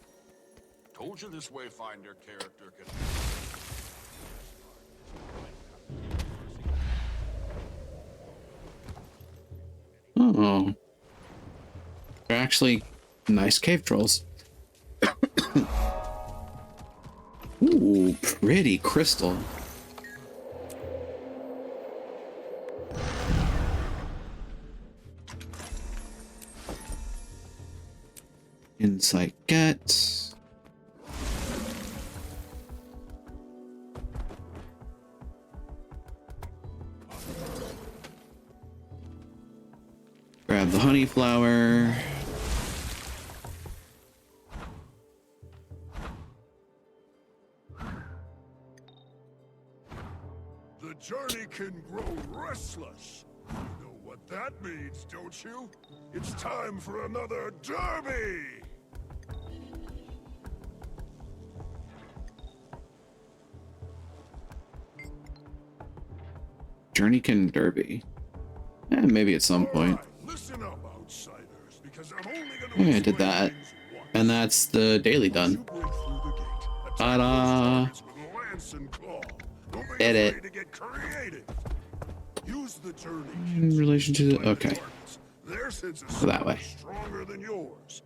Told you this Wayfinder character could. Oh. They're actually nice cave trolls. Ooh, pretty crystal. Insight get. Grab the honey flower. The journey can grow restless. You know what that means, don't you? It's time for another derby! Journeykin Derby. Maybe at some point. Listen up, outsiders, because I'm only gonna Yeah, I did that. And that's the daily done. Ta-da! Edit. to get creative. Use the journey In relation to the... Okay. Their sense of So that way. stronger than yours.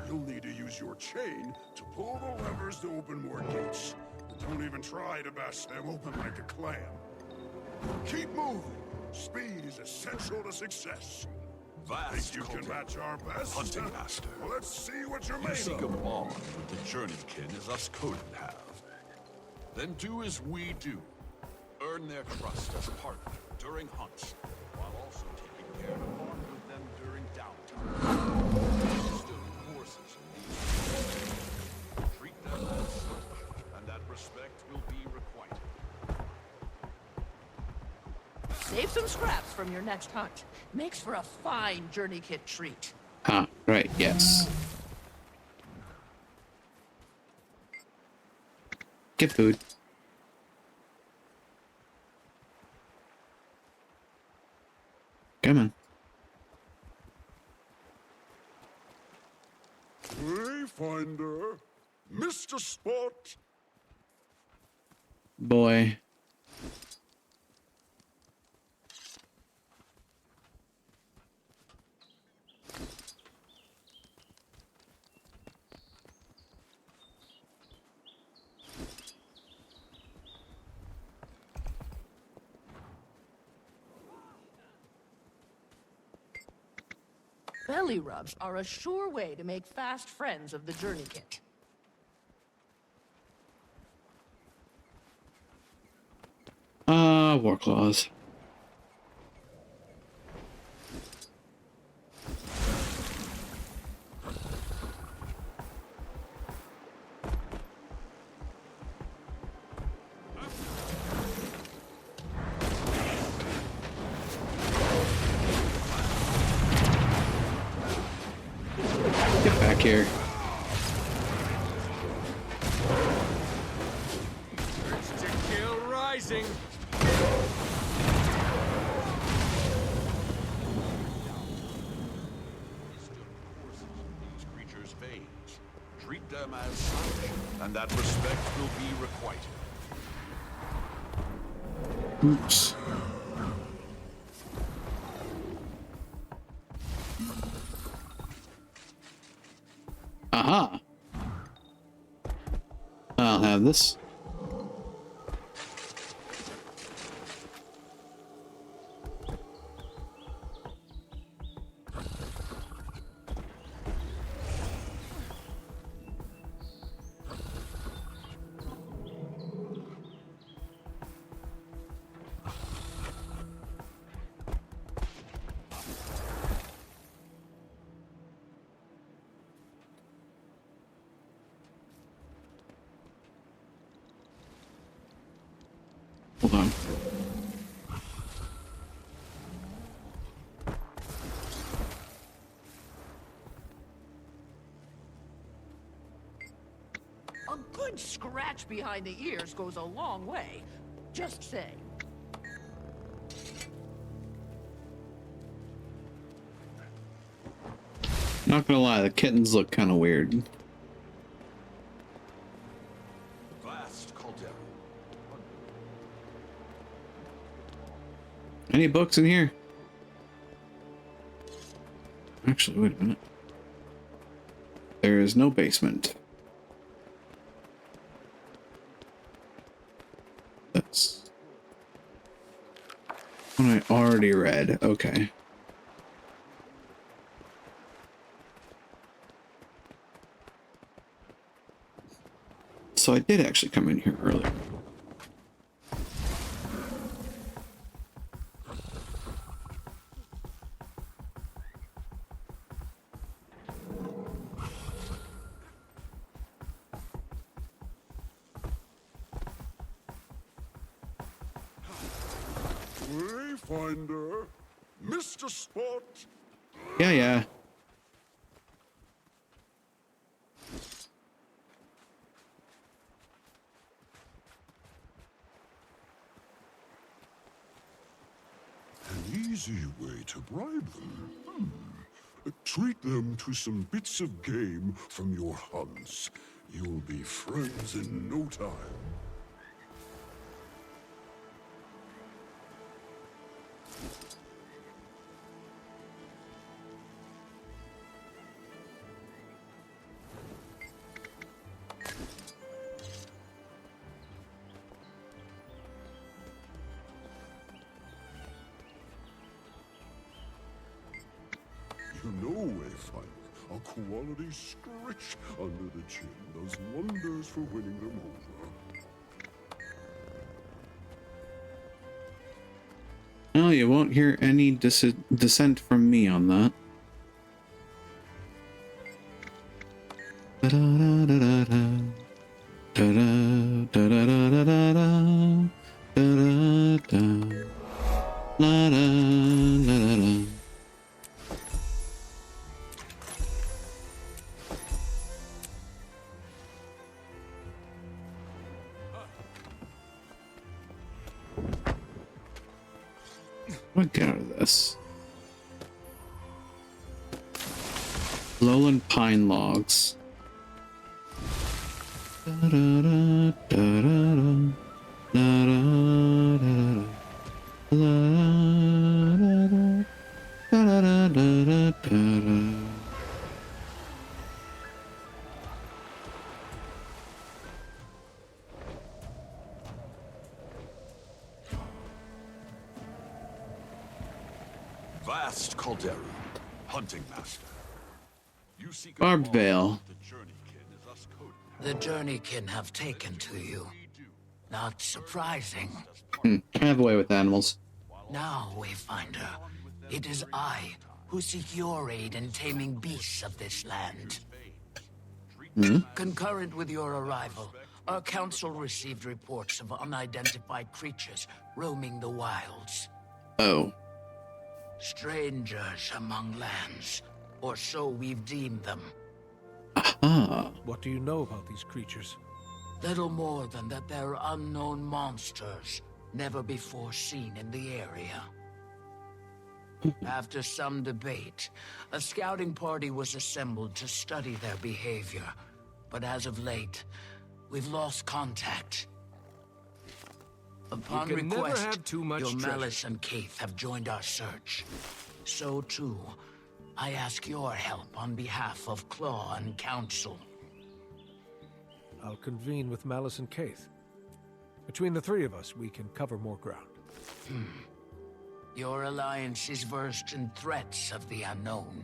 You'll need to use your chain to pull the levers to open more gates. But don't even try to bash them open like a clam. Keep moving. Speed is essential to success. Vast Think you can match our best? Hunting master. Let's see what you're You made seek a of. bond with the Journeykin as us Conan have. Then do as we do. Earn their trust as a partner during hunts, while also taking care to bond with them during downtime. Still horses in these. Treat them as such, and that respect will be requited. Save some scraps from your next hunt. Makes for a fine journey kit treat. Ah, right, yes. Get food. Come on. Wayfinder, Mr. Spot. Boy. Belly rubs are a sure way to make fast friends of the journey kit. War claws. Get back here. Urge to kill rising. These creatures' veins. Treat them as such, and that respect will be requited. Oops. Aha. I'll have this. Hold on. A good scratch behind the ears goes a long way. Just saying. Not gonna lie, the kittens look kind of weird. Vast caldera. Any books in here? Actually, wait a minute. There is no basement. That's one I already read. Okay. So I did actually come in here earlier. Wayfinder, Mr. Spot. Yeah. An easy way to bribe them. Treat them to some bits of game from your hunts. You'll be friends in no time. You know, Wayfinder, a quality stretch under the chin does wonders for winning them over. Well, you won't hear any dissent from me on that. What get out of this? Lowland pine logs. Vast caldera, hunting master. You seek Barbed Vale. The Journeykin have taken to you. Not surprising. I have a way with animals. Now, Wayfinder, it is I who seek your aid in taming beasts of this land. Concurrent with your arrival, our council received reports of unidentified creatures roaming the wilds. Oh. Strangers among lands, or so we've deemed them. Aha. What do you know about these creatures? Little more than that they're unknown monsters, never before seen in the area. After some debate, a scouting party was assembled to study their behavior. But as of late, we've lost contact. Upon You can never request, have too much your treasure. Malice and Keith have joined our search. So too, I ask your help on behalf of Claw and Council. I'll convene with Malice and Kaith. Between the three of us, we can cover more ground. Your alliance is versed in threats of the unknown.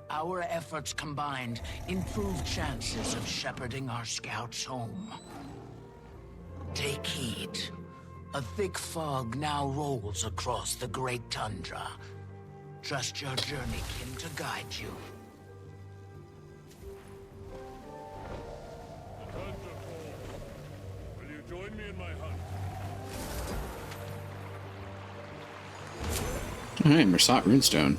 Our efforts combined improve chances of shepherding our scouts home. Take heed. A thick fog now rolls across the great tundra. Trust your journeykin to guide you. Will you join me in my hunt? Alright, Mersat Runestone.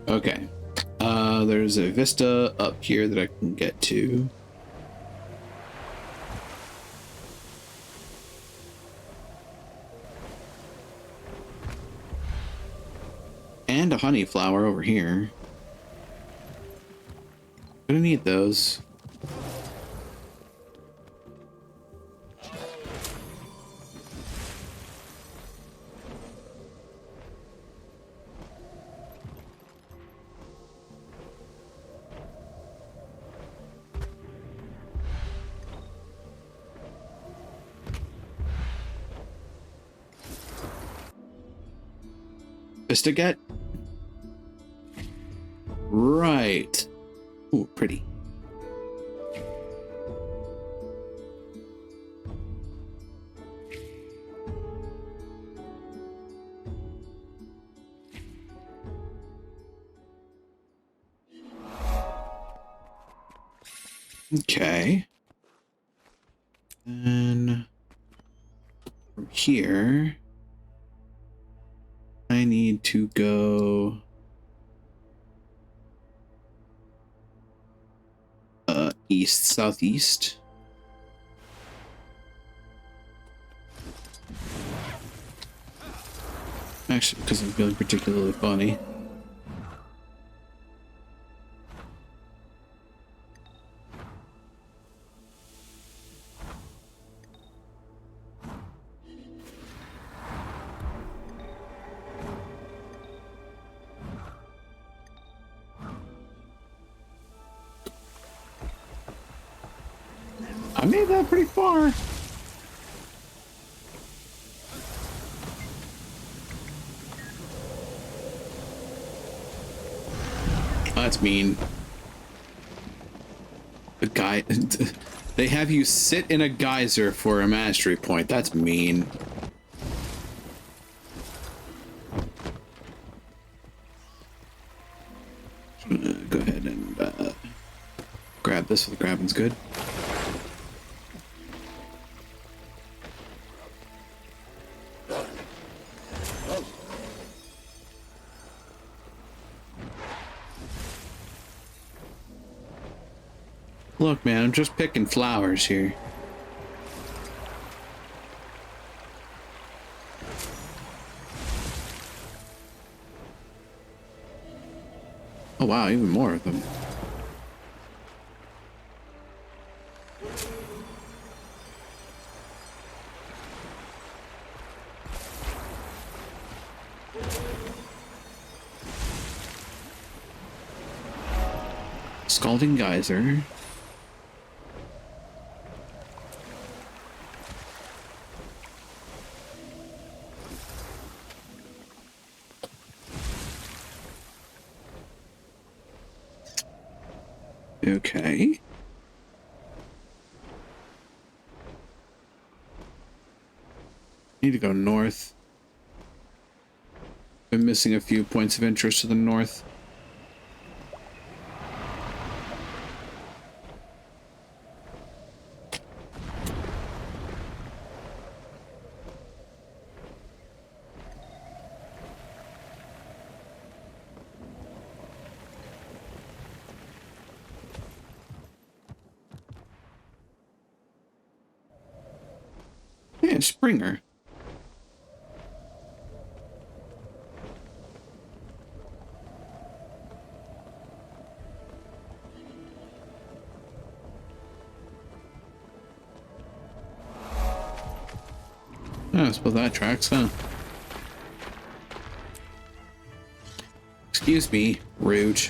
Okay. There's a vista up here that I can get to. And a honey flower over here. Gonna need those. Vistaget? Right. Ooh, pretty. Okay. And from here, I need to go east, southeast. Actually, because I'm feeling particularly funny. I made that pretty far. That's mean. The guy, they have you sit in a geyser for a mastery point. That's mean. Go ahead and grab this. The grabbing's good. Look, man, I'm just picking flowers here. Oh wow, even more of them. Scalding Geyser. Okay. Need to go north. Been missing a few points of interest to the north. Yeah, Springer. Oh, I suppose that tracks, huh? Excuse me, rude.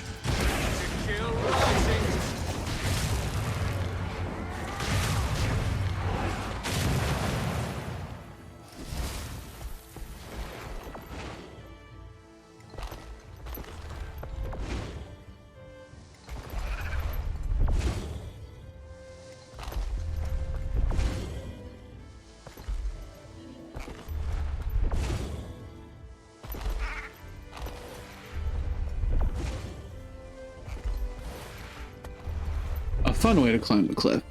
Fun way to climb the cliff.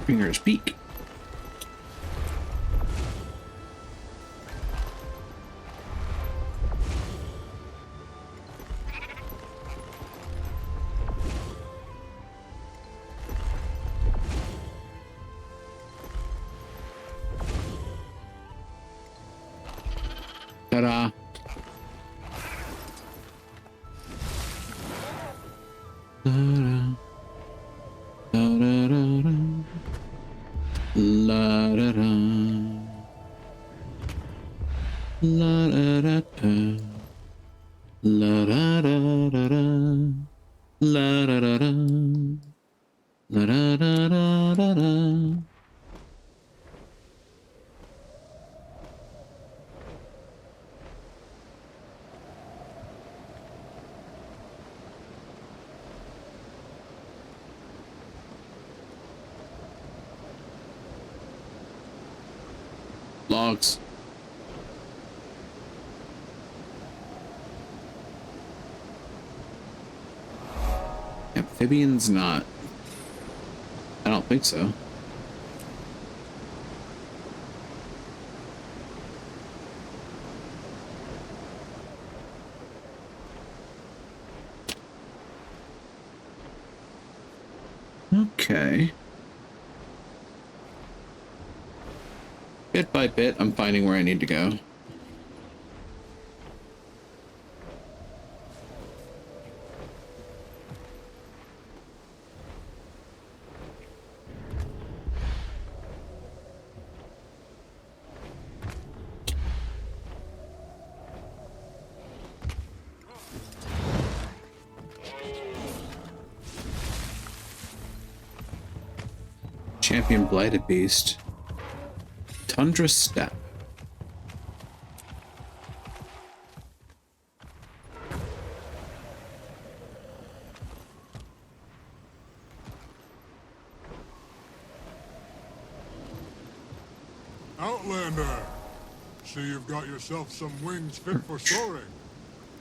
Springer's Peak. Ta-da. Logs. Amphibians not. I don't think so. Okay. Bit by bit, I'm finding where I need to go. Champion Blighted Beast. Tundra Steppe. Outlander! See, you've got yourself some wings fit for soaring.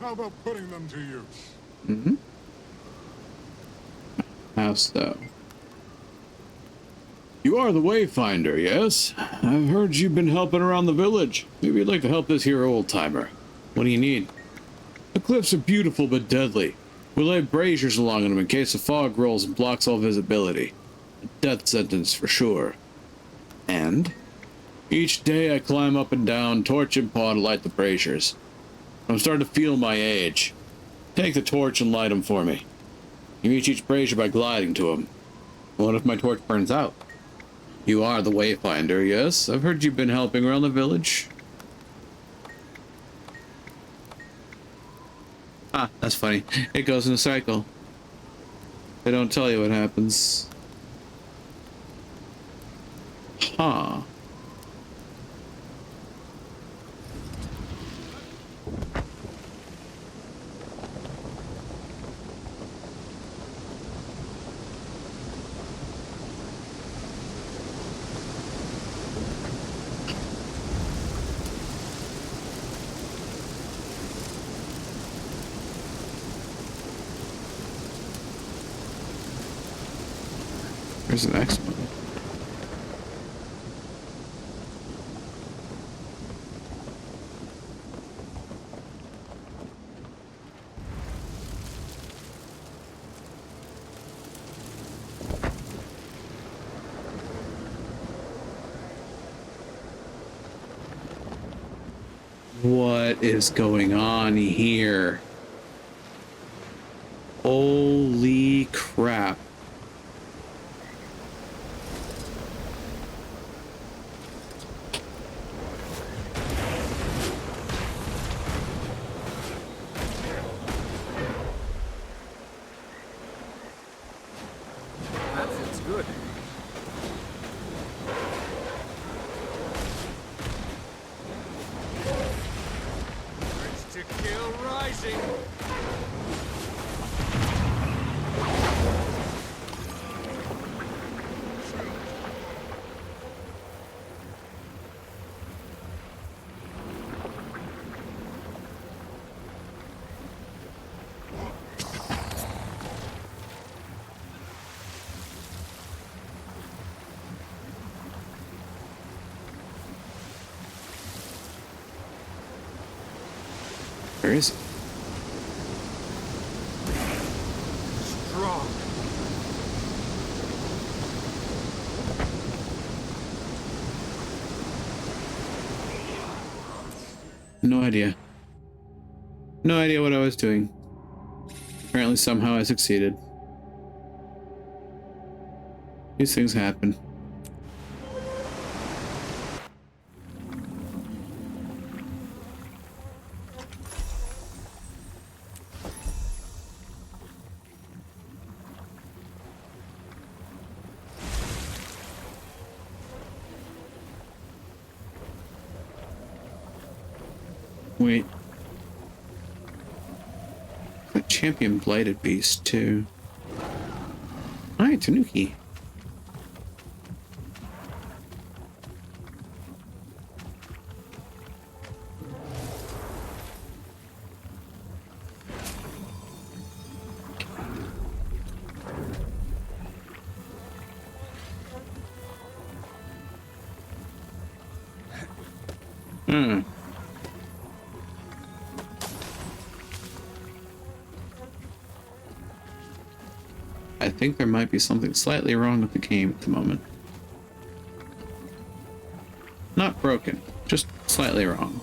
How about putting them to use? Mm-hmm. How so? You are the Wayfinder, yes? I've heard you've been helping around the village. Maybe you'd like to help this here old-timer. What do you need? The cliffs are beautiful but deadly. We lay braziers along them in case the fog rolls and blocks all visibility. A death sentence for sure. And? Each day I climb up and down, torch in paw to light the braziers. I'm starting to feel my age. Take the torch and light them for me. You reach each brazier by gliding to them. What if my torch burns out? You are the Wayfinder, yes? I've heard you've been helping around the village. Ah, that's funny. It goes in a cycle. They don't tell you what happens. Huh. Where's the next one? What is going on here? Holy crap. That feels good. Urge to kill rising. Where is it? Strong. No idea. No idea what I was doing. Apparently somehow I succeeded. These things happen. Wait. A champion blighted beast too. Alright, Tanuki. I think there might be something slightly wrong with the game at the moment. Not broken, just slightly wrong.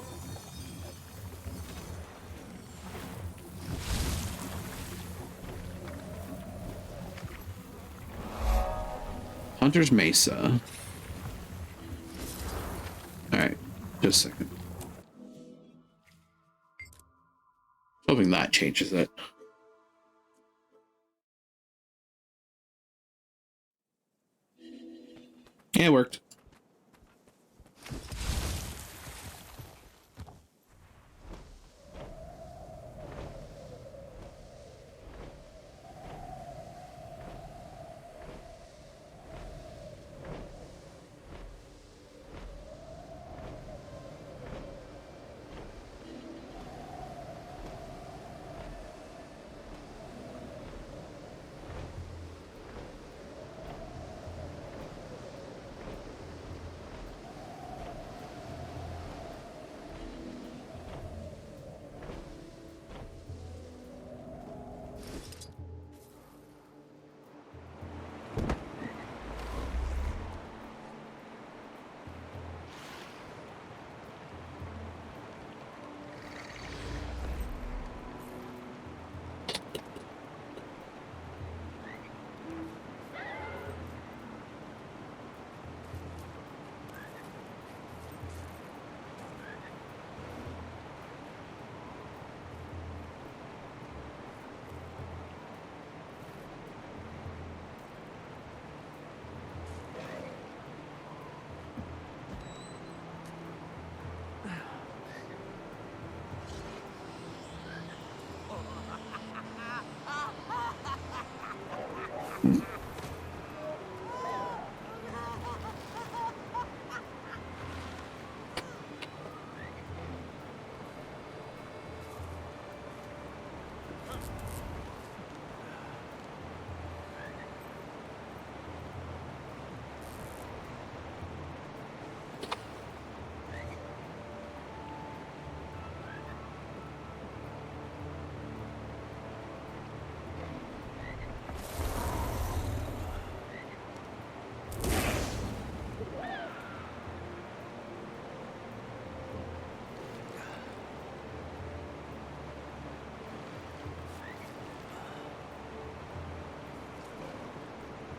Hunter's Mesa. Alright, just a second. Hoping that changes it. Yeah, it worked.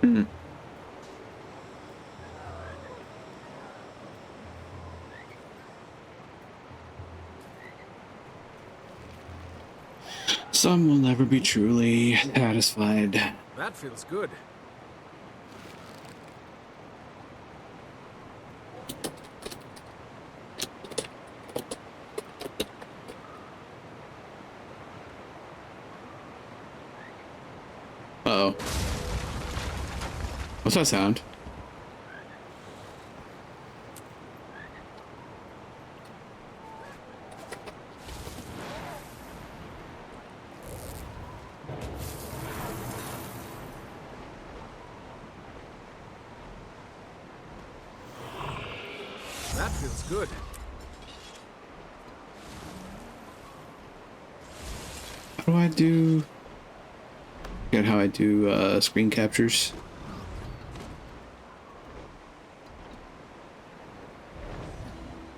Hmm. Some will never be truly satisfied. That feels good. Uh-oh. What's that sound? That feels good. How do I do... Forget how I do screen captures.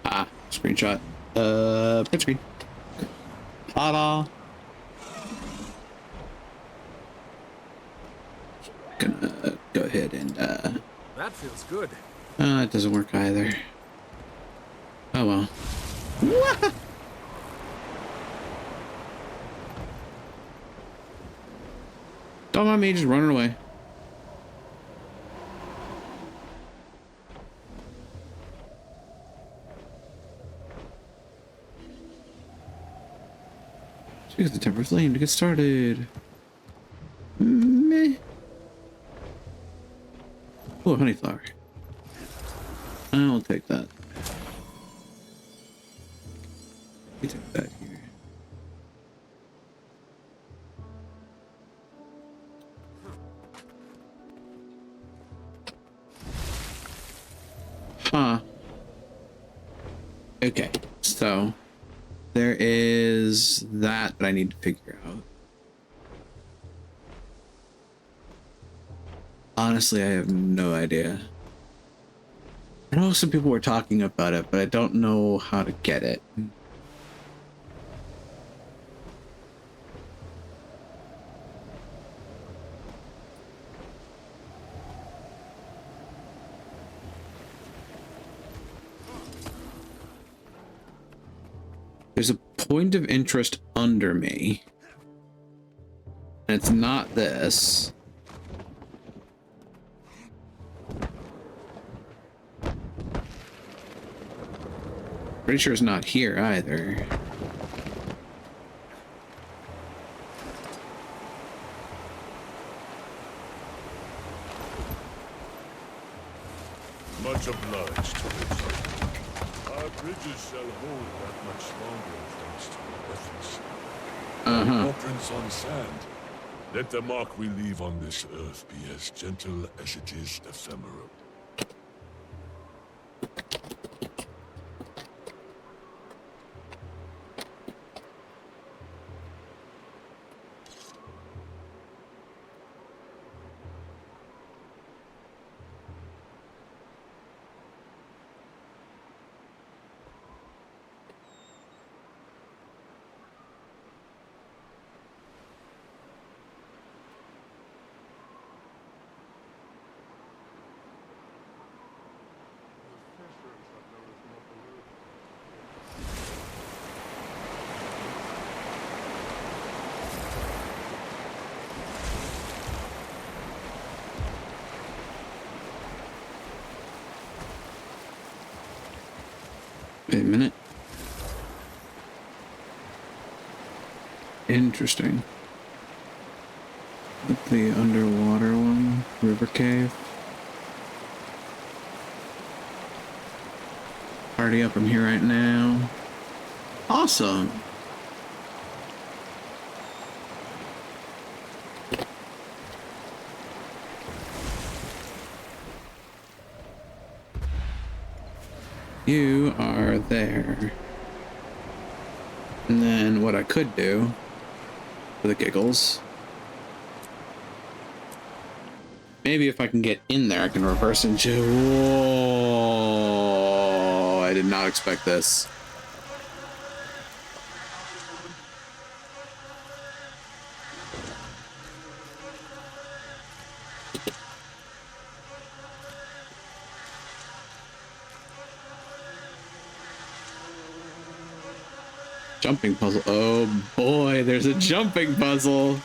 Ah, screenshot. Print screen. Ta-da! Gonna go ahead and That feels good. it doesn't work either. Oh well. What? Don't mind me just running away. Use the temper flame to get started. Meh. Oh, honey flower. I'll take that. We take that here. Huh. Okay, so there is that I need to figure out. Honestly, I have no idea. I know some people were talking about it, but I don't know how to get it. There's a point of interest under me. And it's not this. Pretty sure it's not here either. Much obliged to it. Our bridges shall hold that much longer thanks to your efforts. Footprints on sand. Let the mark we leave on this earth be as gentle as it is ephemeral. Wait a minute. Interesting. The underwater one, river cave. Party up from here right now. Awesome. You are there. And then what I could do, for the giggles, maybe if I can get in there, I can reverse into... Whoa! I did not expect this. Jumping puzzle. Oh boy, there's a jumping puzzle.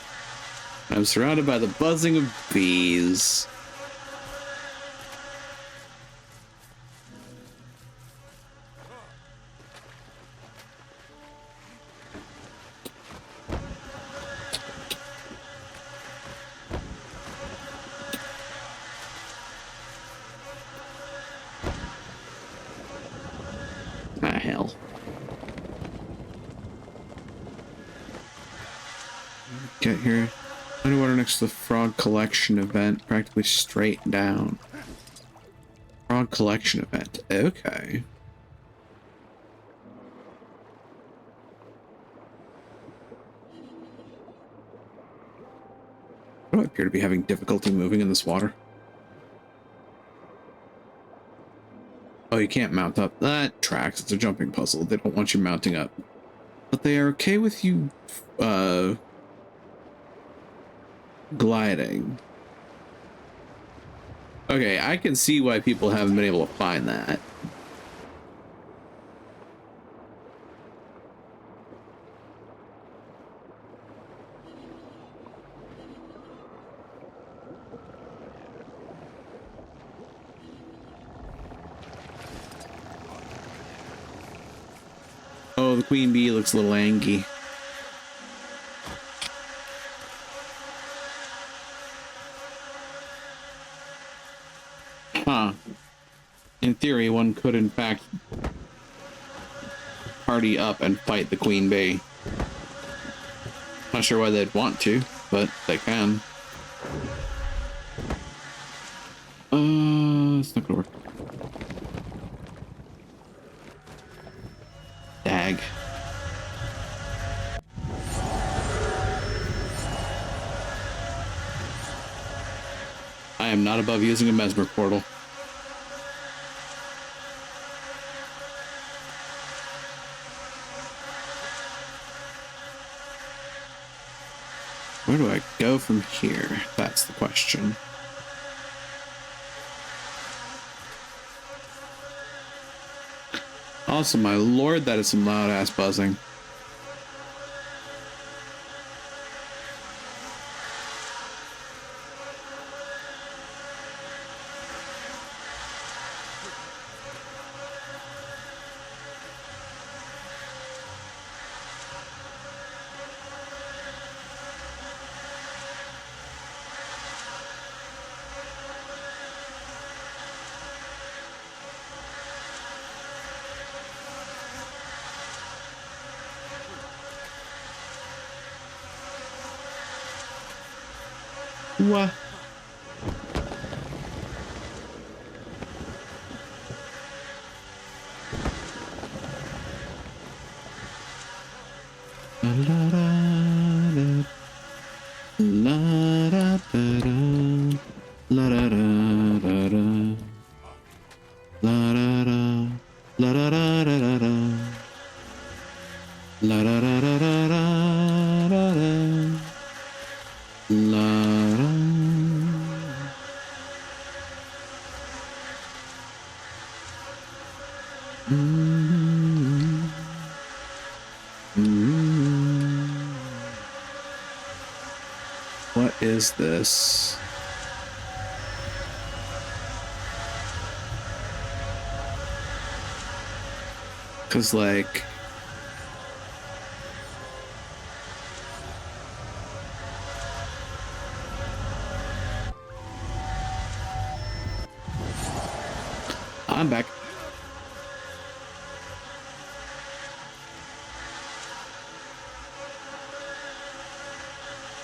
I'm surrounded by the buzzing of bees. Ah, hell. Get here. Underwater next to the frog collection event, practically straight down. Frog collection event. Okay. I don't appear to be having difficulty moving in this water. Oh, you can't mount up. That tracks. It's a jumping puzzle. They don't want you mounting up. But they are okay with you, gliding. Okay, I can see why people haven't been able to find that. Oh, the queen bee looks a little angry. Huh. In theory, one could in fact party up and fight the queen bee. Not sure why they'd want to, but they can. It's not gonna work. Dag. I am not above using a mesmer portal. Where do I go from here? That's the question. Also, my lord, that is some loud ass buzzing. What? What is this? Cause like I'm back.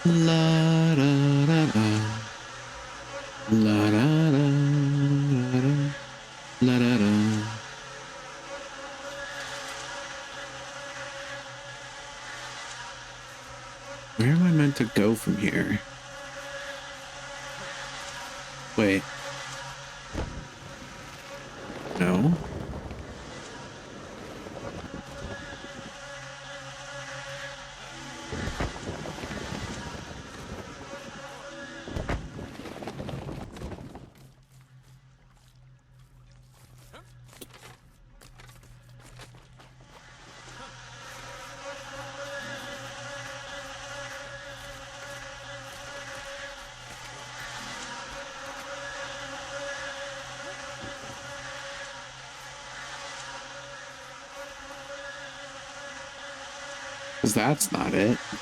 La da da da. La da da da. La da da. Where am I meant to go from here? Wait. No. Because that's not it. I'm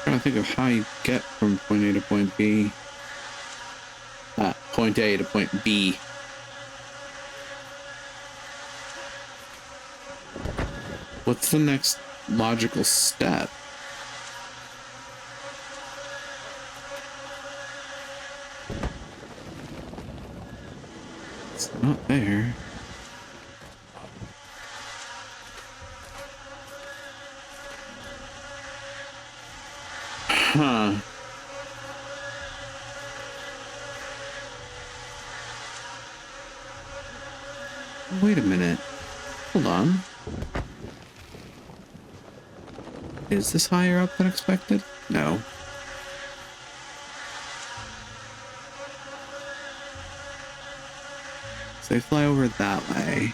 trying to think of how you get from point A to point B. Point A to point B. What's the next logical step? It's not there. Huh. Wait a minute. Hold on. Is this higher up than expected? No. So they fly over that way.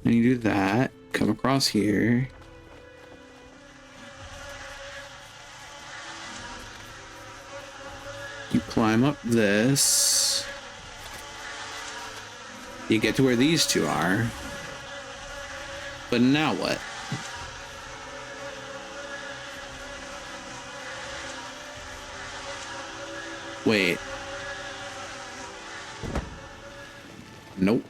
And you do that, come across here. You climb up this. You get to where these two are. But now what? Wait. Nope.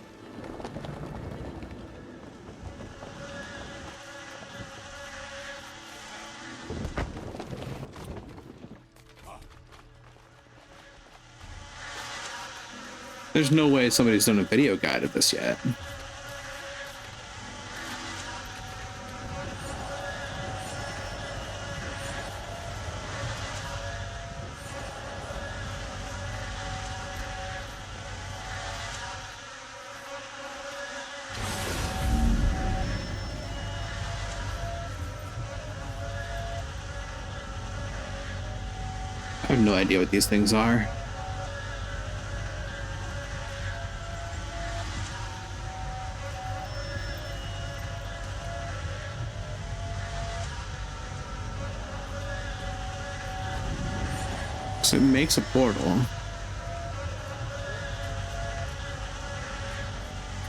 There's no way somebody's done a video guide of this yet. I have no idea what these things are. So it makes a portal.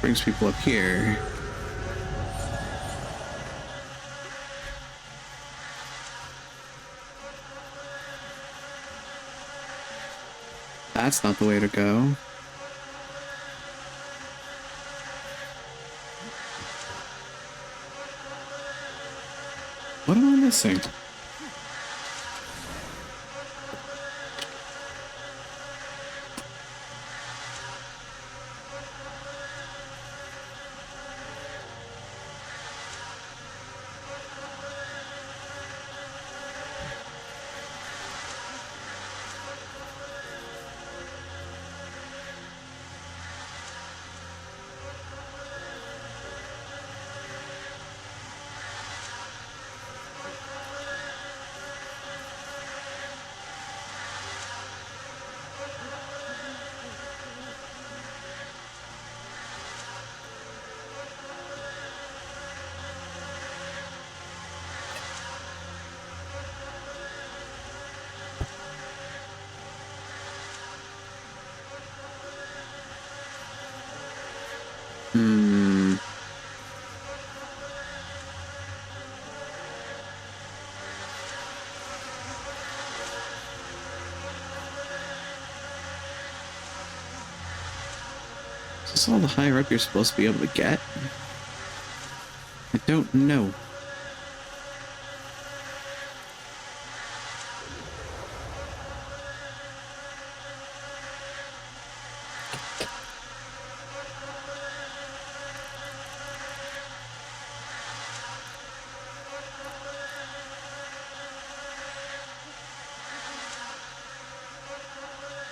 Brings people up here. That's not the way to go. What am I missing? Is this all the higher up you're supposed to be able to get? I don't know.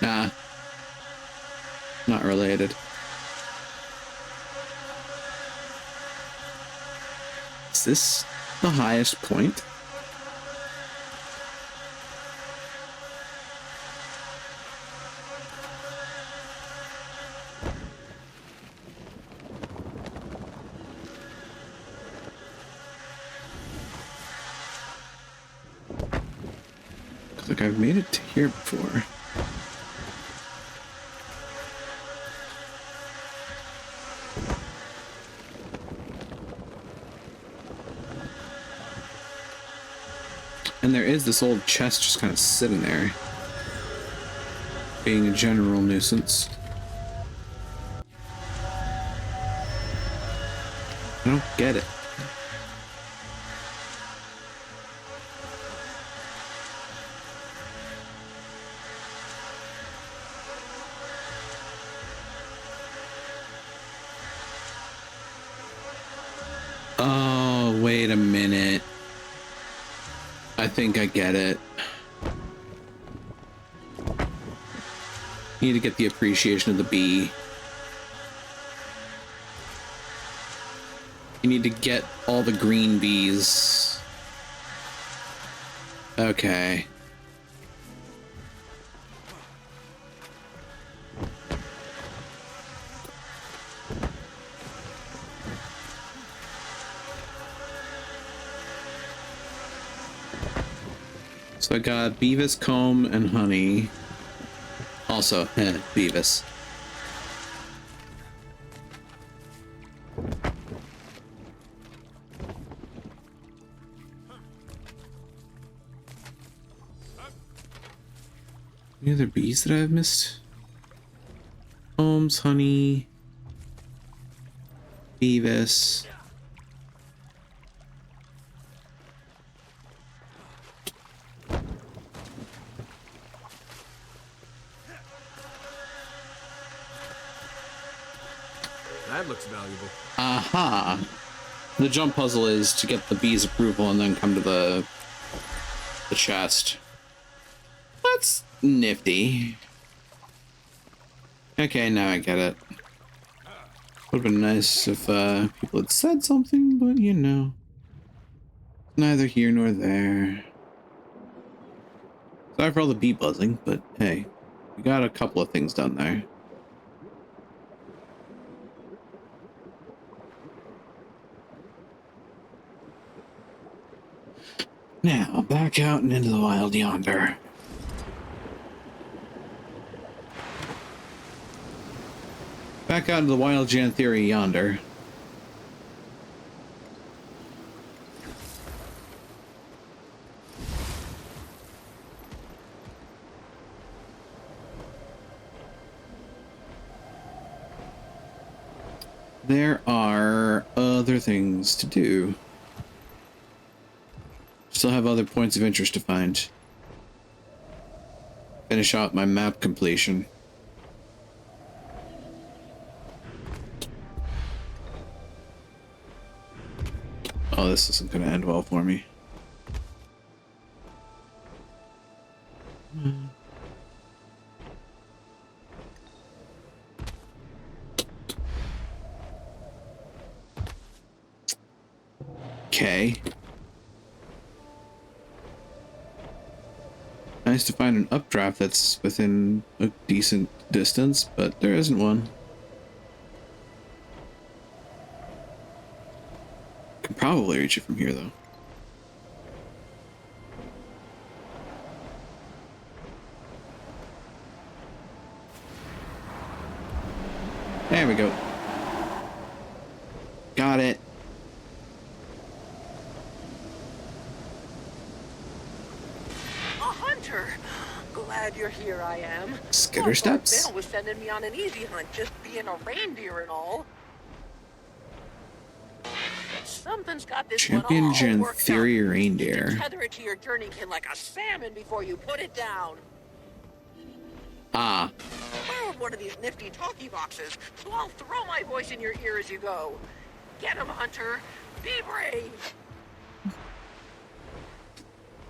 Nah. Not related. Is this the highest point? like I've made it to here before. And there is this old chest just kind of sitting there, being a general nuisance. I don't get it. Oh, wait a minute. I think I get it. You need to get the appreciation of the bee. You need to get all the green bees. Okay. So I got Beavis, comb, and honey. Also, Beavis. Any other bees that I've missed? Combs, honey, Beavis. That looks valuable. Aha! The jump puzzle is to get the bee's approval and then come to the chest. That's nifty. Okay, now I get it. Would have been nice if people had said something, but you know, neither here nor there. Sorry for all the bee buzzing, but hey, we got a couple of things done there. Now, back out and into the wild yonder. Back out into the wild Jantheria yonder. There are other things to do. Still have other points of interest to find. Finish out my map completion. Oh, this isn't going to end well for me. Okay. Nice to find an updraft that's within a decent distance, but there isn't one. Could probably reach it from here, though. There we go. Got it. Glad you're here, I am. Skitter steps? Bill was sending me on an easy hunt, just being a reindeer and all. Something's got this Champion Jantheria reindeer. Tether it to your journey pin like a salmon before you put it down. Ah. Borrowed one of these nifty talkie boxes, so I'll throw my voice in your ear as you go. Get him, Hunter. Be brave.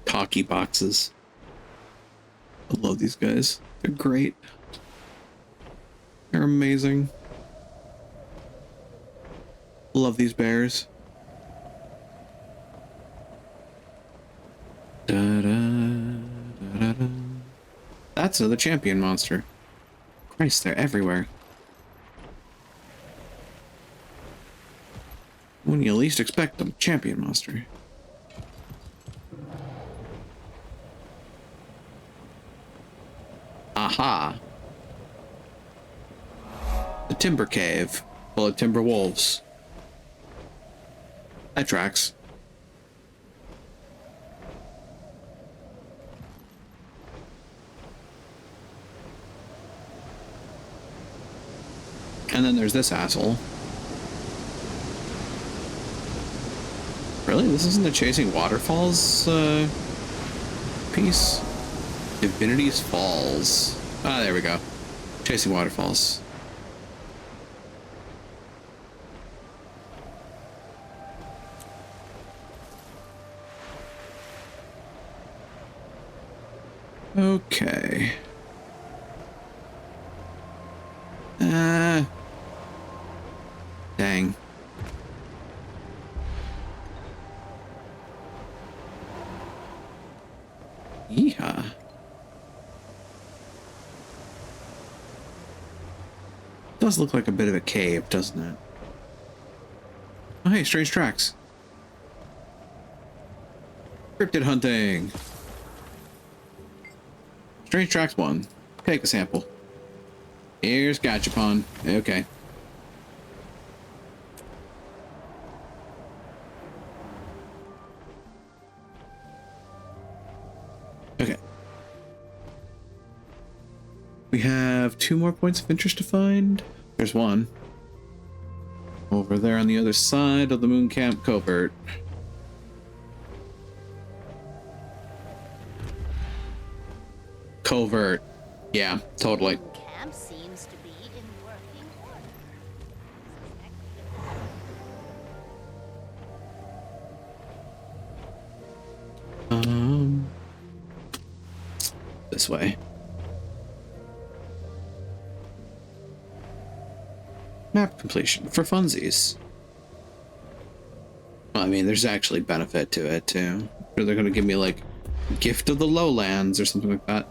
Talkie boxes. I love these guys. They're great. They're amazing. Love these bears. Da, da, da, da, da. That's another champion monster. Christ, they're everywhere. When you least expect them, champion monster. Aha. The Timber Cave, full of timber wolves. That tracks. And then there's this asshole. Really? This isn't the Chasing Waterfalls piece? Divinity's Falls. Ah, there we go. Chasing Waterfalls. Okay. Dang. Yeehaw. Does look like a bit of a cave, doesn't it? Oh, hey, strange tracks. Cryptid hunting. Strange tracks 1. Take a sample. Here's Gachapon. Okay. Okay. We have 2 more points of interest to find. There's one. Over there on the other side of the Moon Camp Covert. Covert. Yeah, totally. Camp seems to be in working order. This way. Map completion for funsies. Well, I mean, there's actually benefit to it too. Or they're gonna give me like Gift of the Lowlands or something like that.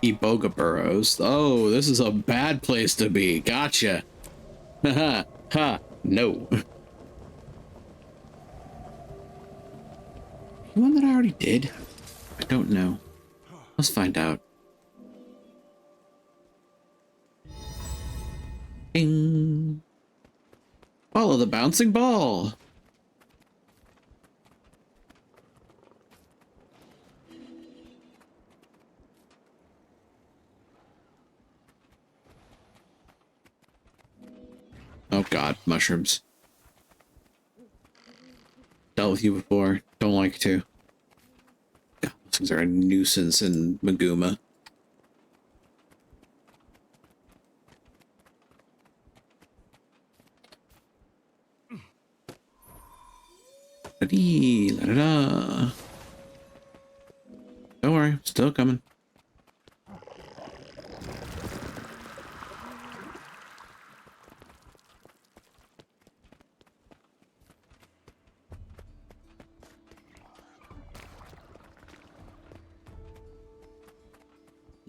Iboga Burrows. Oh, this is a bad place to be. Gotcha. Haha. Ha. No. One that I already did? I don't know. Let's find out. Bing. Follow the bouncing ball. Oh god, mushrooms. Dealt with you before. Don't like to. God, those things are a nuisance in Maguma. La-dee-la-da-da. Don't worry, still coming.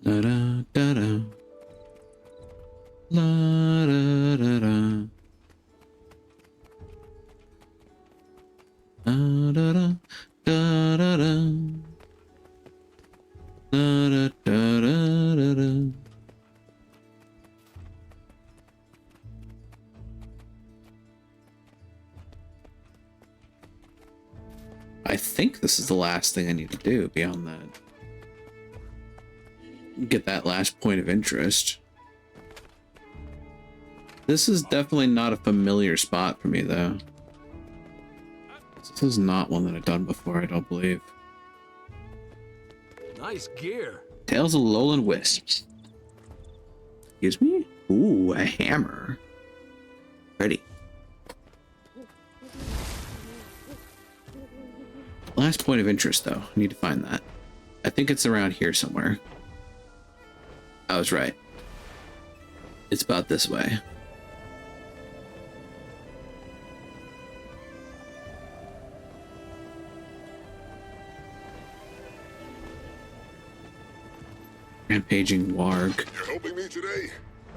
La da da da. La da da da. Da da da da da da. Da da da da da. I think this is the last thing I need to do beyond that. Get that last point of interest. This is definitely not a familiar spot for me, though. This is not one that I've done before, I don't believe. Nice gear. Tales of Lowland Wisps. Excuse me? Ooh, a hammer. Ready. Last point of interest, though. I need to find that. I think it's around here somewhere. I was right. It's about this way. Rampaging warg. You're helping me today?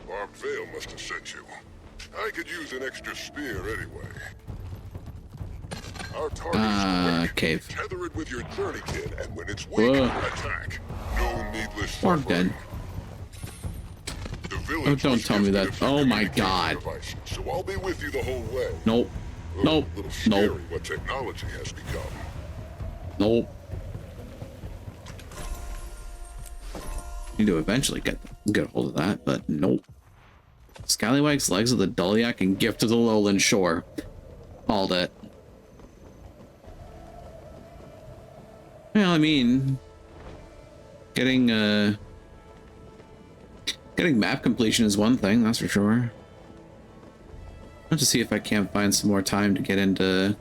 Barbed Veil must have sent you. I could use an extra spear anyway. Our target is cave. Tether it with your journeykin, and when it's weak, attack. No needless Or suffering. dead. Oh, don't tell me that. Oh my god. So I'll be with you the whole way. Nope. Nope. A little scary Nope. what technology has become. Nope. Need to eventually get a hold of that, but nope. Scallywag's legs of the Dulyak and gift of the Lowland Shore. Called it. Well, I mean, getting map completion is one thing, that's for sure. I'll have to see if I can't find some more time to get into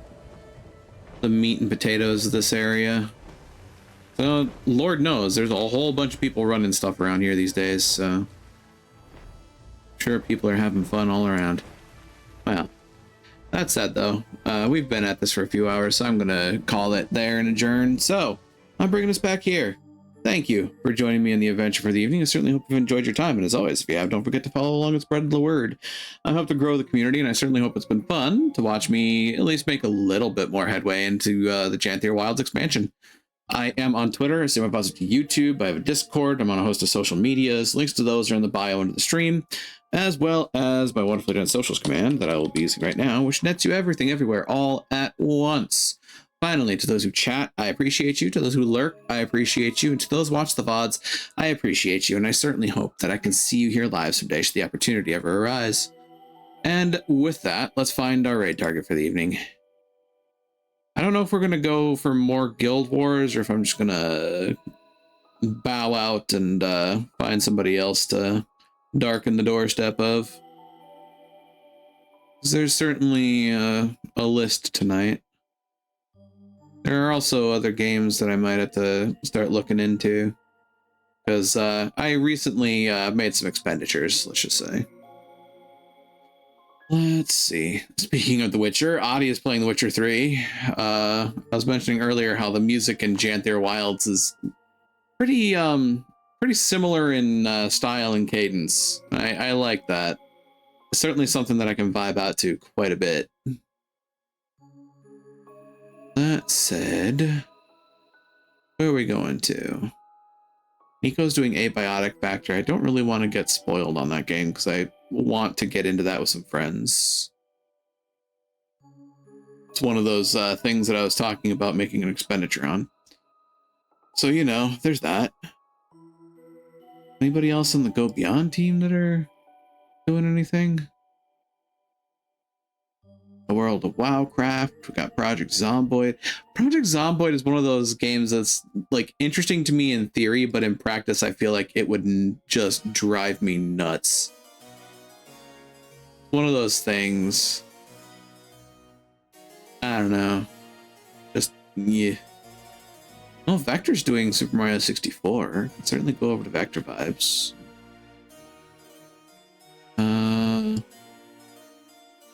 the meat and potatoes of this area. So, Lord knows, there's a whole bunch of people running stuff around here these days, so I'm sure people are having fun all around. Well, that said though, we've been at this for a few hours, so I'm gonna call it there and adjourn. So, I'm bringing us back here. Thank you for joining me in the adventure for the evening. I certainly hope you've enjoyed your time, and as always, if you have, don't forget to follow along and spread the word. I hope to grow the community, and I certainly hope it's been fun to watch me at least make a little bit more headway into the Janthier Wilds expansion. I am on Twitter, I see my positive to YouTube, I have a Discord, I'm on a host of social medias. Links to those are in the bio under the stream, as well as my wonderfully done socials command that I will be using right now, which nets you everything everywhere all at once. Finally, to those who chat, I appreciate you. To those who lurk, I appreciate you. And to those who watch the VODs, I appreciate you. And I certainly hope that I can see you here live someday should the opportunity ever arise. And with that, let's find our raid target for the evening. I don't know if we're going to go for more Guild Wars or if I'm just going to bow out and find somebody else to darken the doorstep of. 'Cause there's certainly a list tonight. There are also other games that I might have to start looking into, because I recently made some expenditures, let's just say. Let's see. Speaking of The Witcher, Adi is playing The Witcher 3. I was mentioning earlier how the music in Janthier Wilds is pretty similar in style and cadence. I like that. It's certainly something that I can vibe out to quite a bit. That said, where are we going to? Nico's doing Abiotic Factor. I don't really want to get spoiled on that game because I want to get into that with some friends. It's one of those things that I was talking about making an expenditure on. So, you know, there's that. Anybody else on the Go Beyond team that are doing anything? The World of Wowcraft. We got Project Zomboid. Project Zomboid is one of those games that's like interesting to me in theory, but in practice I feel like it would just drive me nuts. One of those things. I don't know. Just yeah. Oh, Vector's doing Super Mario 64. I'd certainly go over to Vector Vibes.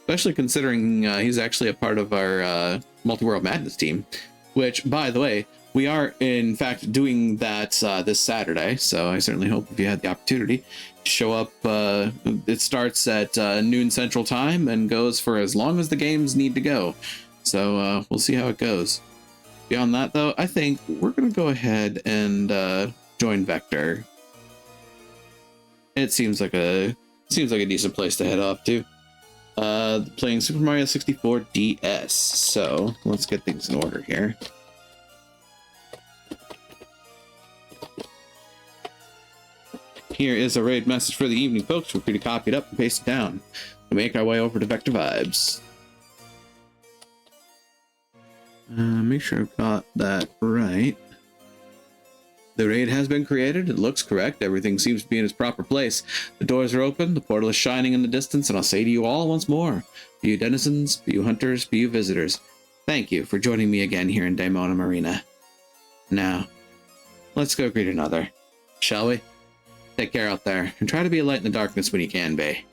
Especially considering he's actually a part of our Multi-World Madness team, which, by the way, we are in fact doing that this Saturday. So I certainly hope if you had the opportunity to show up. It starts at noon Central Time and goes for as long as the games need to go. So we'll see how it goes. Beyond that, though, I think we're going to go ahead and join Vector. It seems like a decent place to head off to. Playing Super Mario 64 DS. So let's get things in order here. Here is a raid message for the evening, folks. Feel free to copy it up and paste it down. We make our way over to Vector Vibes. Make sure I've got that right. The raid has been created. It looks correct. Everything seems to be in its proper place. The doors are open. The portal is shining in the distance. And I'll say to you all once more, be you denizens, be you hunters, be you visitors, thank you for joining me again here in Daimona Marina. Now, let's go greet another, shall we? Take care out there, and try to be a light in the darkness when you can be.